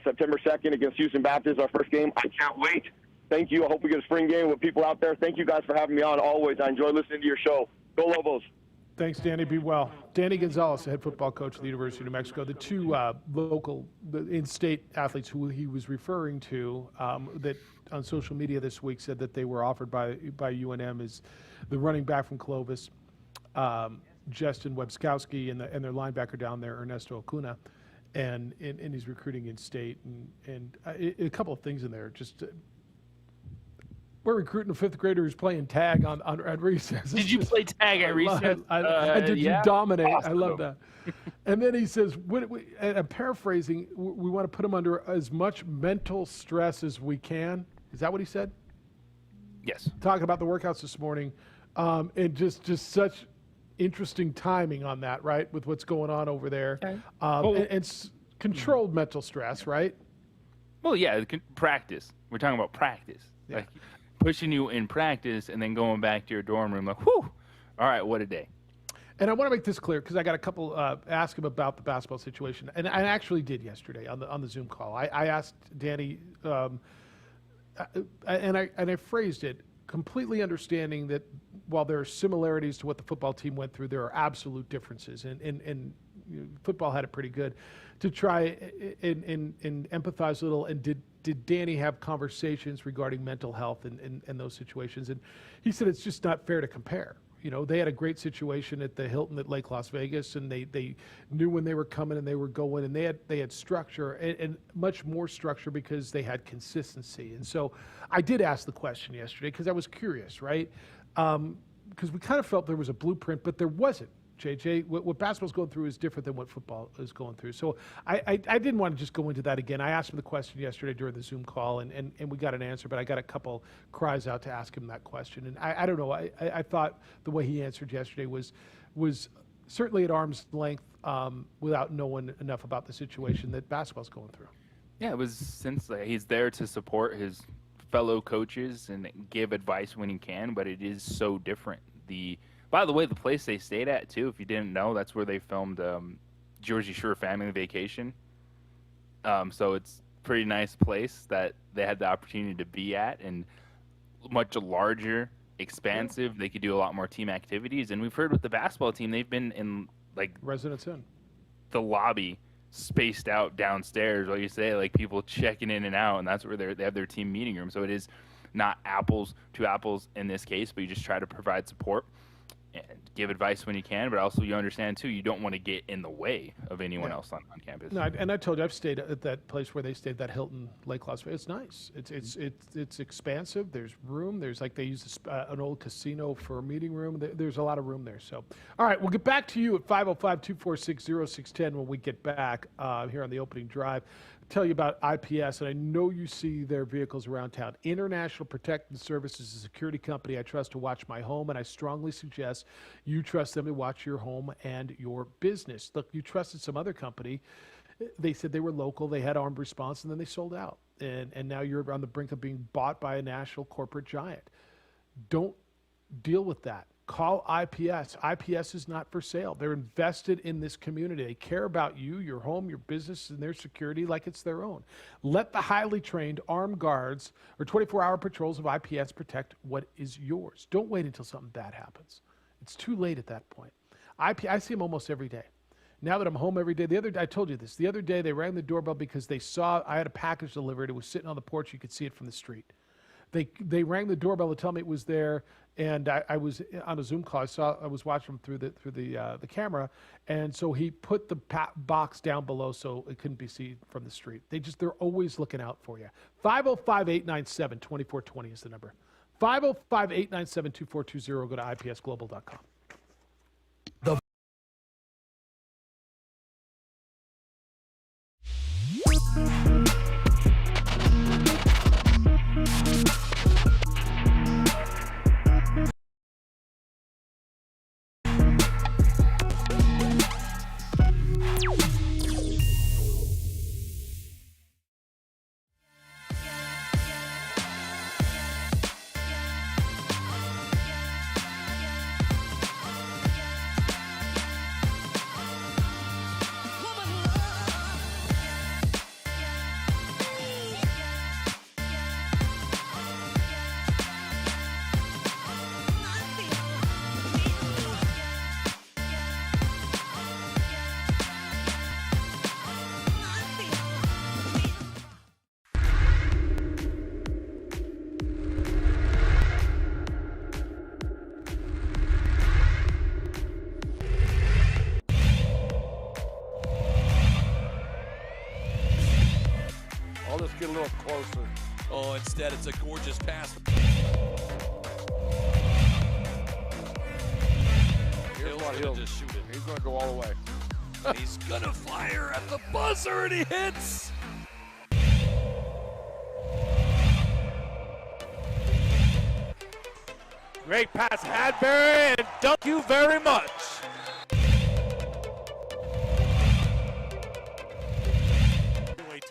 September 2nd against Houston Baptist, our first game. I can't wait. Thank you. I hope we get a spring game with people out there. Thank you guys for having me on always. I enjoy listening to your show. Go Lobos. Thanks, Danny. Be well. Danny Gonzalez, the head football coach of the University of New Mexico. The two local in-state athletes who he was referring to that on social media this week said that they were offered by UNM is the running back from Clovis, Justin Webskowski, and their linebacker down there, Ernesto Acuna, and he's recruiting in-state. And a couple of things in there. Just we're recruiting a 5th grader who's playing tag at recess. Did you play tag at recess? I did. Yeah. You dominate. Awesome. I love that. And then he says, and I'm paraphrasing, we want to put him under as much mental stress as we can. Is that what he said? Yes. Talking about the workouts this morning, and just such interesting timing on that, right, with what's going on over there. Okay. And controlled mental stress, right? Well, yeah, practice. We're talking about practice. Yeah. Like pushing you in practice and then going back to your dorm room like, whew, all right, what a day. And I want to make this clear because I got a couple ask him about the basketball situation, and I actually did yesterday on the Zoom call. I asked Danny and I phrased it completely understanding that while there are similarities to what the football team went through, there are absolute differences, and football had it pretty good. To try and empathize a little, and did Danny have conversations regarding mental health and those situations? And he said it's just not fair to compare. They had a great situation at the Hilton at Lake Las Vegas, and they knew when they were coming and they were going, and they had structure and much more structure because they had consistency. And so I did ask the question yesterday because I was curious, right? Because we kind of felt there was a blueprint, but there wasn't. JJ, what basketball's going through is different than what football is going through. So I didn't want to just go into that again. I asked him the question yesterday during the Zoom call, and we got an answer, but I got a couple cries out to ask him that question. And I don't know. I thought the way he answered yesterday was certainly at arm's length without knowing enough about the situation that basketball's going through. Yeah, it was since he's there to support his fellow coaches and give advice when he can, but it is so different. By the way, the place they stayed at, too, if you didn't know, that's where they filmed Jersey Shore Family Vacation. So it's a pretty nice place that they had the opportunity to be at, and much larger, expansive. They could do a lot more team activities. And we've heard with the basketball team, they've been in, Residence Inn. The lobby spaced out downstairs, like you say, like people checking in and out, and that's where they have their team meeting room. So it is not apples to apples in this case, but you just try to provide support and give advice when you can, but also you understand too, you don't want to get in the way of anyone else on campus. No, and I told you I've stayed at that place where they stayed, that Hilton Lake Las Vegas. It's nice. It's expansive. There's room. There's they use an old casino for a meeting room. There's a lot of room there. So, all right, we'll get back to you at 505-246-0610 when we get back here on the opening drive. Tell you about IPS, and I know you see their vehicles around town. International Protective Services is a security company I trust to watch my home, and I strongly suggest you trust them to watch your home and your business. Look, you trusted some other company. They said they were local, they had armed response, and then they sold out. And now you're on the brink of being bought by a national corporate giant. Don't deal with that. Call IPS. IPS is not for sale. They're invested in this community. They care about you, your home, your business, and their security like it's their own. Let the highly trained armed guards or 24-hour patrols of IPS protect what is yours. Don't wait until something bad happens. It's too late at that point. I see them almost every day. Now that I'm home every day, I told you this. The other day, they rang the doorbell because they saw I had a package delivered. It was sitting on the porch. You could see it from the street. They rang the doorbell to tell me it was there, and I was on a Zoom call. I was watching them through the camera, and so he put the box down below so it couldn't be seen from the street. They're always looking out for you. 505-897-2420 is the number. 505-897-2420. Go to ipsglobal.com. Let's get a little closer. Oh, instead it's a gorgeous pass. Here's what he'll just shoot it. He's going to go all the way. He's going to fire at the buzzer, and he hits. Great pass, Hadbury, and thank you very much.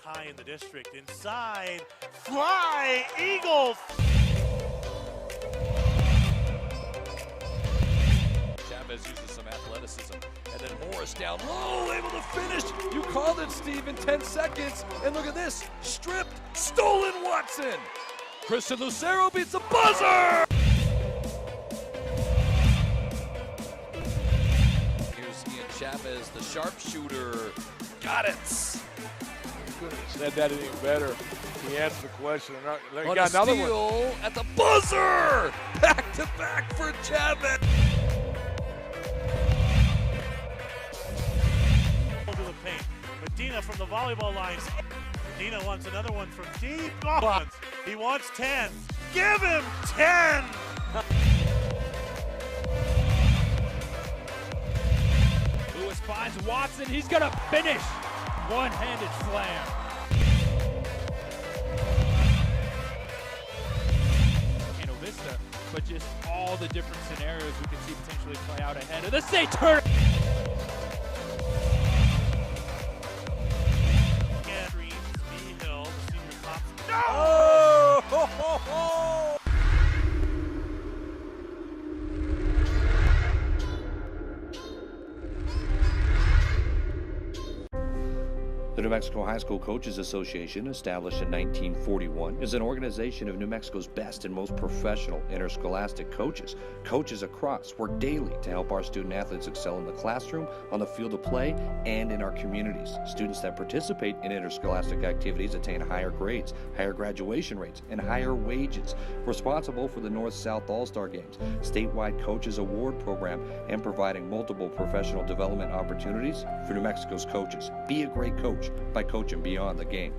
Tie in the district. Inside, fly, Eagles! Chavez uses some athleticism. And then Morris down low, able to finish. You called it, Steve, in 10 seconds. And look at this, stripped, stolen Watson. Christian Lucero beats the buzzer! Here's Ian Chavez, the sharpshooter. Got it! Couldn't have said that any better. He answered the question. He On got a another steal one. at the buzzer! Back to back for Chavez. To the paint. Medina from the volleyball lines. Medina wants another one from deep. Oh, he wants 10. Give him 10! Lewis finds Watson. He's going to finish. One-handed slam. Vista, but just all the different scenarios we can see potentially play out ahead of the state tournament. The New Mexico High School Coaches Association, established in 1941, is an organization of New Mexico's best and most professional interscholastic coaches. Coaches across work daily to help our student athletes excel in the classroom, on the field of play, and in our communities. Students that participate in interscholastic activities attain higher grades, higher graduation rates, and higher wages. Responsible for the North-South All-Star Games, statewide Coaches Award Program, and providing multiple professional development opportunities for New Mexico's coaches. Be a great coach by coaching beyond the game.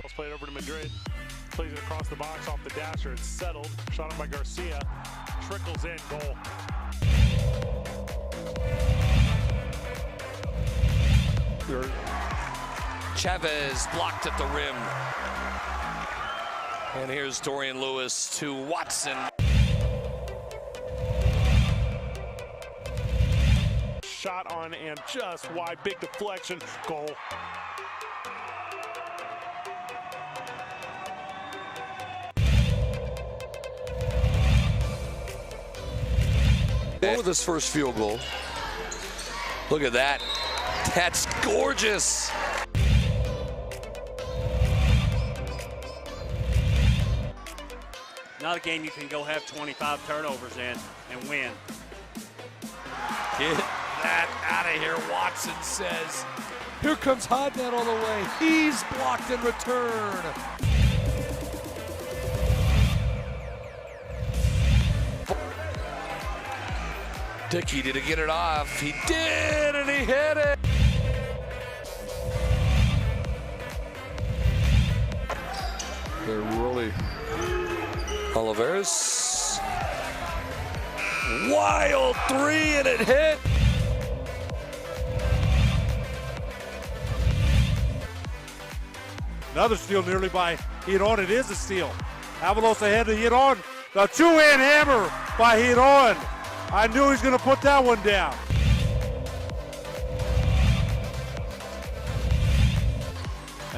Let's play it over to Madrid. Plays it across the box off the dasher. It's settled. Shot on by Garcia. Trickles in. Goal. Chavez blocked at the rim. And here's Dorian Lewis to Watson. Shot on and just wide. Big deflection. Goal. Over this first field goal. Look at that. That's gorgeous. Not a game you can go have 25 turnovers in and win. Get that out of here, Watson says. Here comes Hodnett all the way. He's blocked in return. Dickey, did he get it off? He did, and he hit it. They're really... Oliveras. Wild three, and it hit. Another steal nearly by Hidon. It is a steal. Avalos ahead to Hidon. The two-hand hammer by Hidon. I knew he was going to put that one down.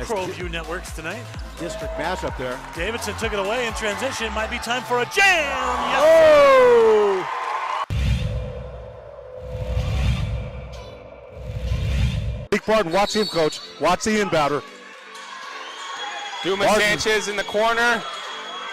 Pro View Networks tonight. District matchup there. Davidson took it away in transition. Might be time for a jam. Yes. Oh! Big Barton, watch him, coach. Watch the inbounder. Dumas Sanchez in the corner.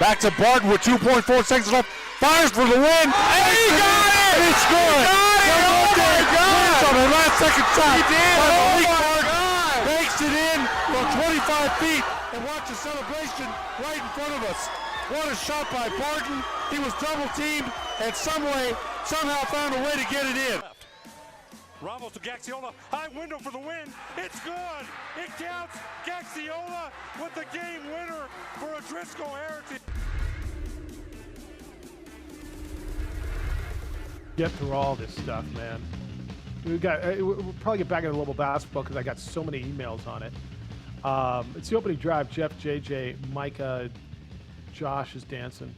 Back to Barton with 2.4 seconds left. Fires for the win. And he got it! And he scored. Oh my God! On the last second shot. He did. Oh my God! Banks it in from 25 feet. And watch the celebration right in front of us. What a shot by Barton. He was double teamed and somehow found a way to get it in. Ramos to Gaxiola. High window for the win. It's good. It counts. Gaxiola with the game winner for a Driscoll Heritage. Get through all this stuff, man. We'll probably get back into global basketball because I got so many emails on it. It's the opening drive. Jeff, JJ, Micah, Josh is dancing.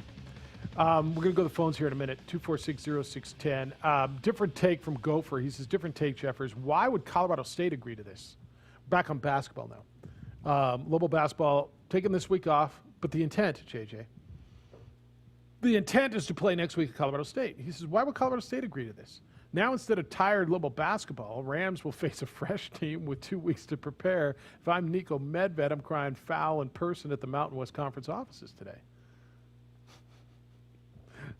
We're going to go to the phones here in a minute. 246-0610. Different take from Gopher. He says, different take, Jeffers. Why would Colorado State agree to this? Back on basketball now. Global basketball taking this week off, but the intent, JJ. The intent is to play next week at Colorado State. He says, why would Colorado State agree to this? Now, instead of tired Lobo basketball, Rams will face a fresh team with 2 weeks to prepare. If I'm Nico Medved, I'm crying foul in person at the Mountain West Conference offices today.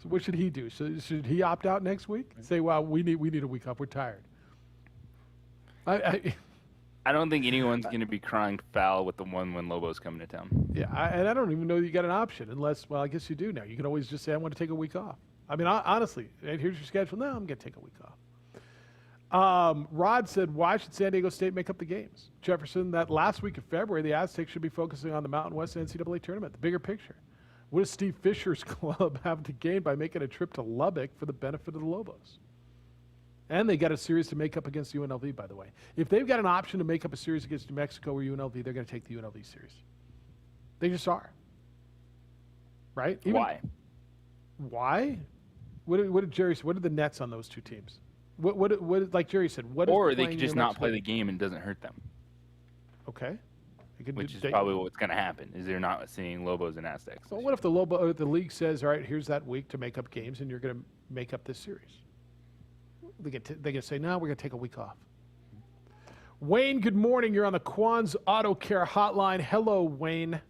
So what should he do? Should he opt out next week? Say, well, we need a week off. We're tired. I don't think anyone's going to be crying foul with the one when Lobo's coming to town. Yeah, and I don't even know you got an option unless, well, I guess you do now. You can always just say, I want to take a week off. I mean, honestly, here's your schedule. No, I'm going to take a week off. Rod said, why should San Diego State make up the games? Jefferson, that last week of February, the Aztecs should be focusing on the Mountain West NCAA tournament, the bigger picture. What does Steve Fisher's club have to gain by making a trip to Lubbock for the benefit of the Lobos? And they got a series to make up against UNLV, by the way. If they've got an option to make up a series against New Mexico or UNLV, they're going to take the UNLV series. They just are. Right? Why? Why? What did Jerry say? What are the nets on those two teams? What like Jerry said, what is or they playing could just New not Mexico? play the game and it doesn't hurt them. Okay. Which is probably what's going to happen, is they're not seeing Lobos and Aztecs. Well, what if the league says, all right, here's that week to make up games, and you're going to make up this series? They can say, no, we're going to take a week off. Wayne, good morning. You're on the Quan's Auto Care Hotline. Hello, Wayne.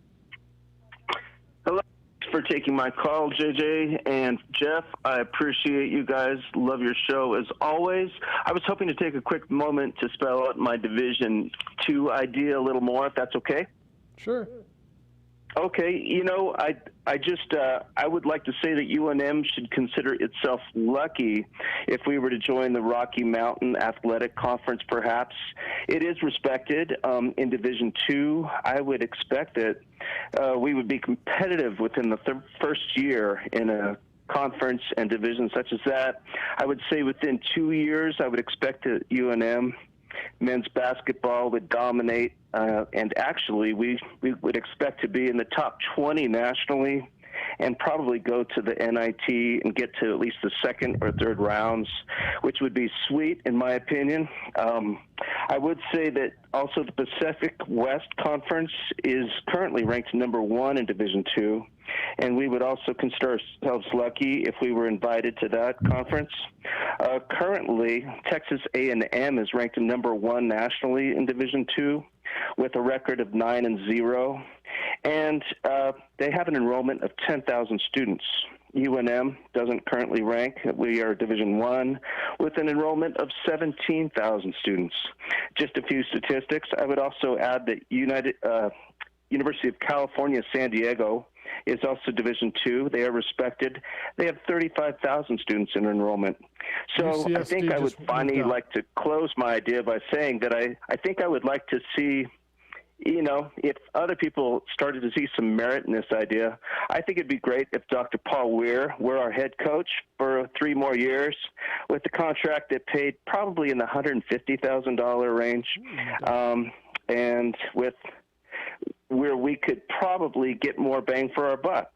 Hello. Thanks for taking my call, JJ and Jeff. I appreciate you guys. Love your show as always. I was hoping to take a quick moment to spell out my Division II idea a little more, if that's okay. Sure. Okay, you know, I would like to say that UNM should consider itself lucky if we were to join the Rocky Mountain Athletic Conference, perhaps. It is respected in Division II. I would expect that we would be competitive within the first year in a conference and division such as that. I would say within 2 years, I would expect that UNM men's basketball would dominate, and actually we would expect to be in the top 20 nationally and probably go to the NIT and get to at least the second or third rounds, which would be sweet in my opinion. I would say that also the Pacific West Conference is currently ranked #1 in Division II, and we would also consider ourselves lucky if we were invited to that conference. Currently, Texas A&M is ranked #1 nationally in Division II with a record of 9-0, and they have an enrollment of 10,000 students. UNM doesn't currently rank. We are Division I with an enrollment of 17,000 students. Just a few statistics. I would also add that University of California, San Diego is also Division II. They are respected. They have 35,000 students in enrollment. So I think I would finally like to close my idea by saying that I think I would like to see, you know, if other people started to see some merit in this idea. I think it'd be great if Dr. Paul Weir were our head coach for 3 more years with a contract that paid probably in the $150,000 range, and with where we could probably get more bang for our buck.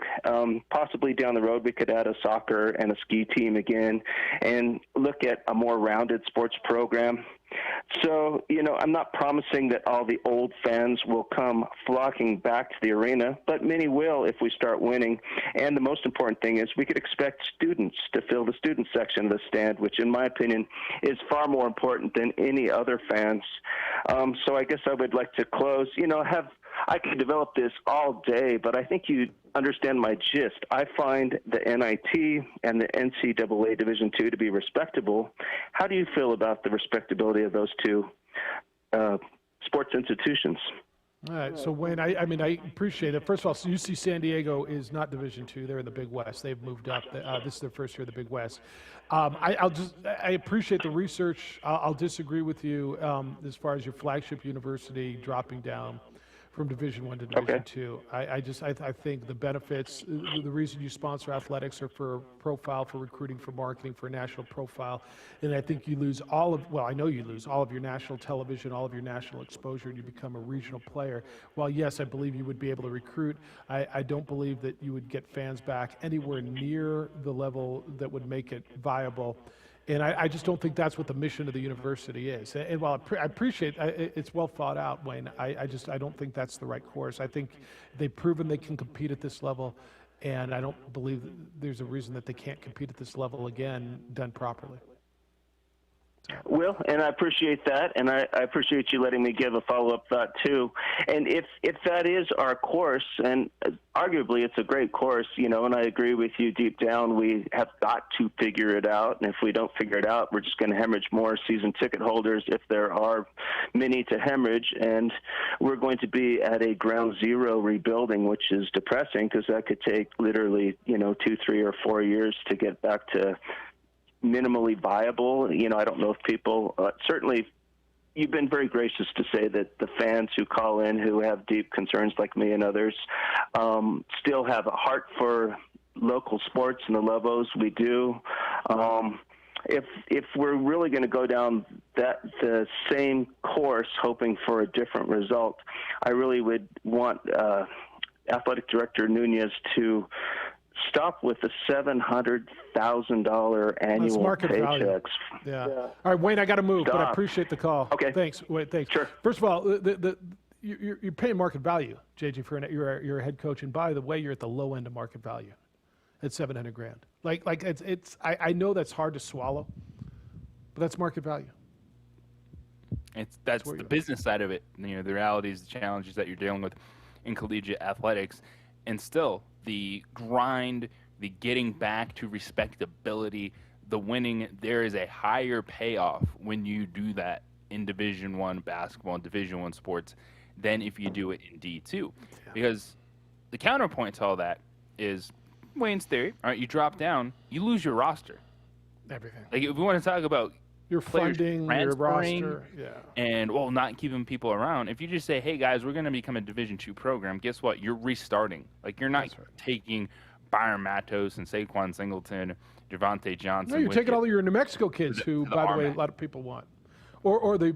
Possibly down the road we could add a soccer and a ski team again and look at a more rounded sports program. So, you know, I'm not promising that all the old fans will come flocking back to the arena, but many will if we start winning. And the most important thing is we could expect students to fill the student section of the stand, which in my opinion is far more important than any other fans. So I guess I would like to close, you know, I could develop this all day, but I think you understand my gist. I find the NIT and the NCAA Division II to be respectable. How do you feel about the respectability of those two sports institutions? All right, so Wayne, I mean, I appreciate it. First of all, UC San Diego is not Division II; they're in the Big West. They've moved up. This is their first year in the Big West. I appreciate the research. I'll disagree with you as far as your flagship university dropping down from Division I to Division II. I think the benefits, the reason you sponsor athletics are for profile, for recruiting, for marketing, for a national profile. And I think you lose I know you lose all of your national television, all of your national exposure, and you become a regional player. While yes, I believe you would be able to recruit, I don't believe that you would get fans back anywhere near the level that would make it viable. And I just don't think that's what the mission of the university is. And while I appreciate it's well thought out, Wayne, I don't think that's the right course. I think they've proven they can compete at this level. And I don't believe there's a reason that they can't compete at this level again, done properly. Will, and I appreciate that, and I appreciate you letting me give a follow-up thought too. And if that is our course, and arguably it's a great course, and I agree with you deep down, we have got to figure it out. And if we don't figure it out, we're just going to hemorrhage more season ticket holders if there are many to hemorrhage. And we're going to be at a ground zero rebuilding, which is depressing because that could take literally, 2, 3, or 4 years to get back to minimally viable. I don't know if people certainly you've been very gracious to say that the fans who call in who have deep concerns like me and others still have a heart for local sports and the Lobos. We do. If we're really going to go down the same course hoping for a different result, I really would want Athletic Director Nunez to stop with the $700,000 annual paychecks. Value. Yeah. All right, Wayne, I got to move, but I appreciate the call. Okay. Thanks. Wait, thanks. Sure. First of all, you're paying market value, JJ, for you're a head coach, and by the way, you're at the low end of market value at $700,000. Like it's I know that's hard to swallow, but that's market value. That's the business side of it. The realities, the challenges that you're dealing with in collegiate athletics, and still the grind, the getting back to respectability, the winning. There is a higher payoff when you do that in Division I basketball and Division I sports than if you do it in D2. Yeah. Because the counterpoint to all that is Wayne's theory. All right, you drop down, you lose your roster. Everything. Like if we want to talk about your funding, your roster, and not keeping people around. If you just say, "Hey guys, we're going to become a Division II program," guess what? You're restarting. Like you're not taking Byron Matos and Saquon Singleton, Javante Johnson. No, you're taking all of your New Mexico kids, who, by the way, a lot of people want, or the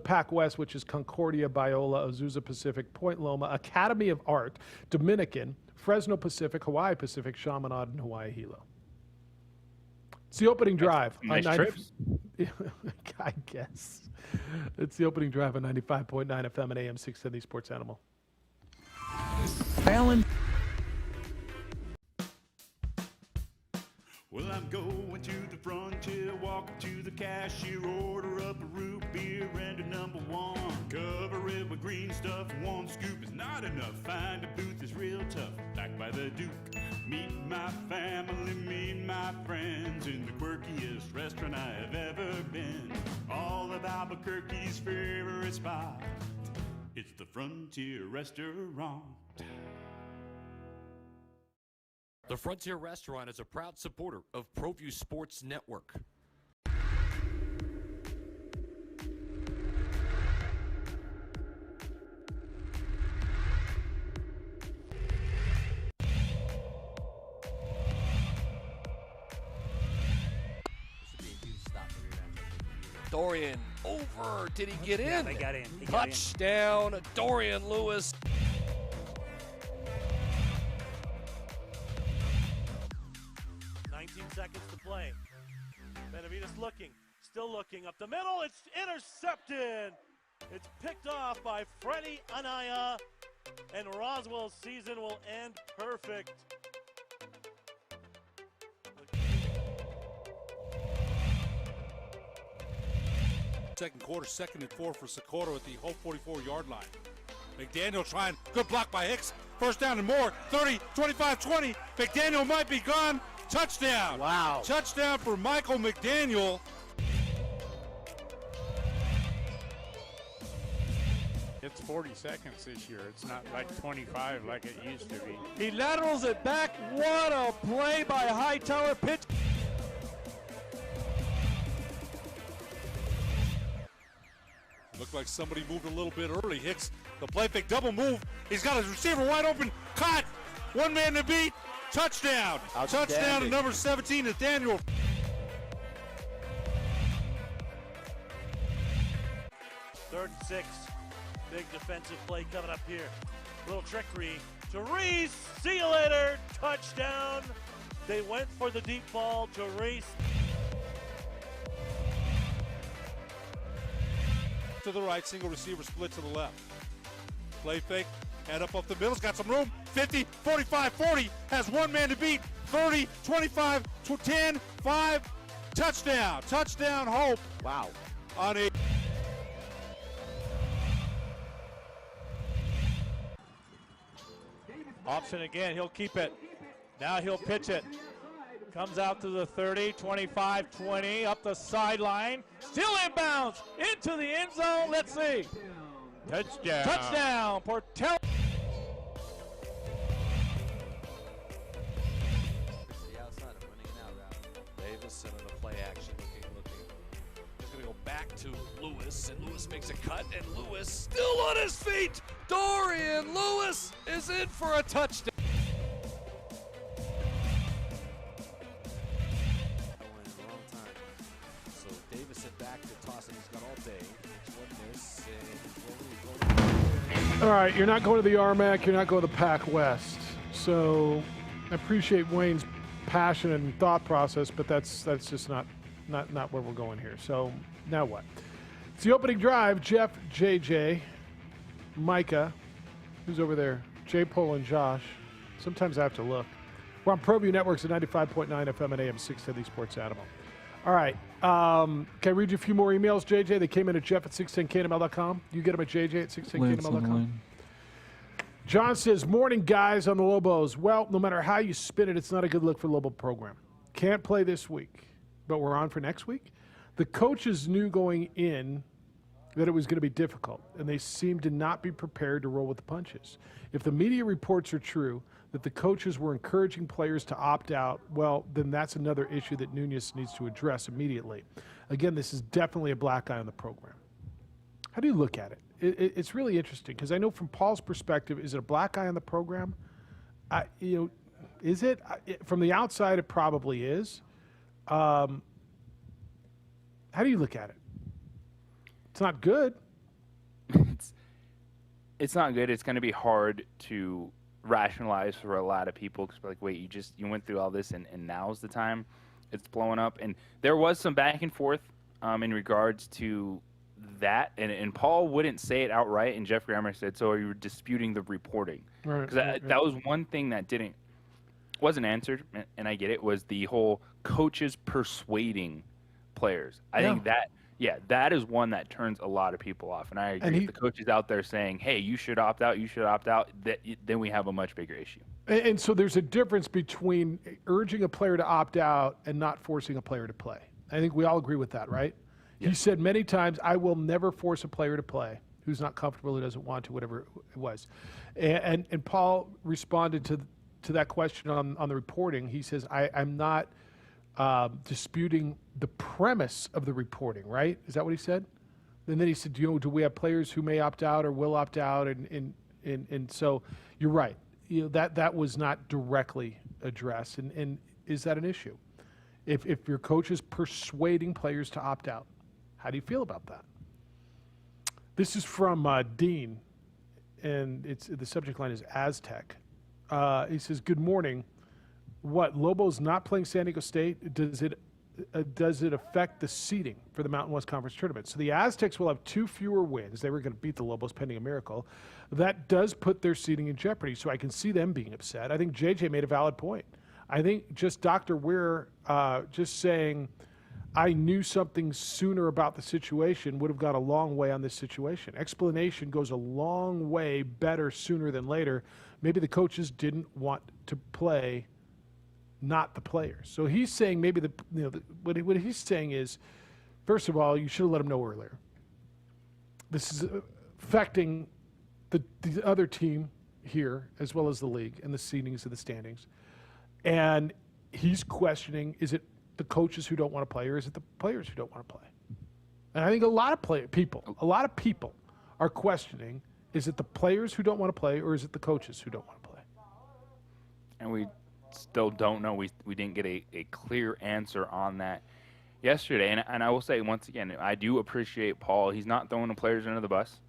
Pac West, which is Concordia, Biola, Azusa Pacific, Point Loma, Academy of Art, Dominican, Fresno Pacific, Hawaii Pacific, Chaminade, and Hawaii Hilo. It's the opening drive. Nice trips. I guess. It's the opening drive on 95.9 FM and AM 670 Sports Animal. Alan. Well, I'm going to the frontier, walking to the cashier, order up a root beer and a number one. Cover it with green stuff, one scoop is not enough. Find a booth is real tough, back by the Duke. Meet my family, meet my friends in the quirkiest restaurant I have ever been. All of Albuquerque's favorite spot, it's the Frontier Restaurant. The Frontier Restaurant is a proud supporter of ProView Sports Network. Dorian over. Did he get in? Yeah, they got in. Touchdown, Dorian Lewis. Seconds to play. Benavides looking, still looking up the middle. It's intercepted. It's picked off by Freddie Anaya, and Roswell's season will end perfect. Second quarter, 2nd and 4 for Socorro at the whole 44-yard line. McDaniel trying, good block by Hicks. First down and more, 30, 25, 20. McDaniel might be gone. Touchdown. Wow. Touchdown for Michael McDaniel. It's 40 seconds this year. It's not like 25 like it used to be. He laterals it back. What a play by Hightower. Pitch. Looked like somebody moved a little bit early. Hicks, the play fake double move. He's got his receiver wide open. Caught. One man to beat. Touchdown. Touchdown to number 17, Nathaniel. Third and 6. Big defensive play coming up here. Little trickery to Reese. See you later. Touchdown. They went for the deep ball to Reese. To the right, single receiver split to the left. Play fake, head up off the middle. It's got some room. 50, 45, 40, has one man to beat, 30, 25, 10, 5, touchdown. Touchdown, Hope. Wow. On a Option again, he'll keep it. Now he'll pitch it. Comes out to the 30, 25, 20, up the sideline. Still inbounds into the end zone. Let's see. Touchdown. Touchdown, Portel. The outside of running an out route. Davis on the play action, looking. He's going to go back to Lewis, and Lewis makes a cut, and Lewis still on his feet. Dorian Lewis is in for a touchdown. So Davis is back to tossing. He's gone all day. It's one miss, and he's rolling. All right, you're not going to the RMAC, you're not going to the Pac West. So I appreciate Wayne's passion and thought process, but that's just not where we're going here. So now what? It's the opening drive. Jeff, JJ, Micah, who's over there? J. Pole and Josh. Sometimes I have to look. We're on ProView Networks at 95.9 FM and AM 610 Sports Animal. All right. Can I read you a few more emails, JJ? They came in at Jeff at 610KNML.com. You get them at JJ at 610KNML.com. John says, morning, guys on the Lobos. Well, no matter how you spin it, it's not a good look for the Lobo program. Can't play this week, but we're on for next week. The coaches knew going in that it was going to be difficult, and they seemed to not be prepared to roll with the punches. If the media reports are true, that the coaches were encouraging players to opt out, well, then that's another issue that Nunez needs to address immediately. Again, this is definitely a black eye on the program. How do you look at it? It's really interesting, because I know from Paul's perspective, is it a black eye on the program? Is it? From the outside, it probably is. How do you look at it? It's not good. It's not good. It's going to be hard to rationalize for a lot of people, because like, wait, you went through all this and now's the time it's blowing up. And there was some back and forth in regards to that, and Paul wouldn't say it outright, and Jeff Grammer said, so are you disputing the reporting? Right, Because that was one thing that wasn't answered, and I get it, was the whole coaches persuading players. I think that is one that turns a lot of people off, and I agree. If the coaches out there saying, hey, you should opt out, then we have a much bigger issue. And so there's a difference between urging a player to opt out and not forcing a player to play. I think we all agree with that, right? Yeah. He said many times, I will never force a player to play who's not comfortable, who doesn't want to, whatever it was. And Paul responded to that question on the reporting. He says, I'm not disputing the premise of the reporting, right? Is that what he said? And then he said, do we have players who may opt out or will opt out? And so you're right. That was not directly addressed. And is that an issue? If your coach is persuading players to opt out, how do you feel about that? This is from Dean, and the subject line is Aztec. He says, good morning. What, Lobo's not playing San Diego State? Does it affect the seeding for the Mountain West Conference tournament? So the Aztecs will have 2 fewer wins. They were going to beat the Lobos pending a miracle. That does put their seeding in jeopardy, so I can see them being upset. I think JJ made a valid point. I think just Dr. Weir just saying, I knew something sooner about the situation would have gone a long way on this situation. Explanation goes a long way better sooner than later. Maybe the coaches didn't want to play, not the players. So he's saying maybe what he's saying is, first of all, you should have let them know earlier. This is affecting the other team here as well as the league and the seedings and the standings. And he's questioning, is it the coaches who don't want to play, or is it the players who don't want to play? And I think a lot of people are questioning, is it the players who don't want to play, or is it the coaches who don't want to play? And we still don't know. We didn't get a clear answer on that yesterday. And I will say, once again, I do appreciate Paul. He's not throwing the players under the bus.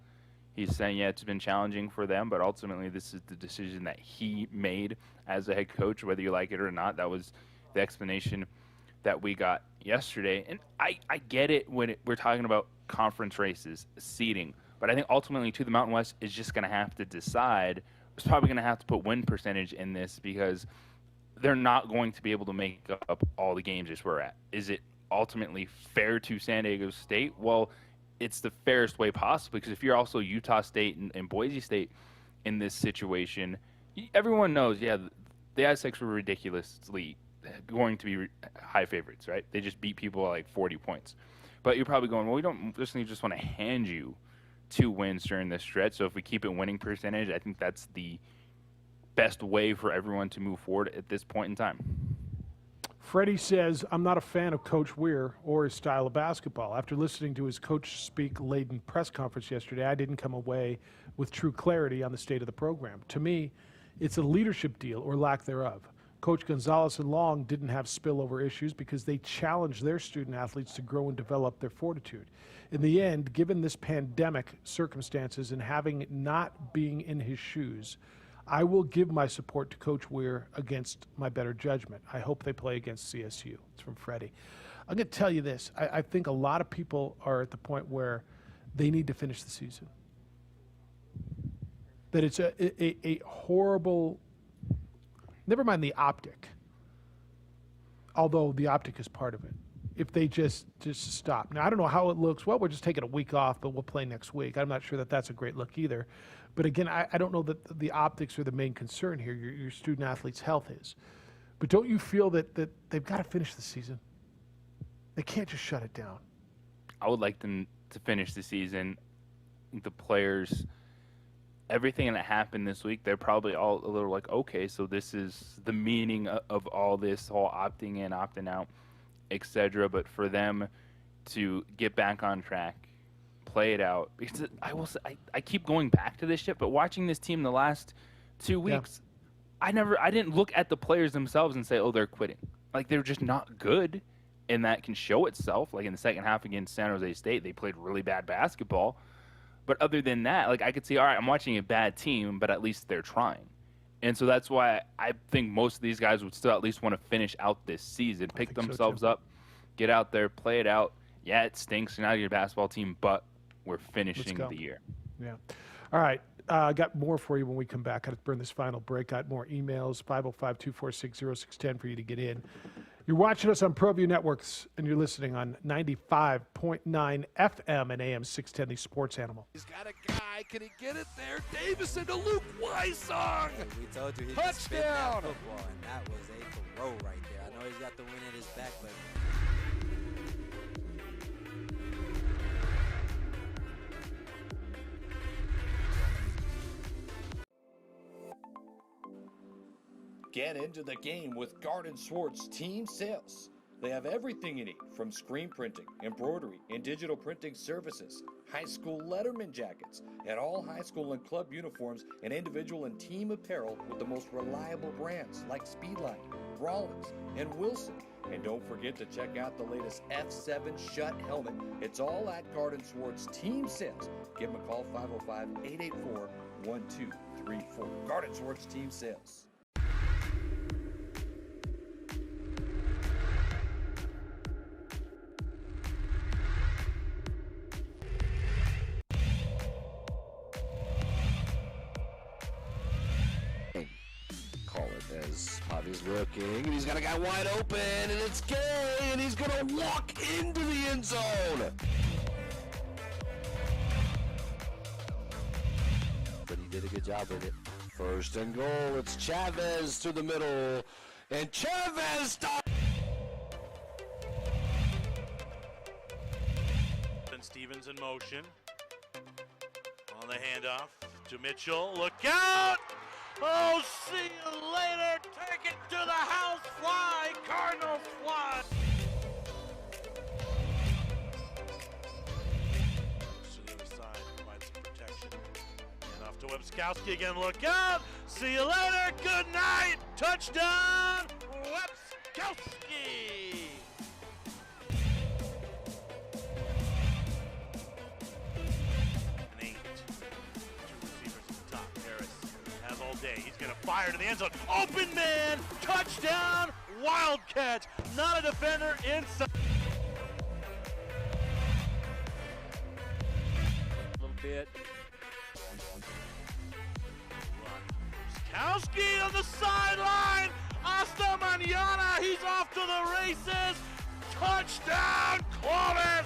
He's saying, yeah, it's been challenging for them, but ultimately this is the decision that he made as a head coach, whether you like it or not. That was the explanation that we got yesterday. And I get it when we're talking about conference races, seeding. But I think ultimately, the Mountain West is just going to have to decide is probably going to have to put win percentage in this because they're not going to be able to make up all the games as we're at. Is it ultimately fair to San Diego State? Well, it's the fairest way possible because if you're also Utah State and Boise State in this situation, everyone knows, yeah, the Aztecs were ridiculously going to be high favorites, right? They just beat people by like 40 points. But you're probably going, well, we don't just want to hand you 2 wins during this stretch. So if we keep it winning percentage, I think that's the best way for everyone to move forward at this point in time. Freddie says, I'm not a fan of Coach Weir or his style of basketball. After listening to his coach speak laden press conference yesterday, I didn't come away with true clarity on the state of the program. To me, it's a leadership deal or lack thereof. Coach Gonzalez and Long didn't have spillover issues because they challenged their student athletes to grow and develop their fortitude. In the end, given this pandemic circumstances and having not being in his shoes, I will give my support to Coach Weir against my better judgment. I hope they play against CSU. It's from Freddie. I'm going to tell you this. I think a lot of people are at the point where they need to finish the season. That it's a horrible, never mind the optic, although the optic is part of it. If they just stop. Now, I don't know how it looks. Well, we're just taking a week off, but we'll play next week. I'm not sure that that's a great look either. But again, I don't know that the optics are the main concern here. Your student athlete's health is. But don't you feel that they've got to finish the season? They can't just shut it down. I would like them to finish the season. The players, everything that happened this week, they're probably all a little like, okay, so this is the meaning of all this whole opting in, opting out, etc. But for them to get back on track, play it out, because I will say, I keep going back to this shit, but watching this team the last 2 weeks, I didn't look at the players themselves and say, oh, they're quitting. Like, they're just not good, and that can show itself. Like in the second half against San Jose State, they played really bad basketball. But other than that, like, I could see, all right, I'm watching a bad team, but at least they're trying. And so that's why I think most of these guys would still at least want to finish out this season, pick themselves up, get out there, play it out. Yeah, it stinks. You're not your basketball team, but we're finishing the year. Yeah. All right. I got more for you when we come back. Got to burn this final break. Got more emails, 505-246-0610 for you to get in. You're watching us on ProView Networks, and you're listening on 95.9 FM and AM 610, the Sports Animal. He's got a guy. Can he get it there? Davis into Luke Weissong. We told you he could spit that Touchdown. football, and that was a throw right there. I know he's got the wind at his back, but Get into the game with Garden Swartz Team Sales. They have everything you need, from screen printing, embroidery, and digital printing services, high school letterman jackets, and all high school and club uniforms, and individual and team apparel with the most reliable brands like Speedline, Rollins, and Wilson. And don't forget to check out the latest F7 Shut helmet. It's all at Garden Swartz Team Sales. Give them a call, 505-884-1234. Garden Swartz Team Sales. Call it as Javi's looking, and he's got a guy wide open, and it's Gay, and he's going to walk into the end zone. But he did a good job with it. First and goal, it's Chavez to the middle, and Chavez stops. And Stevens in motion. On the handoff to Mitchell. Look out! Oh, see you later. Take it to the house. Fly. Cardinals fly. To the other side. Provides some protection. And off to Webskowski again. Look out. See you later. Good night. Touchdown. Webskowski. He's going to fire to the end zone. Open man, touchdown, Wildcats. Not a defender inside. A little bit. Gronkowski on the sideline. Hasta mañana. He's off to the races. Touchdown, Clovis.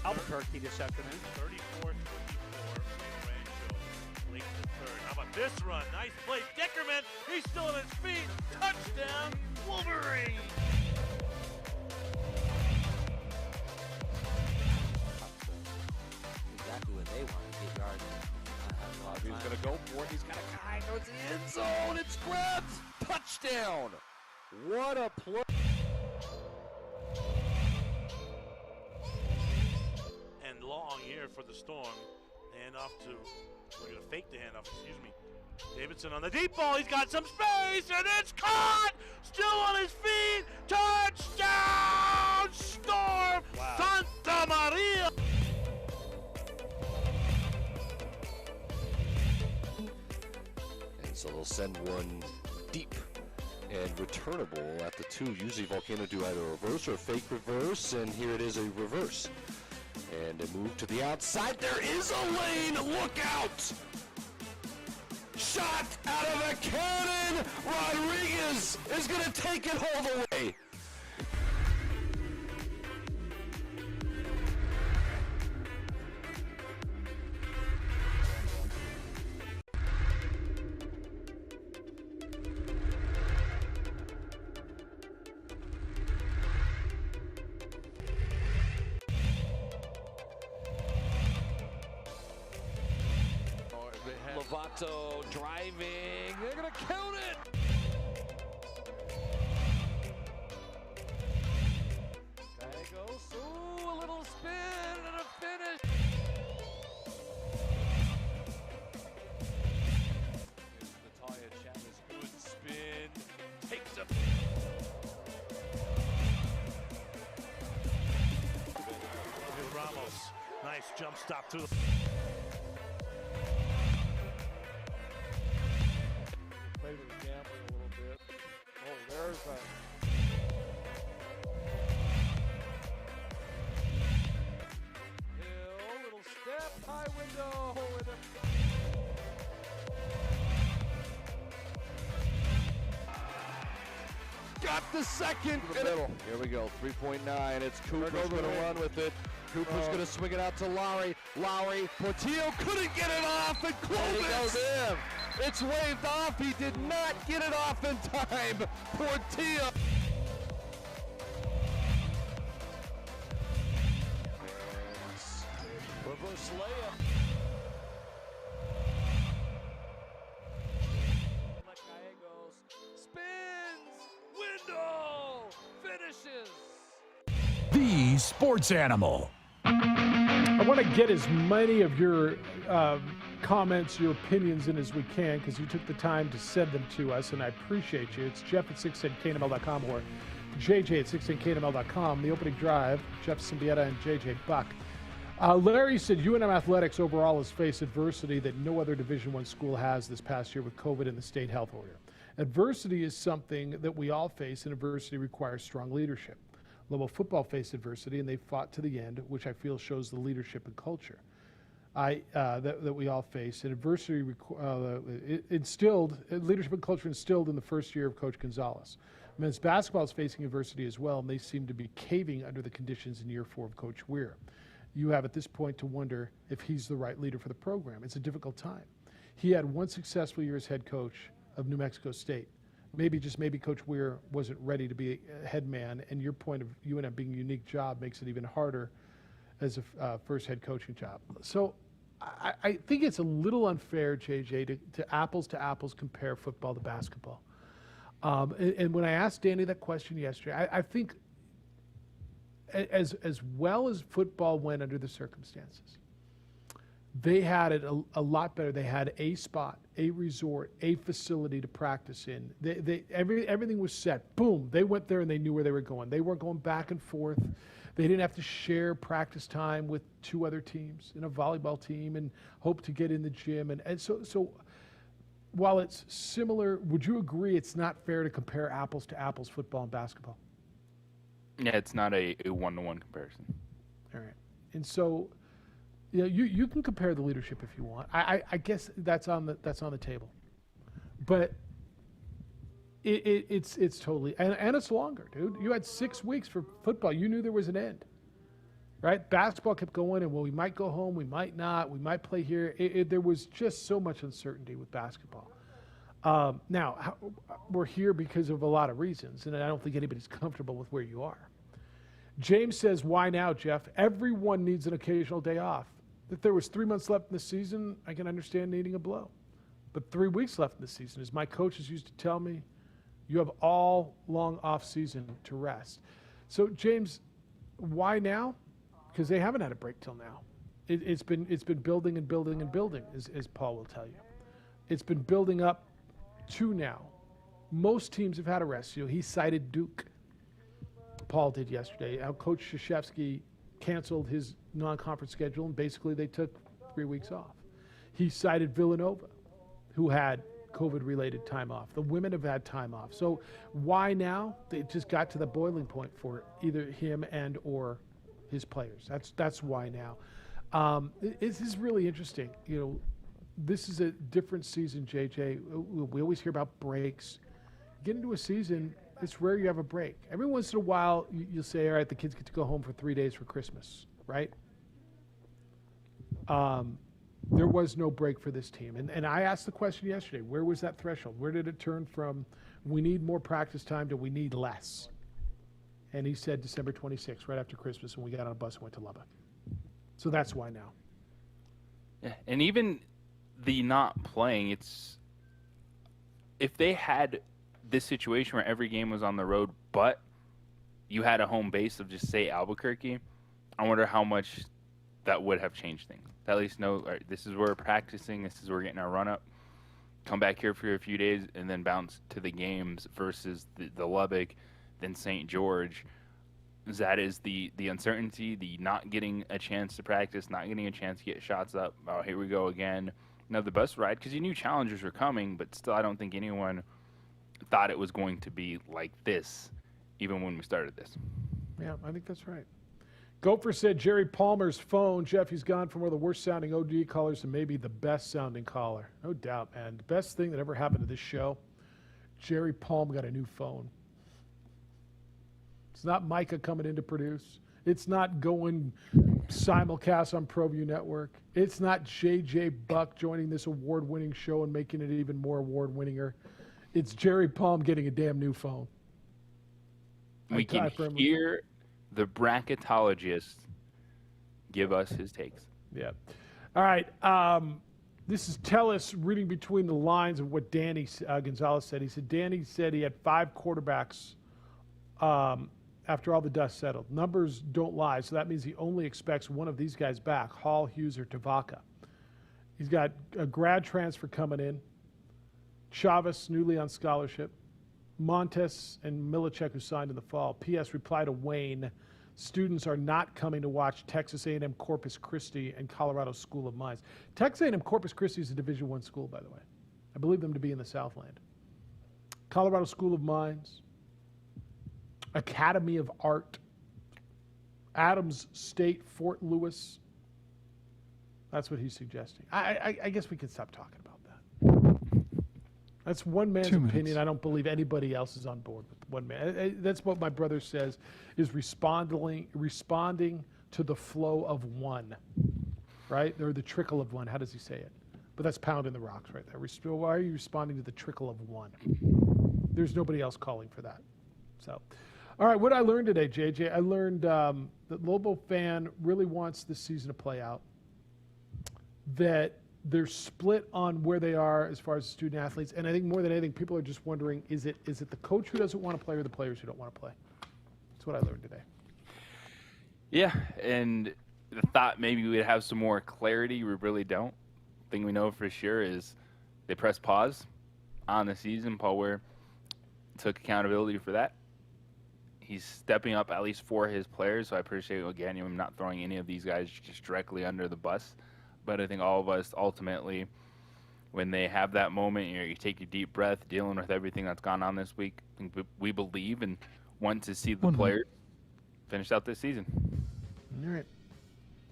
Albuquerque this afternoon. 34-24. Late in the third. How about this run? Nice play. Dickerman. He's still on his feet. Touchdown, Wolverine. Exactly what they want to get yards. He's going to go for it. He's got a guy towards the end zone. It's grabbed. Touchdown. What a play. And long here for the Storm. Handoff to, we're going to fake the handoff, excuse me. Davidson on the deep ball. He's got some space, and it's caught. Still on his feet. Touchdown, Storm. Wow. Santa Maria. And so they'll send one deep and returnable at the 2. Usually Volcano do either a reverse or a fake reverse, and here it is a reverse. And a move to the outside. There is a lane. Look out! Shot out of a cannon. Rodriguez is going to take it all the way. Lovato driving. They're going to count it. Gallegos. Ooh, a little spin and a finish. Natalia Chavez, good spin. Takes a. Ramos. Nice jump stop to the. Played with the gambling a little bit. Oh, there's a. Hill, little step, high window. And Got the second. To the middle. Here we go. 3.9. It's Cooper's going to run with it. Cooper's going to swing it out to Lowry. Lowry. Portillo couldn't get it off, and Clovis. It's waved off. He did not get it off in time. Portillo. Reverse layup. Gallegos spins, window, finishes. The Sports Animal. I want to get as many of your comments, your opinions in as we can, because you took the time to send them to us, and I appreciate you. It's Jeff at 610knml.com or JJ at 610knml.com. The opening drive, Jeff Siembieda and JJ Buck. Larry said UNM Athletics overall has faced adversity that no other Division I school has this past year with COVID and the state health order. Adversity is something that we all face, and adversity requires strong leadership. Lowell football faced adversity, and they fought to the end, which I feel shows the leadership and culture that we all face. And adversity instilled leadership and culture instilled in the first year of Coach Gonzalez. Men's basketball is facing adversity as well, and they seem to be caving under the conditions in year 4 of Coach Weir. You have at this point to wonder if he's the right leader for the program. It's a difficult time. He had one successful year as head coach of New Mexico State. Maybe, just maybe, Coach Weir wasn't ready to be a head man, and your point of UNM being a unique job makes it even harder as a first head coaching job. So I think it's a little unfair, JJ, to apples compare football to basketball. And when I asked Danny that question yesterday, I think as well as football went under the circumstances, they had it a lot better. They had a spot, a resort, a facility to practice in. Everything was set. Boom, they went there and they knew where they were going. They weren't going back and forth. They didn't have to share practice time with 2 other teams and a volleyball team and hope to get in the gym. And so while it's similar, would you agree it's not fair to compare apples to apples, football and basketball? Yeah, it's not a one-to-one comparison. All right. And so You know, you can compare the leadership if you want. I guess that's on the table, but it's totally and it's longer, dude. You had 6 weeks for football. You knew there was an end, right? Basketball kept going, and we might go home, we might not, we might play here. There was just so much uncertainty with basketball. Now we're here because of a lot of reasons, and I don't think anybody's comfortable with where you are. James says, "Why now, Jeff? Everyone needs an occasional day off. If there was 3 months left in the season, I can understand needing a blow. But 3 weeks left in the season, as my coaches used to tell me, you have all long off season to rest." So, James, why now? Because they haven't had a break till now. It's been building and building and building, as Paul will tell you. It's been building up to now. Most teams have had a rest. You know, he cited Duke. Paul did yesterday. Our coach Krzyzewski canceled his non-conference schedule, and basically they took 3 weeks off. He cited Villanova, who had COVID-related time off. The women have had time off. So why now? It just got to the boiling point for either him and or his players. That's why now. This is really interesting. You know, this is a different season, JJ. We always hear about breaks. Get into a season, it's rare you have a break. Every once in a while, you'll say, all right, the kids get to go home for 3 days for Christmas, right? There was no break for this team. And I asked the question yesterday, where was that threshold? Where did it turn from we need more practice time to we need less? And he said December 26th, right after Christmas, when we got on a bus and went to Lubbock. So that's why now. Yeah, and even the not playing, it's if they had this situation where every game was on the road, but you had a home base of just say Albuquerque, I wonder how much that would have changed things. To at least know, all right, this is where we're practicing, this is where we're getting our run up. Come back here for a few days and then bounce to the games versus the Lubbock, then St. George. That is the uncertainty, the not getting a chance to practice, not getting a chance to get shots up. Oh, here we go again. Another bus ride, because you knew challengers were coming, but still I don't think anyone thought it was going to be like this, even when we started this. Yeah, I think that's right. Gopher said Jerry Palmer's phone. Jeff, he's gone from one of the worst-sounding OD callers to maybe the best-sounding caller. No doubt, man. The best thing that ever happened to this show, Jerry Palm got a new phone. It's not Micah coming in to produce. It's not going simulcast on ProView Network. It's not J.J. Buck joining this award-winning show and making it even more award-winninger. It's Jerry Palm getting a damn new phone. We can hear the bracketologist give us his takes. Yeah. All right. This is Tellis reading between the lines of what Danny Gonzalez said. He said Danny said he had 5 quarterbacks after all the dust settled. Numbers don't lie, so that means he only expects one of these guys back, Hall, Hughes, or Tavaka. He's got a grad transfer coming in, Chavez, newly on scholarship, Montes and Milicek, who signed in the fall. P.S. reply to Wayne, students are not coming to watch Texas A&M Corpus Christi and Colorado School of Mines. Texas A&M Corpus Christi is a Division I school, by the way. I believe them to be in the Southland. Colorado School of Mines, Academy of Art, Adams State, Fort Lewis. That's what he's suggesting. I guess we can stop talking about that. That's one man's opinion. I don't believe anybody else is on board with one man. That's what my brother says is responding to the flow of one, right? Or the trickle of one. How does he say it? But that's pounding the rocks right there. Why are you responding to the trickle of one? There's nobody else calling for that. So, all right, what I learned today, JJ, I learned that Lobo fan really wants this season to play out, that they're split on where they are as far as student athletes, and I think more than anything, people are just wondering, is it the coach who doesn't want to play or the players who don't want to play? That's what I learned today. Yeah, and the thought maybe we'd have some more clarity, we really don't. Thing we know for sure is they pressed pause on the season. Paul Ware took accountability for that. He's stepping up at least for his players, so I appreciate, again, him not throwing any of these guys just directly under the bus. But I think all of us ultimately, when they have that moment, you take your deep breath, dealing with everything that's gone on this week, I think we believe and want to see the players finish out this season. All right.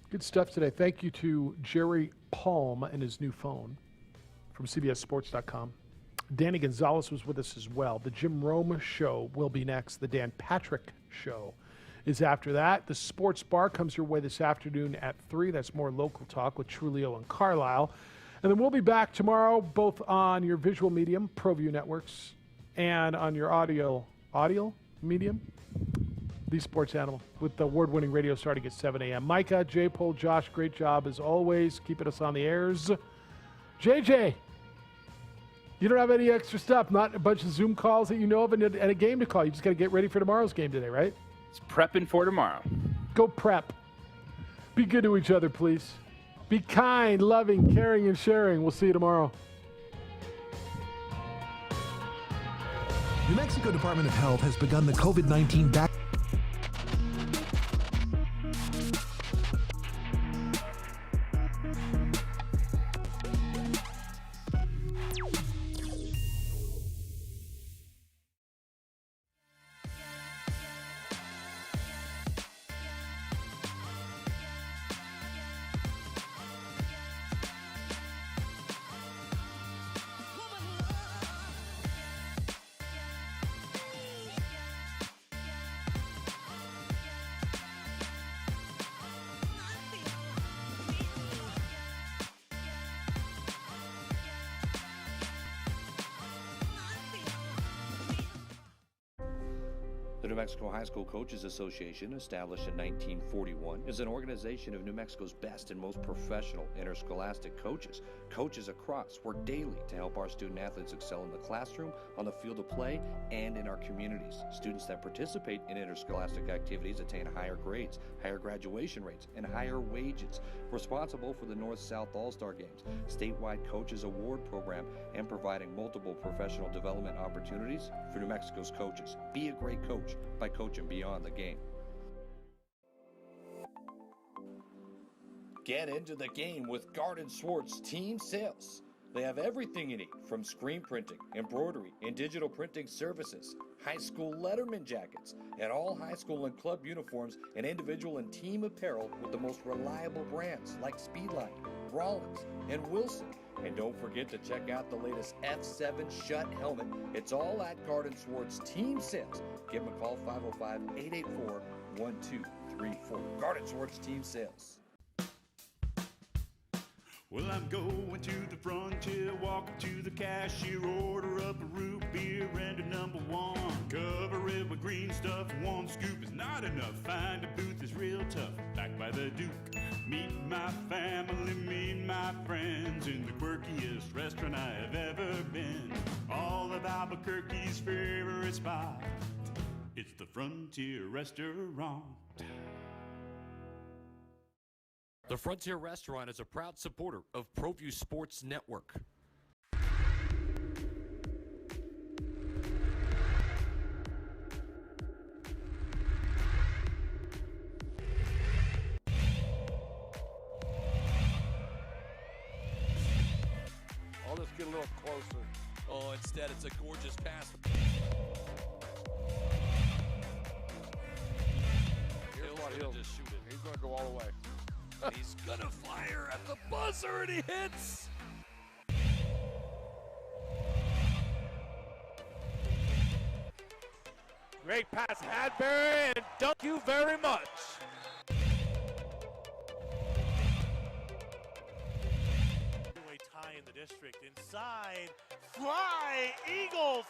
Good stuff today. Thank you to Jerry Palm and his new phone from CBSSports.com. Danny Gonzalez was with us as well. The Jim Rome Show will be next. The Dan Patrick Show is after that. The Sports Bar comes your way this afternoon at 3. That's more local talk with Trulio and Carlisle. And then we'll be back tomorrow, both on your visual medium, ProView Networks, and on your audio medium, The Sports Animal, with the award-winning radio starting at 7 a.m. Micah, J-Pole, Josh, great job as always, keeping us on the airs. JJ, you don't have any extra stuff, not a bunch of Zoom calls that you know of and a game to call. You just got to get ready for tomorrow's game today, right? It's prepping for tomorrow. Go prep. Be good to each other, please. Be kind, loving, caring, and sharing. We'll see you tomorrow. New Mexico Department of Health has begun the COVID-19 vaccine. The New Mexico High School Coaches Association, established in 1941, is an organization of New Mexico's best and most professional interscholastic coaches. Coaches across work daily to help our student athletes excel in the classroom, on the field of play, and in our communities. Students that participate in interscholastic activities attain higher grades, higher graduation rates, and higher wages. Responsible for the North-South All-Star Games, statewide Coaches Award Program, and providing multiple professional development opportunities for New Mexico's coaches. Be a great coach by coaching beyond the game. Get into the game with Garden Swartz Team Sales. They have everything you need, from screen printing, embroidery, and digital printing services, high school letterman jackets, and all high school and club uniforms, and individual and team apparel with the most reliable brands like Speedline, Rollins, and Wilson. And don't forget to check out the latest F7 Shut helmet. It's all at Garden Swartz Team Sales. Give them a call, 505-884-1234. Garden Swartz Team Sales. Well, I'm going to the frontier, walk to the cashier, order up a root beer and a number one. Cover it with green stuff, one scoop is not enough. Find a booth is real tough, back by the Duke. Meet my family, meet my friends in the quirkiest restaurant I have ever been. All of Albuquerque's favorite spot, it's the Frontier Restaurant. The Frontier Restaurant is a proud supporter of ProView Sports Network. I'll just get a little closer. Oh, instead it's a gorgeous pass. Here's what he'll just shoot it. He's going to go all the way. He's gonna fire at the buzzer and he hits. Great pass, Hadbury, and thank you very much. Tie in the district. Inside, fly, Eagles.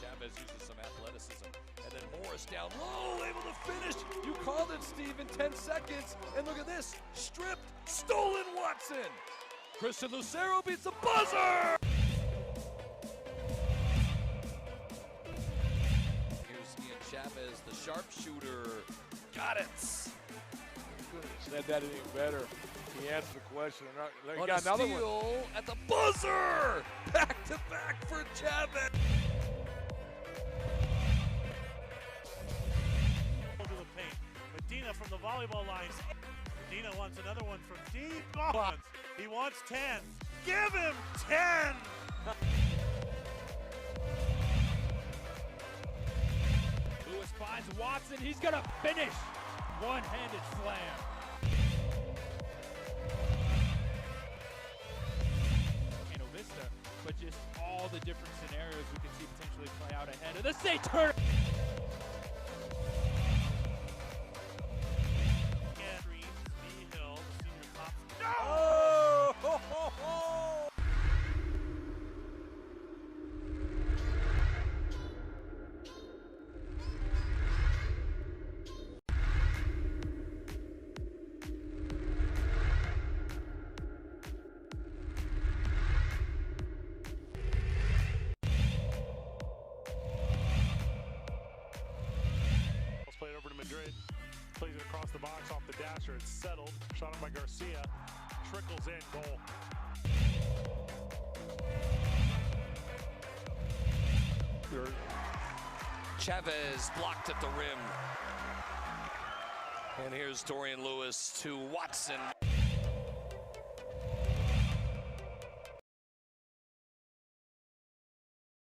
Chavez uses some athleticism. And then Morris down low, able to finish. You called it, Steve, in 10 seconds. And look at this, stripped, stolen Watson. Christian Lucero beats the buzzer. Here's Ian Chavez, the sharpshooter. Got it. Couldn't have said that any better. He answered the question. He On got a another steal one. at the buzzer. Back to back for Chavez. Medina from the volleyball lines. Medina wants another one from deep. He wants 10. Give him 10! Lewis finds Watson. Watson. He's going to finish. One-handed slam. Vista, but just all the different scenarios we could see potentially play out ahead of the state tournament. Hill, the senior pops. No! Oh! Ho, ho, ho! Played over to Madrid. Plays it across the box off the dasher. It's settled. Shot up by Garcia. Trickles in. Goal. Chavez blocked at the rim. And here's Dorian Lewis to Watson.